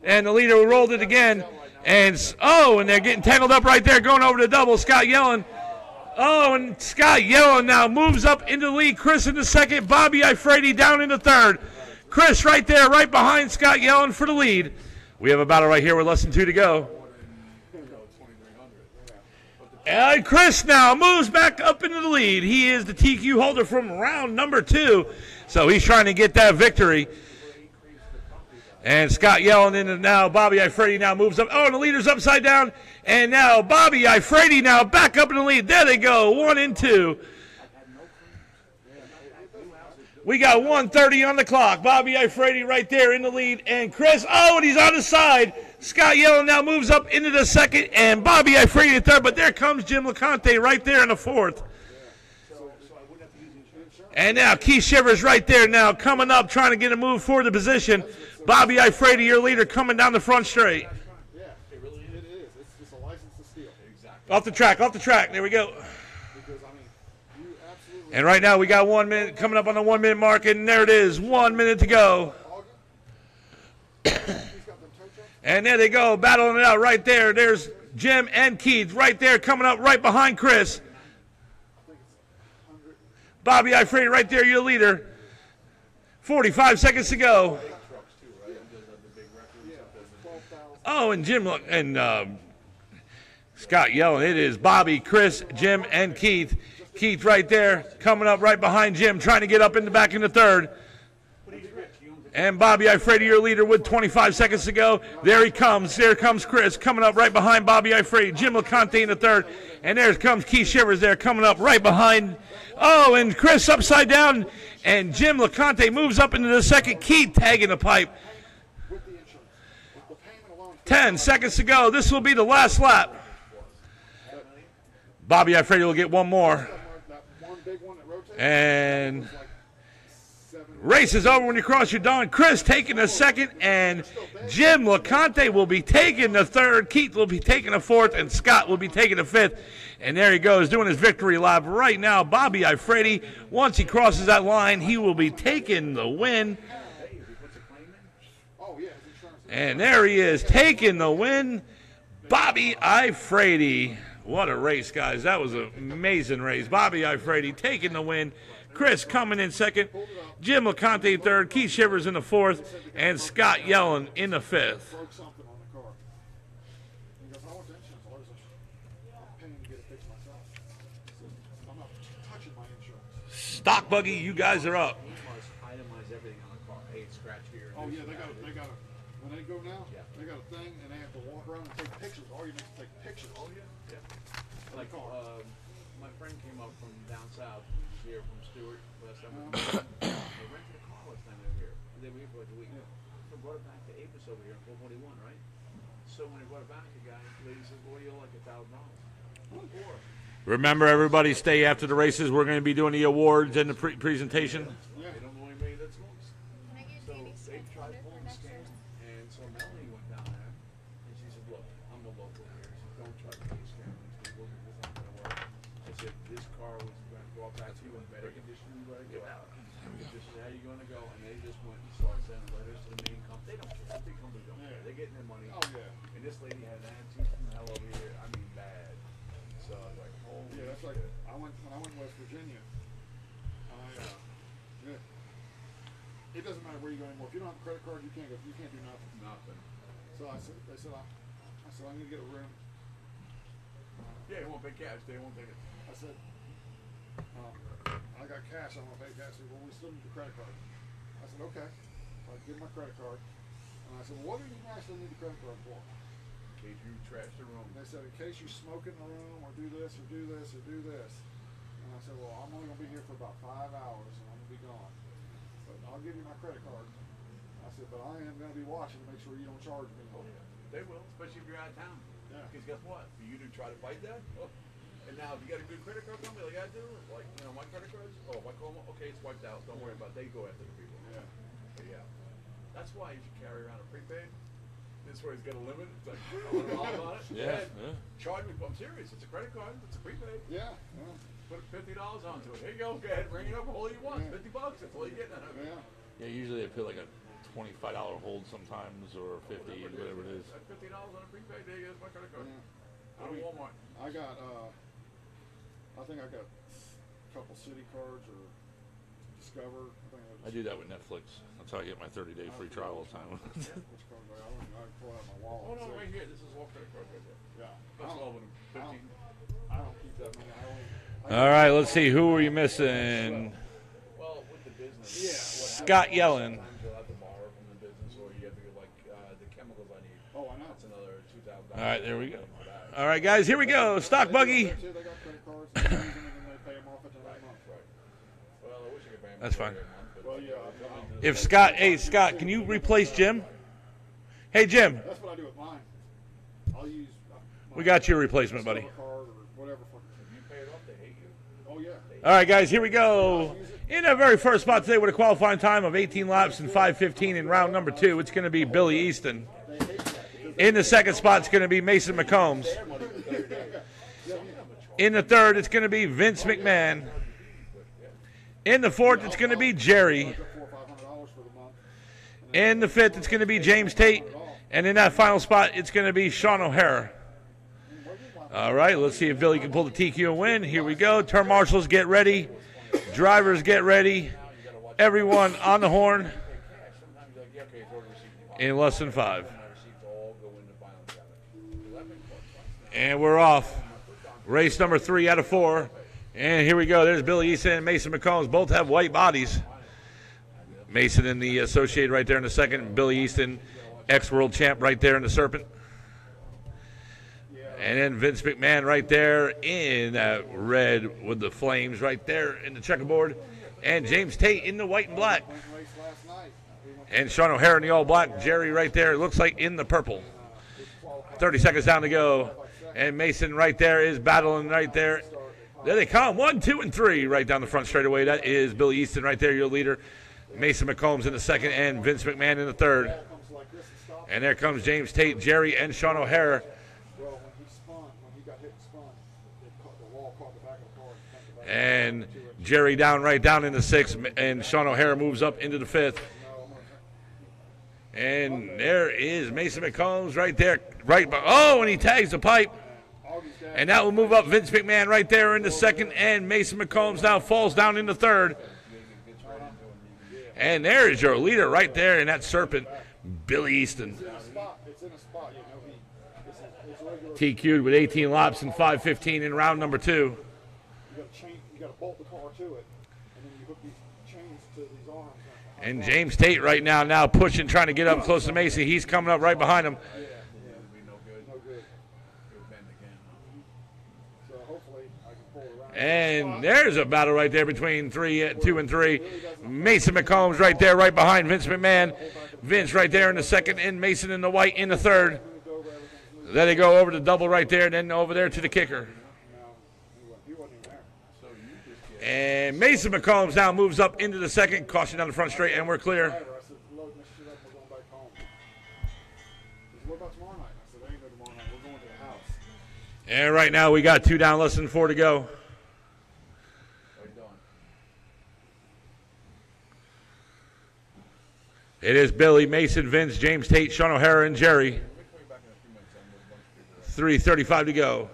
Speaker 1: And the leader rolled it again. And they're getting tangled up right there, going over the double. Scott Yellen. Oh, and Scott Yellen now moves up into the lead. Chris in the second. Bobby Ifredi down in the third. Chris right there, right behind Scott Yellen for the lead. We have a battle right here with less than 2 to go. And Chris now moves back up into the lead. He is the TQ holder from round number 2. So he's trying to get that victory. And Scott Yellen in it now. Bobby Ifredi now moves up. Oh, and the leader's upside down. And now Bobby Ifredi now back up in the lead. There they go, 1 and 2. We got 1:30 on the clock. Bobby Ifredi right there in the lead. And Chris, and he's on the side. Scott Yellen now moves up into the second. And Bobby Ifredi in third. But there comes Jim LeConte right there in the fourth. And now Keith Shivers right there now coming up, trying to get a move for the position. Bobby Ifredi, your leader, coming down the front straight.
Speaker 7: Yeah, it really is. It's just a license to steal. Exactly.
Speaker 1: Off the track. There we go. And right now we got 1 minute coming up on the 1 minute mark, and there it is, 1 minute to go. And there they go, battling it out right there. There's Jim and Keith right there coming up right behind Chris. Bobby Ifredi right there, your leader. 45 seconds to go.
Speaker 2: Trucks too, right? He does the big records up there.
Speaker 1: Oh, and Jim and Scott yelling. It is Bobby, Chris, Jim, and Keith. Keith right there, coming up right behind Jim, trying to get up in the back in the third. And Bobby Ifredi, your leader, with 25 seconds to go. There he comes. There comes Chris, coming up right behind Bobby Ifredi. Jim LeConte in the third. And there comes Keith Shivers there, coming up right behind. Oh, and Chris upside down. And Jim LeConte moves up into the second. Keith tagging the pipe. 10 seconds to go. This will be the last lap. Bobby Ifredi will get one more. And race is over when you cross your dawn. Chris taking the second, and Jim LeConte will be taking the third. Keith will be taking the fourth, and Scott will be taking the fifth. And there he goes, doing his victory lap right now. Bobby Ifredi, once he crosses that line, he will be taking the win. And there he is, taking the win. Bobby Ifredi. What a race, guys. That was an amazing race. Bobby Ifredi taking the win. Chris coming in second. Jim LeConte third. Keith Shivers in the fourth. And Scott Yellen in the fifth. Stock Buggy, you guys are up.
Speaker 2: Itemize everything on the car. Hey, scratch here.
Speaker 7: Oh yeah, they got when they go now, they got a thing and they have to walk around and take pictures. All you need to take pictures. Oh yeah.
Speaker 2: Like my friend came up from down south here from Stewart last time. They rented a car last time they were here. They were here for like a week. They brought it back to Apis over here in 441, right? So when they brought it back, the lady says, "Well, you owe like $1,000."
Speaker 1: Remember, everybody, stay after the races. We're going to be doing the awards and the presentation.
Speaker 2: Yeah, they don't know anybody that's lost. So they tried to pull the scam, and so Melanie went down there, and she said, "Look, I'm the local here. She said, don't try to pull the scam. These people, this isn't going to work." I said, "This car was going to go up back to you in better condition. You got to go out. This is how you're going to go." And they just went and started sending letters to the main company. They don't care. The big companies don't care. They're getting their money.
Speaker 7: Oh yeah.
Speaker 2: And this lady had an attitude from hell over here. I mean, bad. So I was like, holy
Speaker 7: Yeah, that's
Speaker 2: shit.
Speaker 7: like when I went to West Virginia. It doesn't matter where you go anymore. If you don't have a credit card, you can't go. You can't do nothing.
Speaker 2: Nothing.
Speaker 7: So I said, I need to get a room.
Speaker 2: Yeah, they won't pay cash. They won't take it.
Speaker 7: I said, I got cash. I'm gonna pay cash. They said, well, we still need the credit card. I said, okay. So I give my credit card, and I said, well, what do you actually need the credit card for?
Speaker 2: In case you trash the room.
Speaker 7: They said, in case you smoke in the room, or do this, or do this, or do this. And I said, well, I'm only gonna be here for about 5 hours, and I'm gonna be gone. But I'll give you my credit card. I said, but I am gonna be watching to make sure you don't charge me.
Speaker 2: Oh, yeah. They will, especially if you're out of town.
Speaker 7: Yeah.
Speaker 2: Because guess what? For you to try to fight that, and now if you got a good credit card company like I do, like, my credit cards, if I call them, okay, it's wiped out, don't worry about it. They go after the people.
Speaker 7: Yeah.
Speaker 2: But yeah. That's why you should carry around a prepaid. This way it's got a limit. It's like, I want to know all about it.
Speaker 1: Yeah,
Speaker 2: And charge me. I'm serious. It's a credit card. It's a prepaid.
Speaker 7: Yeah.
Speaker 2: Put $50 onto it. Here you go. Go ahead. Ring it up all you want.
Speaker 7: Yeah.
Speaker 2: $50. That's all you're getting out of it.
Speaker 7: Yeah.
Speaker 1: Yeah, usually they put like a $25 hold sometimes, or 50, whatever it is.
Speaker 2: That's $50 on a prepaid. There you go. That's my credit card.
Speaker 7: Yeah.
Speaker 2: Out of Walmart.
Speaker 7: I got, I think I got a couple city cards or Discover.
Speaker 1: I do that with Netflix. That's how I get my 30-day free trial all the time.
Speaker 7: Which card do I pull out my wallet.
Speaker 2: Oh, no,
Speaker 7: and
Speaker 2: right
Speaker 7: say,
Speaker 2: here. This is all credit card right there.
Speaker 7: Yeah.
Speaker 2: That's all of them. 15.
Speaker 7: I don't keep that many.
Speaker 1: All right, let's see. Who are you missing?
Speaker 2: Well, with the business.
Speaker 1: Scott Yellen.
Speaker 2: Sometimes you'll have to borrow from the business, or you have to get like the chemicals I need.
Speaker 7: Oh, I know.
Speaker 2: That's another $2,000.
Speaker 1: All right, there we go. All right, guys, here we go. Stock Buggy.
Speaker 7: They got credit cards. They use them and then they pay them off at the next month.
Speaker 2: Right. Well, I wish I could pay them
Speaker 1: That's fine.
Speaker 2: every month, but
Speaker 7: Well, yeah.
Speaker 1: If Scott, hey, Scott, can you replace Jim? Hey, Jim,
Speaker 7: That's what I do with mine. I'll use.
Speaker 1: we got your replacement, buddy.
Speaker 7: Card or whatever.
Speaker 2: if you pay it off, they hate you.
Speaker 7: Oh yeah.
Speaker 1: All right, guys, here we go. In our very first spot today with a qualifying time of 18 laps and 5:15 in round number 2, it's going to be Billy Easton. In the second spot, it's going to be Mason McCombs. In the third, it's going to be Vince McMahon. In the fourth, it's going to be Jerry.
Speaker 7: $400 or $500 for the month.
Speaker 1: In the fifth, it's going to be James Tate. And in that final spot, it's going to be Sean O'Hara. All right, let's see if Billy can pull the TQ and win. Here we go. Turn marshals, get ready. Drivers, get ready. everyone on the horn in less than 5. And we're off. Race number 3 out of 4. And here we go. There's Billy Easton and Mason McCombs. Both have white bodies. Mason in the Associated right there in the second. Billy Easton, ex-world champ right there in the Serpent. And then Vince McMahon right there in red with the flames right there in the checkerboard. And James Tate in the white and black. And Sean O'Hara in the all black. Jerry right there, it looks like in the purple. 30 seconds down to go. And Mason right there is battling right there. There they come. 1, 2, and 3 right down the front straightaway. That is Billy Easton right there, your leader. Mason McCombs in the second and Vince McMahon in the third. And there comes James Tate, Jerry, and Sean O'Hara. And Jerry right down in the 6th, and Sean O'Hara moves up into the 5th. And there is Mason McCombs right there. And he tags the pipe. And that will move up Vince McMahon right there in the 2nd, and Mason McCombs now falls down in the 3rd. And there is your leader right there in that Serpent, Billy Easton. TQ'd with 18 laps and 5:15 in round number 2.
Speaker 7: You got to bolt the car to it, and then you hook these chains to these arms.
Speaker 1: And James Tate right now pushing, trying to get up close to Macy. He's coming up right behind him. And there's a battle right there between 2 and 3. Mason McCombs right there, right behind Vince McMahon. Vince right there in the 2nd, and Mason in the white in the 3rd. Then they go over the double right there, and then over there to the kicker. And Mason McCombs now moves up into the 2nd, caution down the front straight, and we're clear. And right now we got 2 down, less than 4 to go. It is Billy, Mason, Vince, James Tate, Sean O'Hara, and Jerry. 3:35 to go.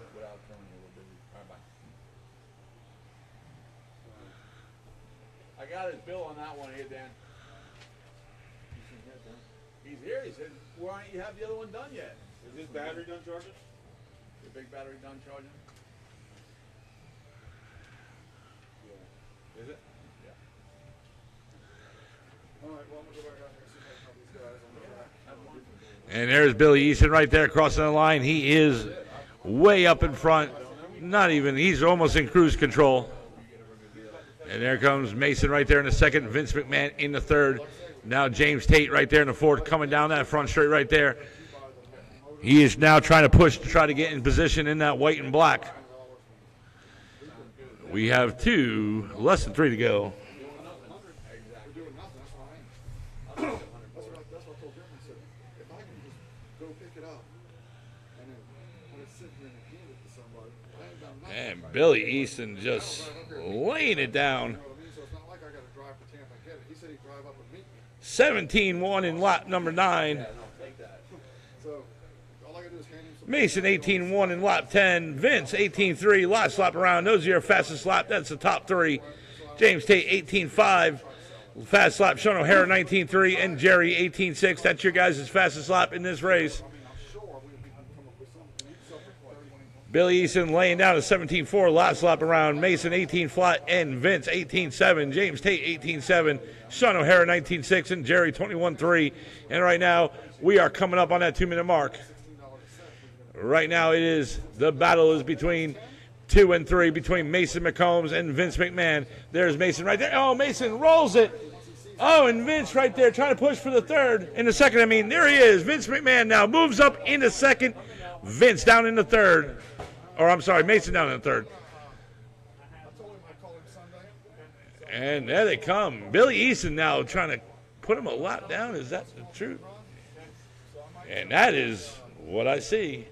Speaker 2: I got his bill on that one here, Dan. He's here. He said, "Why don't you have the other one done yet?"
Speaker 7: Is this battery done charging?
Speaker 2: The big battery done charging? Yeah. Is it? Yeah.
Speaker 7: All right, well, I'm going to go back out there and see if I can help these guys on the back.
Speaker 1: And there's Billy Easton right there crossing the line. He is way up in front. Not even, he's almost in cruise control. And there comes Mason right there in the 2nd, Vince McMahon in the 3rd. Now James Tate right there in the 4th, coming down that front straight right there. He is now trying to push to try to get in position in that white and black. We have 2, less than 3 to go. And Billy Easton just laying it down. 17-1 in lap number 9. Mason 18-1 in lap 10. Vince 18-3 last lap around. Those are your fastest lap. That's the top 3. James Tate 18-5. Fast lap. Sean O'Hara 19-3 and Jerry 18-6. That's your guys' fastest lap in this race. Billy Easton laying down a 17-4 last lap around. Mason 18 flat and Vince 18-7. James Tate 18-7. Sean O'Hara 19-6 and Jerry 21-3. And right now we are coming up on that 2-minute mark. Right now it is, the battle is between 2 and 3, between Mason McCombs and Vince McMahon. There's Mason right there. Oh, Mason rolls it. Oh, and Vince right there trying to push for the 3rd. In the 2nd, I mean, there he is. Vince McMahon now moves up in the 2nd. Vince down in the 3rd. Or I'm sorry, Mason down in the 3rd. And there they come. Billy Easton now trying to put him a lap down. Is that the truth? And that is what I see.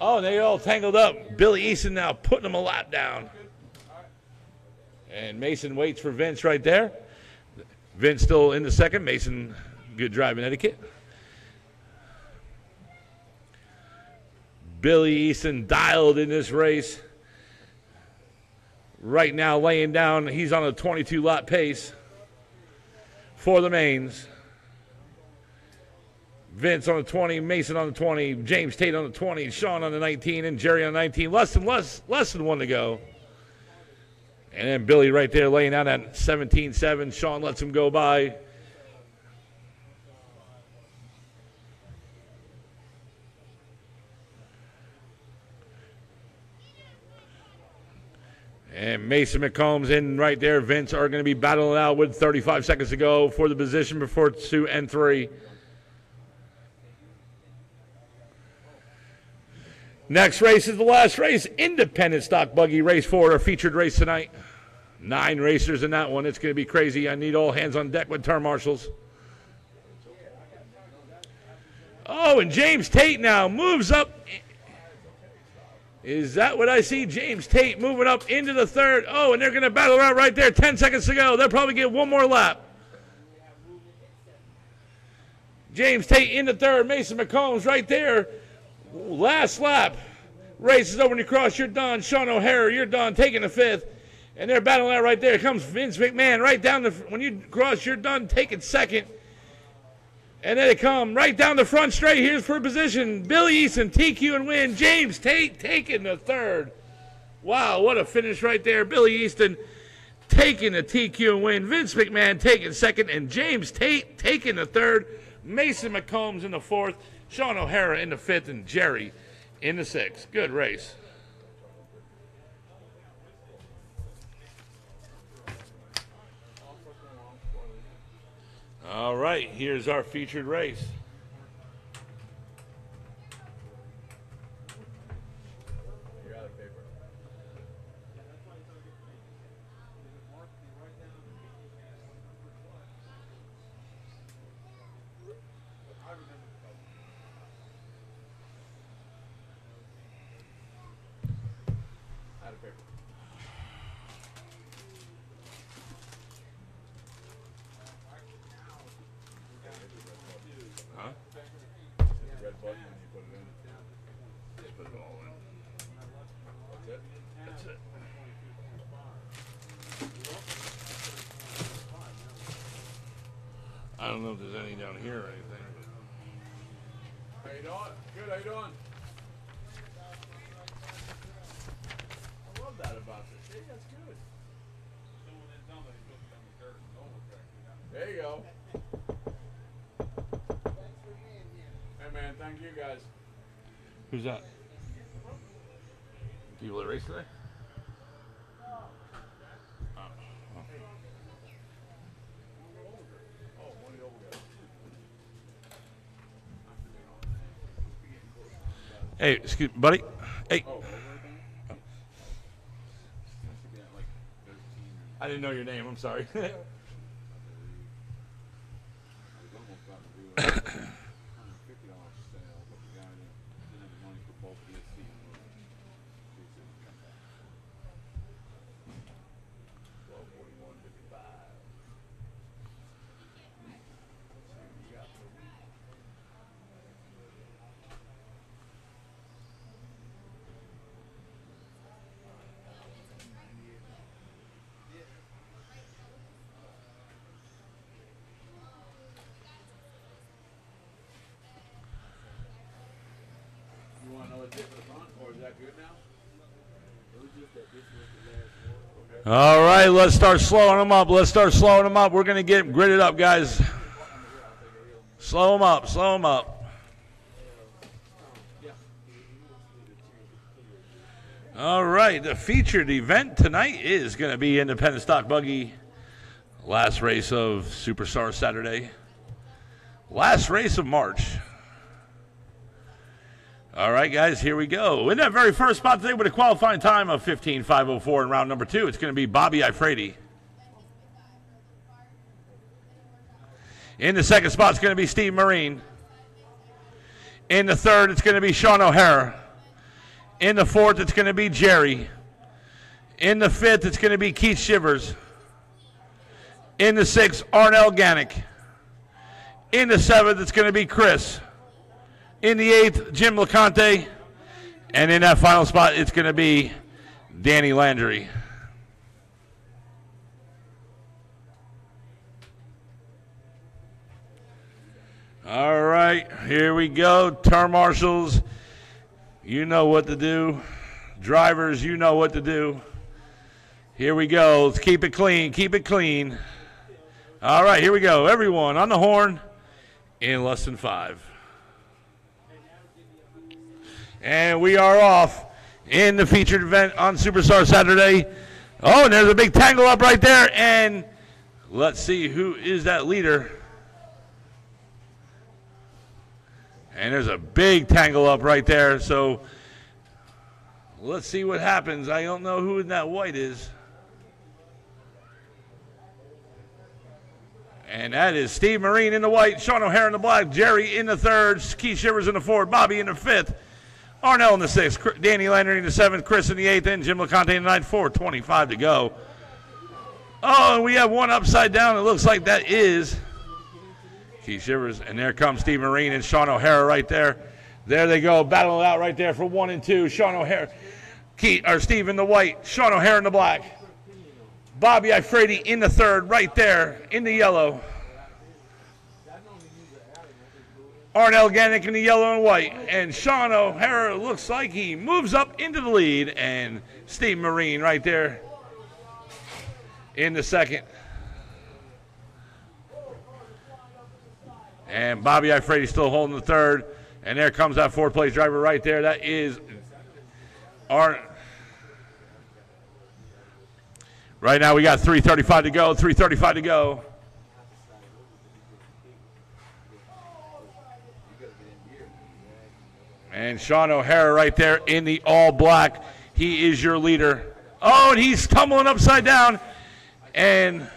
Speaker 1: Oh, they all tangled up. Billy Easton now putting him a lap down. And Mason waits for Vince right there. Vince still in the 2nd. Mason, good driving etiquette. Billy Easton dialed in this race. Right now laying down, he's on a 22 lap pace. for the mains. Vince on the 20, Mason on the 20, James Tate on the 20, Sean on the 19, and Jerry on the 19. Less than one to go. And then Billy right there laying out at 17-7. Sean lets him go by. And Mason McCombs in right there. Vince are going to be battling out with 35 seconds to go for the position before 2 and 3. Next race is the last race. Independent Stock Buggy Race 4, our featured race tonight. 9 racers in that one. It's going to be crazy. I need all hands on deck with turn marshals. Oh, and James Tate now moves up. Is that what I see? James Tate moving up into the third. Oh, and they're going to battle out right there. 10 seconds to go. They'll probably get one more lap. James Tate in the third. Mason McCombs right there. Last lap. Race is over when you cross. You're done. Sean O'Hara, you're done. Taking the 5th. And they're battling out right there. Here comes Vince McMahon right down the. When you cross, you're done. Taking 2nd. And then they come right down the front straight. Here's for position. Billy Easton, TQ and win. James Tate taking the 3rd. Wow, what a finish right there. Billy Easton taking the TQ and win. Vince McMahon taking 2nd. And James Tate taking the 3rd. Mason McCombs in the 4th. Sean O'Hara in the 5th. And Jerry in the 6th. Good race. All right, here's our featured race. I don't know if there's any down here or anything.
Speaker 2: How you doing? Good, how you doing? I love that about this. Hey, that's good. There you go. Hey man, thank you guys.
Speaker 1: Who's that? People that race today? Hey, excuse me, buddy. Hey. I didn't know your name. I'm sorry.
Speaker 2: You want another tip for the front, or is that good now?
Speaker 1: All right, let's start slowing them up. We're going to get gridded up, guys. Slow them up. All right, the featured event tonight is going to be Independent Stock Buggy. Last race of Superstar Saturday. Last race of March. All right, guys, here we go. In that very first spot today with a qualifying time of 15.504 in round number 2, it's going to be Bobby Ifrady. In the second spot, it's going to be Steve Marine. In the third, it's going to be Sean O'Hara. In the fourth, it's going to be Jerry. In the fifth, it's going to be Keith Shivers. In the sixth, Arnell Gannick. In the seventh, it's going to be Chris. In the eighth, Jim LeConte. And in that final spot, it's going to be Danny Landry. All right, here we go. Turn marshals, you know what to do. Drivers, you know what to do. Here we go. Let's keep it clean. Keep it clean. All right, here we go. Everyone on the horn in less than 5. And we are off in the featured event on Superstar Saturday. Oh, and there's a big tangle up right there. And let's see who is that leader. And there's a big tangle up right there. So let's see what happens. I don't know who in that white is. And that is Steve Marine in the white, Sean O'Hare in the black, Jerry in the third, Keith Shivers in the fourth, Bobby in the fifth, Arnell in the sixth, Danny Landry in the seventh, Chris in the eighth, and Jim LeConte in the ninth. 4:25 to go. Oh, and we have one upside down. It looks like that is Keith Shivers. And there comes Steve Marine and Sean O'Hara right there. There they go, battling it out right there for 1 and 2. Sean O'Hara, Steve in the white, Sean O'Hara in the black. Bobby Ifredi in the third right there in the yellow. Arnell Gannick in the yellow and white. And Sean O'Hara looks like he moves up into the lead. And Steve Marine right there in the second. And Bobby Ifredi still holding the third. And there comes that fourth-place driver right there. That is Right now we got 3:35 to go. 3:35 to go. And Sean O'Hara right there in the all black. He is your leader. Oh, and he's tumbling upside down. And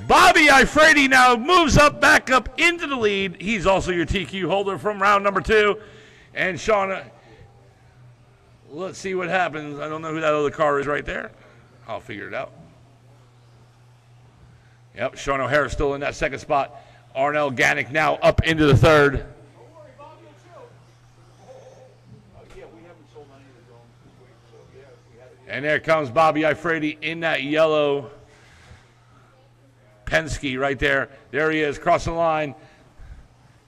Speaker 1: Bobby Ifredi now moves up, back up into the lead. He's also your TQ holder from round number 2. And Sean, let's see what happens. I don't know who that other car is right there. I'll figure it out. Yep, Sean O'Hara still in that second spot. Arnell Gannick now up into the third. And there comes Bobby Ifredi in that yellow Penske right there. There he is, crossing the line.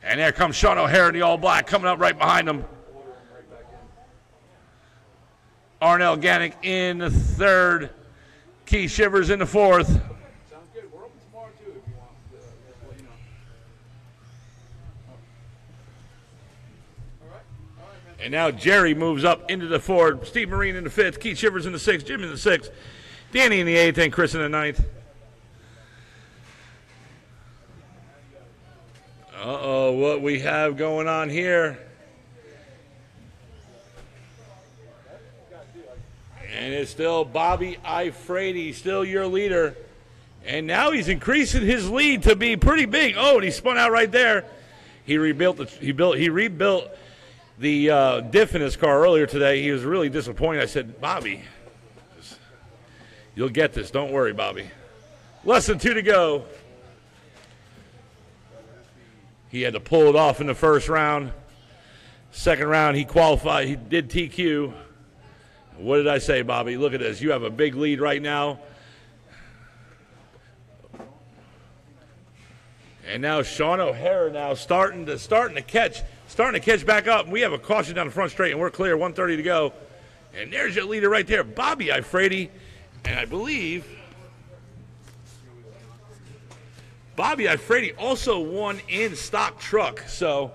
Speaker 1: And there comes Sean O'Hara in the all black, coming up right behind him. Arnell Gannick in the third. Keith Shivers in the fourth.
Speaker 7: Sounds good. We're open tomorrow too if you want. You know. All right, man.
Speaker 1: And now Jerry moves up into the fourth. Steve Marine in the fifth. Keith Shivers in the sixth. Jim in the sixth. Danny in the eighth. And Chris in the ninth. Uh-oh, what we have going on here. And it's still Bobby Ifredi, still your leader. And now he's increasing his lead to be pretty big. Oh, and he spun out right there. He rebuilt the diff in his car earlier today. He was really disappointed. I said, Bobby, you'll get this. Don't worry, Bobby. Less than 2 to go. He had to pull it off in the first round. Second round, he qualified. He did TQ. What did I say, Bobby? Look at this. You have a big lead right now. And now Sean O'Hara now starting to catch back up. We have a caution down the front straight, and we're clear. 1:30 to go. And there's your leader right there, Bobby Ifredi. And I believe Bobby Ifredi also won in stock truck. So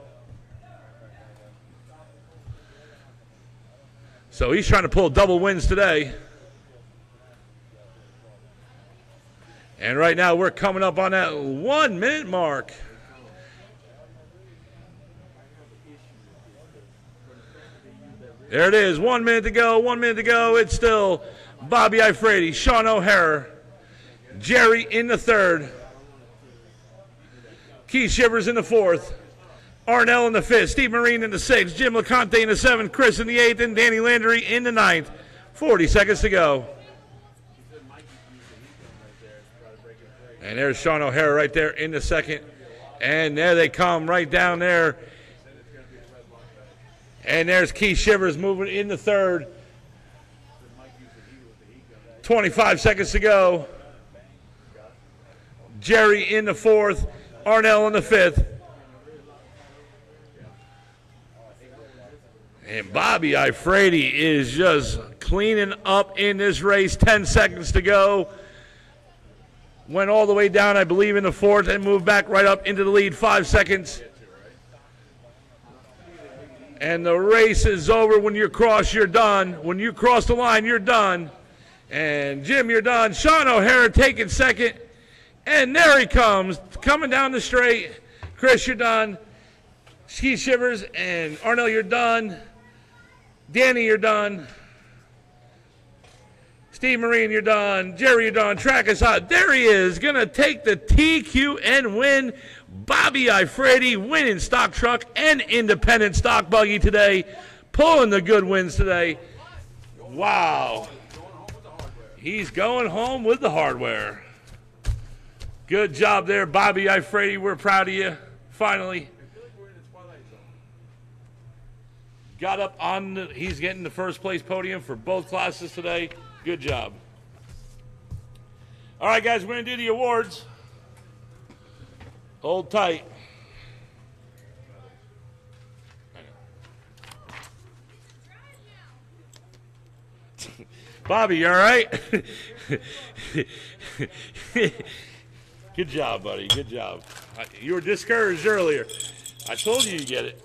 Speaker 1: he's trying to pull double wins today. And right now we're coming up on that 1 minute mark. There it is, 1 minute to go, 1 minute to go. It's still Bobby Ifredi, Sean O'Hara, Jerry in the third, Keith Shivers in the fourth, Arnell in the fifth, Steve Marine in the sixth, Jim LeConte in the seventh, Chris in the eighth, and Danny Landry in the ninth. 40 seconds to go. And there's Sean O'Hara right there in the second. And there they come right down there. And there's Keith Shivers moving in the third. 25 seconds to go. Jerry in the fourth. Arnell in the fifth. And Bobby Ifredi is just cleaning up in this race. 10 seconds to go. Went all the way down, I believe, in the fourth and moved back right up into the lead. 5 seconds. And the race is over. When you cross, you're done. When you cross the line, you're done. And Jim, you're done. Sean O'Hara taking second. And there he comes, coming down the straight. Chris, you're done. Ski Shivers and Arnell, you're done. Danny, you're done. Steve Marine, you're done. Jerry, you're done. Track is hot. There he is, going to take the TQ and win. Bobby Ifredi winning stock truck and independent stock buggy today. Pulling the good wins today. Wow. He's going home with the hardware. Good job there, Bobby Ifredi. We're proud of you. Finally. Got up on the, he's getting the first place podium for both classes today. Good job. All right, guys, we're going to do the awards. Hold tight. Bobby, you all right? Good job, buddy. Good job. You were discouraged earlier. I told you get it.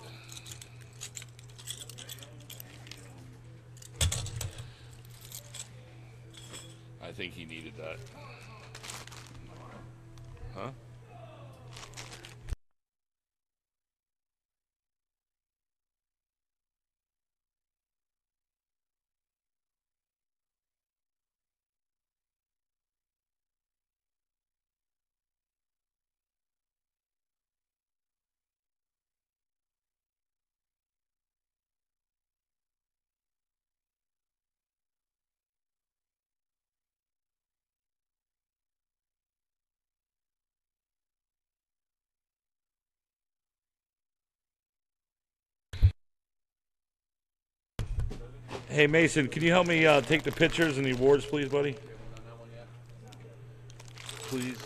Speaker 1: I think he needed that. Huh? Hey, Mason, can you help me take the pictures and the awards, please, buddy? Please.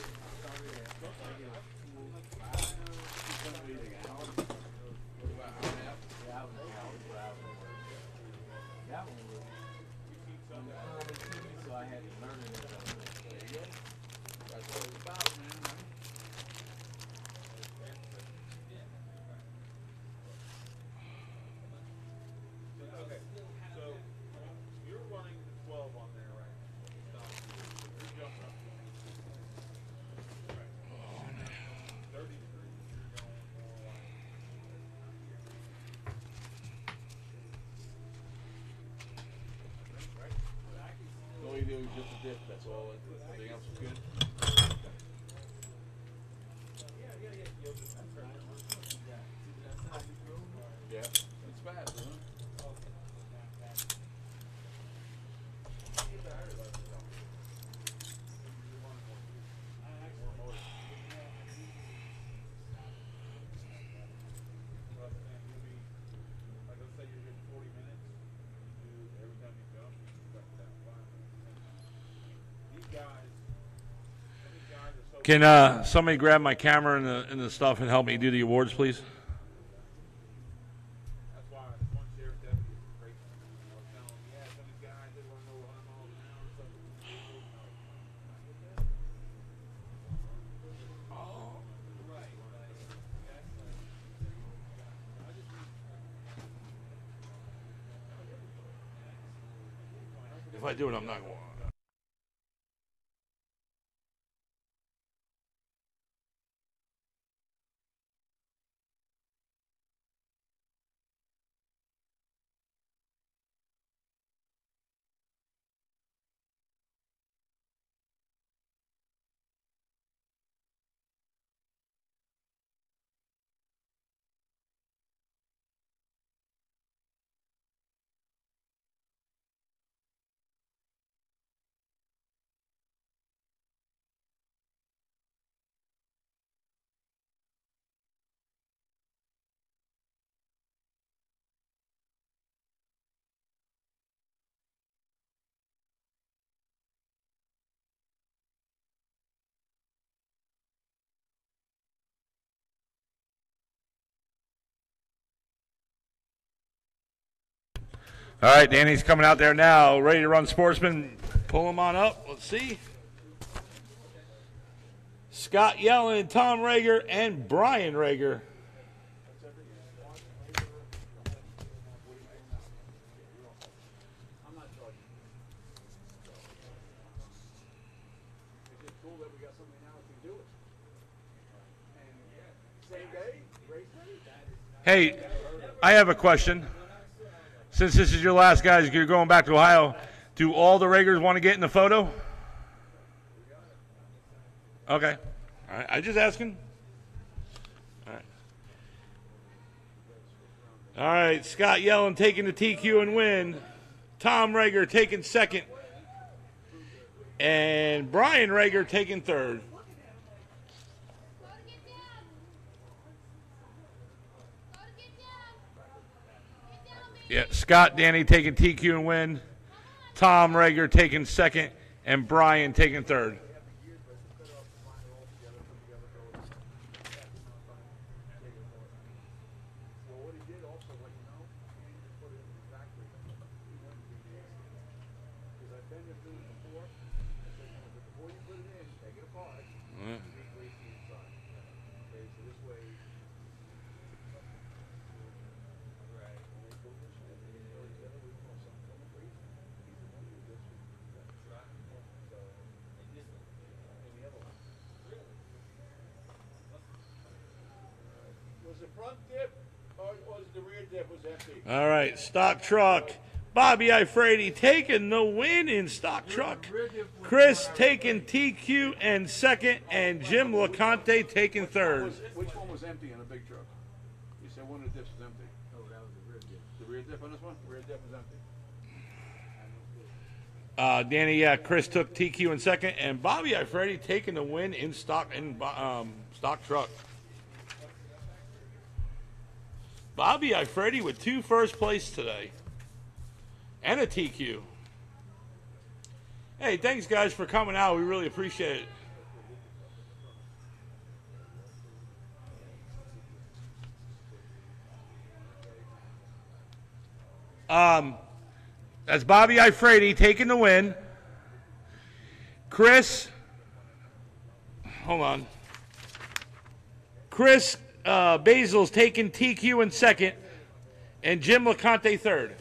Speaker 2: All you do is just a dip, that's all. Everything else is good. Yeah, it's fast, isn't it?
Speaker 1: Can somebody grab my camera and the stuff and help me do the awards, please? If I do it, I'm not going. All right, Danny's coming out there now, ready to run Sportsman. Pull him on up. Let's see. Scott Yellen, Tom Rager, and Brian Rager. Hey, I have a question. Since this is your last, guys, you're going back to Ohio, do all the Ragers want to get in the photo? Okay. All right. I'm just asking. All right. All right. Scott Yellen taking the TQ and win. Tom Rager taking second. And Brian Rager taking third. Yeah, Scott, Danny taking TQ and win. Tom Rager taking second. And Brian taking third. All right, stock truck. Bobby Ifrady taking the win in stock truck. Chris taking TQ and second, and Jim LeConte taking third.
Speaker 2: Which one was empty in a big truck? You said one of the dips was empty.
Speaker 8: Oh, that was the rear dip.
Speaker 2: The rear dip on this one? Rear dip was empty.
Speaker 1: Danny, yeah, Chris took TQ in second, and Bobby Ifrady taking the win in stock truck. Bobby Ifrady with 2 first place today. And a TQ. Hey, thanks guys for coming out. We really appreciate it. That's Bobby Ifrady taking the win. Chris, hold on. Chris Basil's taking TQ in second, and Jim LeConte third.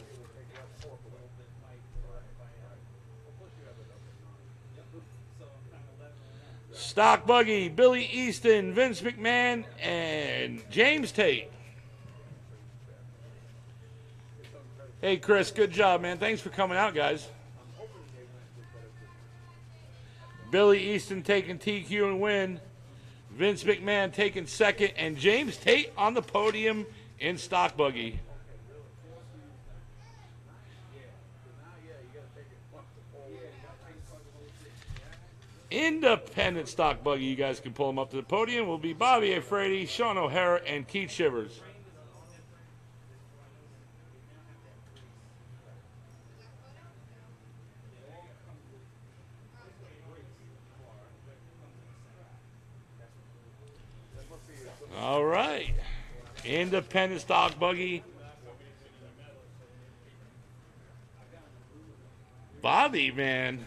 Speaker 1: Stock Buggy, Billy Easton, Vince McMahon, and James Tate. Hey, Chris, good job, man. Thanks for coming out, guys. Billy Easton taking TQ and win. Vince McMahon taking second, and James Tate on the podium in Stock Buggy. Independent Stock Buggy, you guys can pull them up to the podium, will be Bobby Ifrady, Sean O'Hara, and Keith Shivers. All right. Independent Stock Buggy. Bobby, man.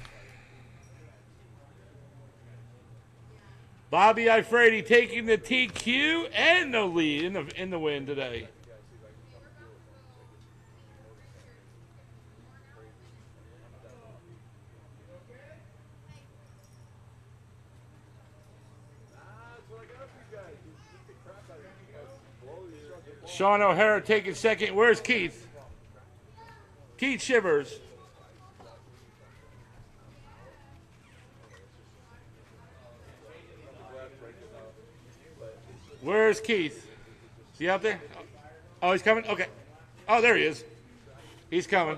Speaker 1: Bobby Ifrady taking the TQ and the lead in the win today. Sean O'Hara taking second. Where's Keith? Keith Shivers. Where's Keith? Is he out there? Oh, he's coming? Okay. Oh, there he is. He's coming.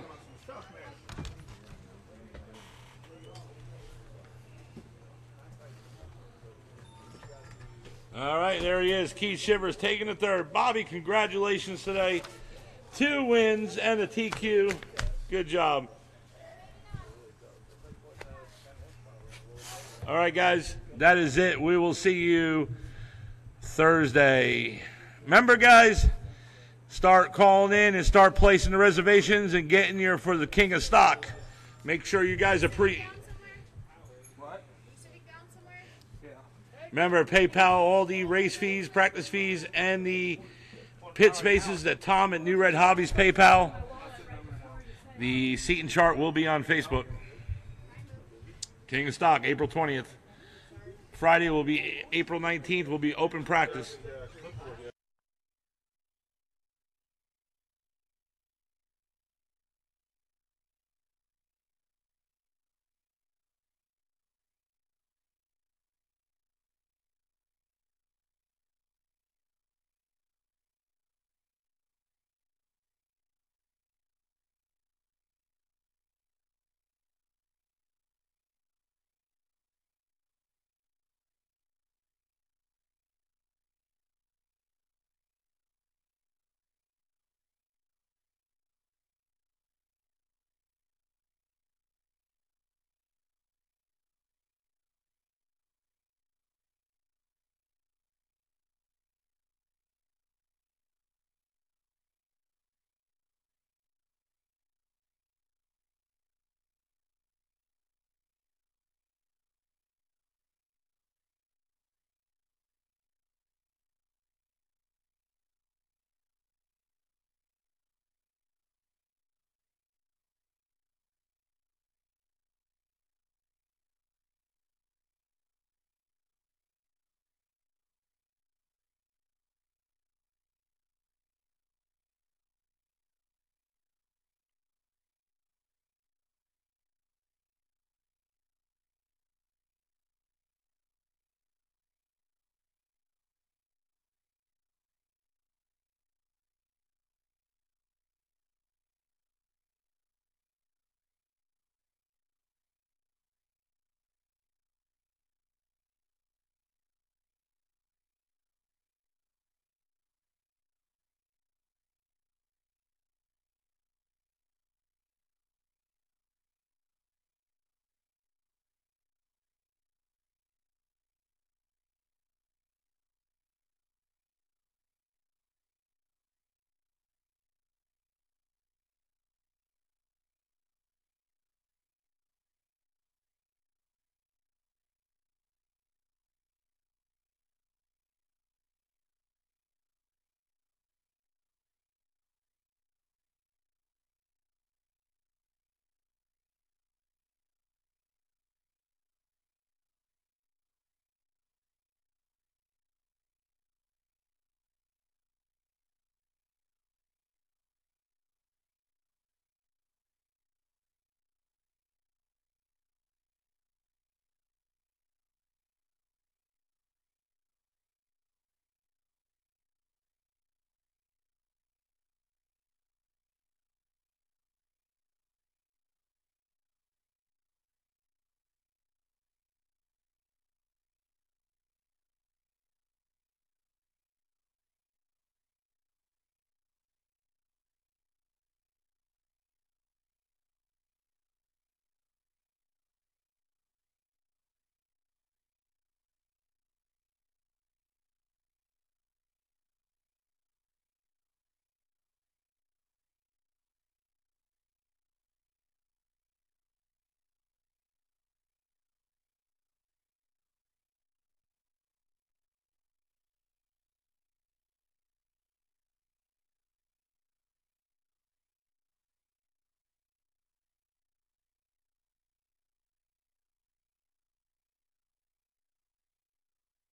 Speaker 1: All right, there he is. Keith Shivers taking the third. Bobby, congratulations today. 2 wins and a TQ. Good job. All right, guys, that is it. We will see you Thursday. Remember, guys, start calling in and start placing the reservations and getting here for the King of Stock. Make sure you guys are Remember, PayPal all the race fees, practice fees, and the pit spaces that Tom at New Red Hobbies PayPal. The seating chart will be on Facebook. King of Stock, April 20th. Friday will be April 19th. Will be open practice.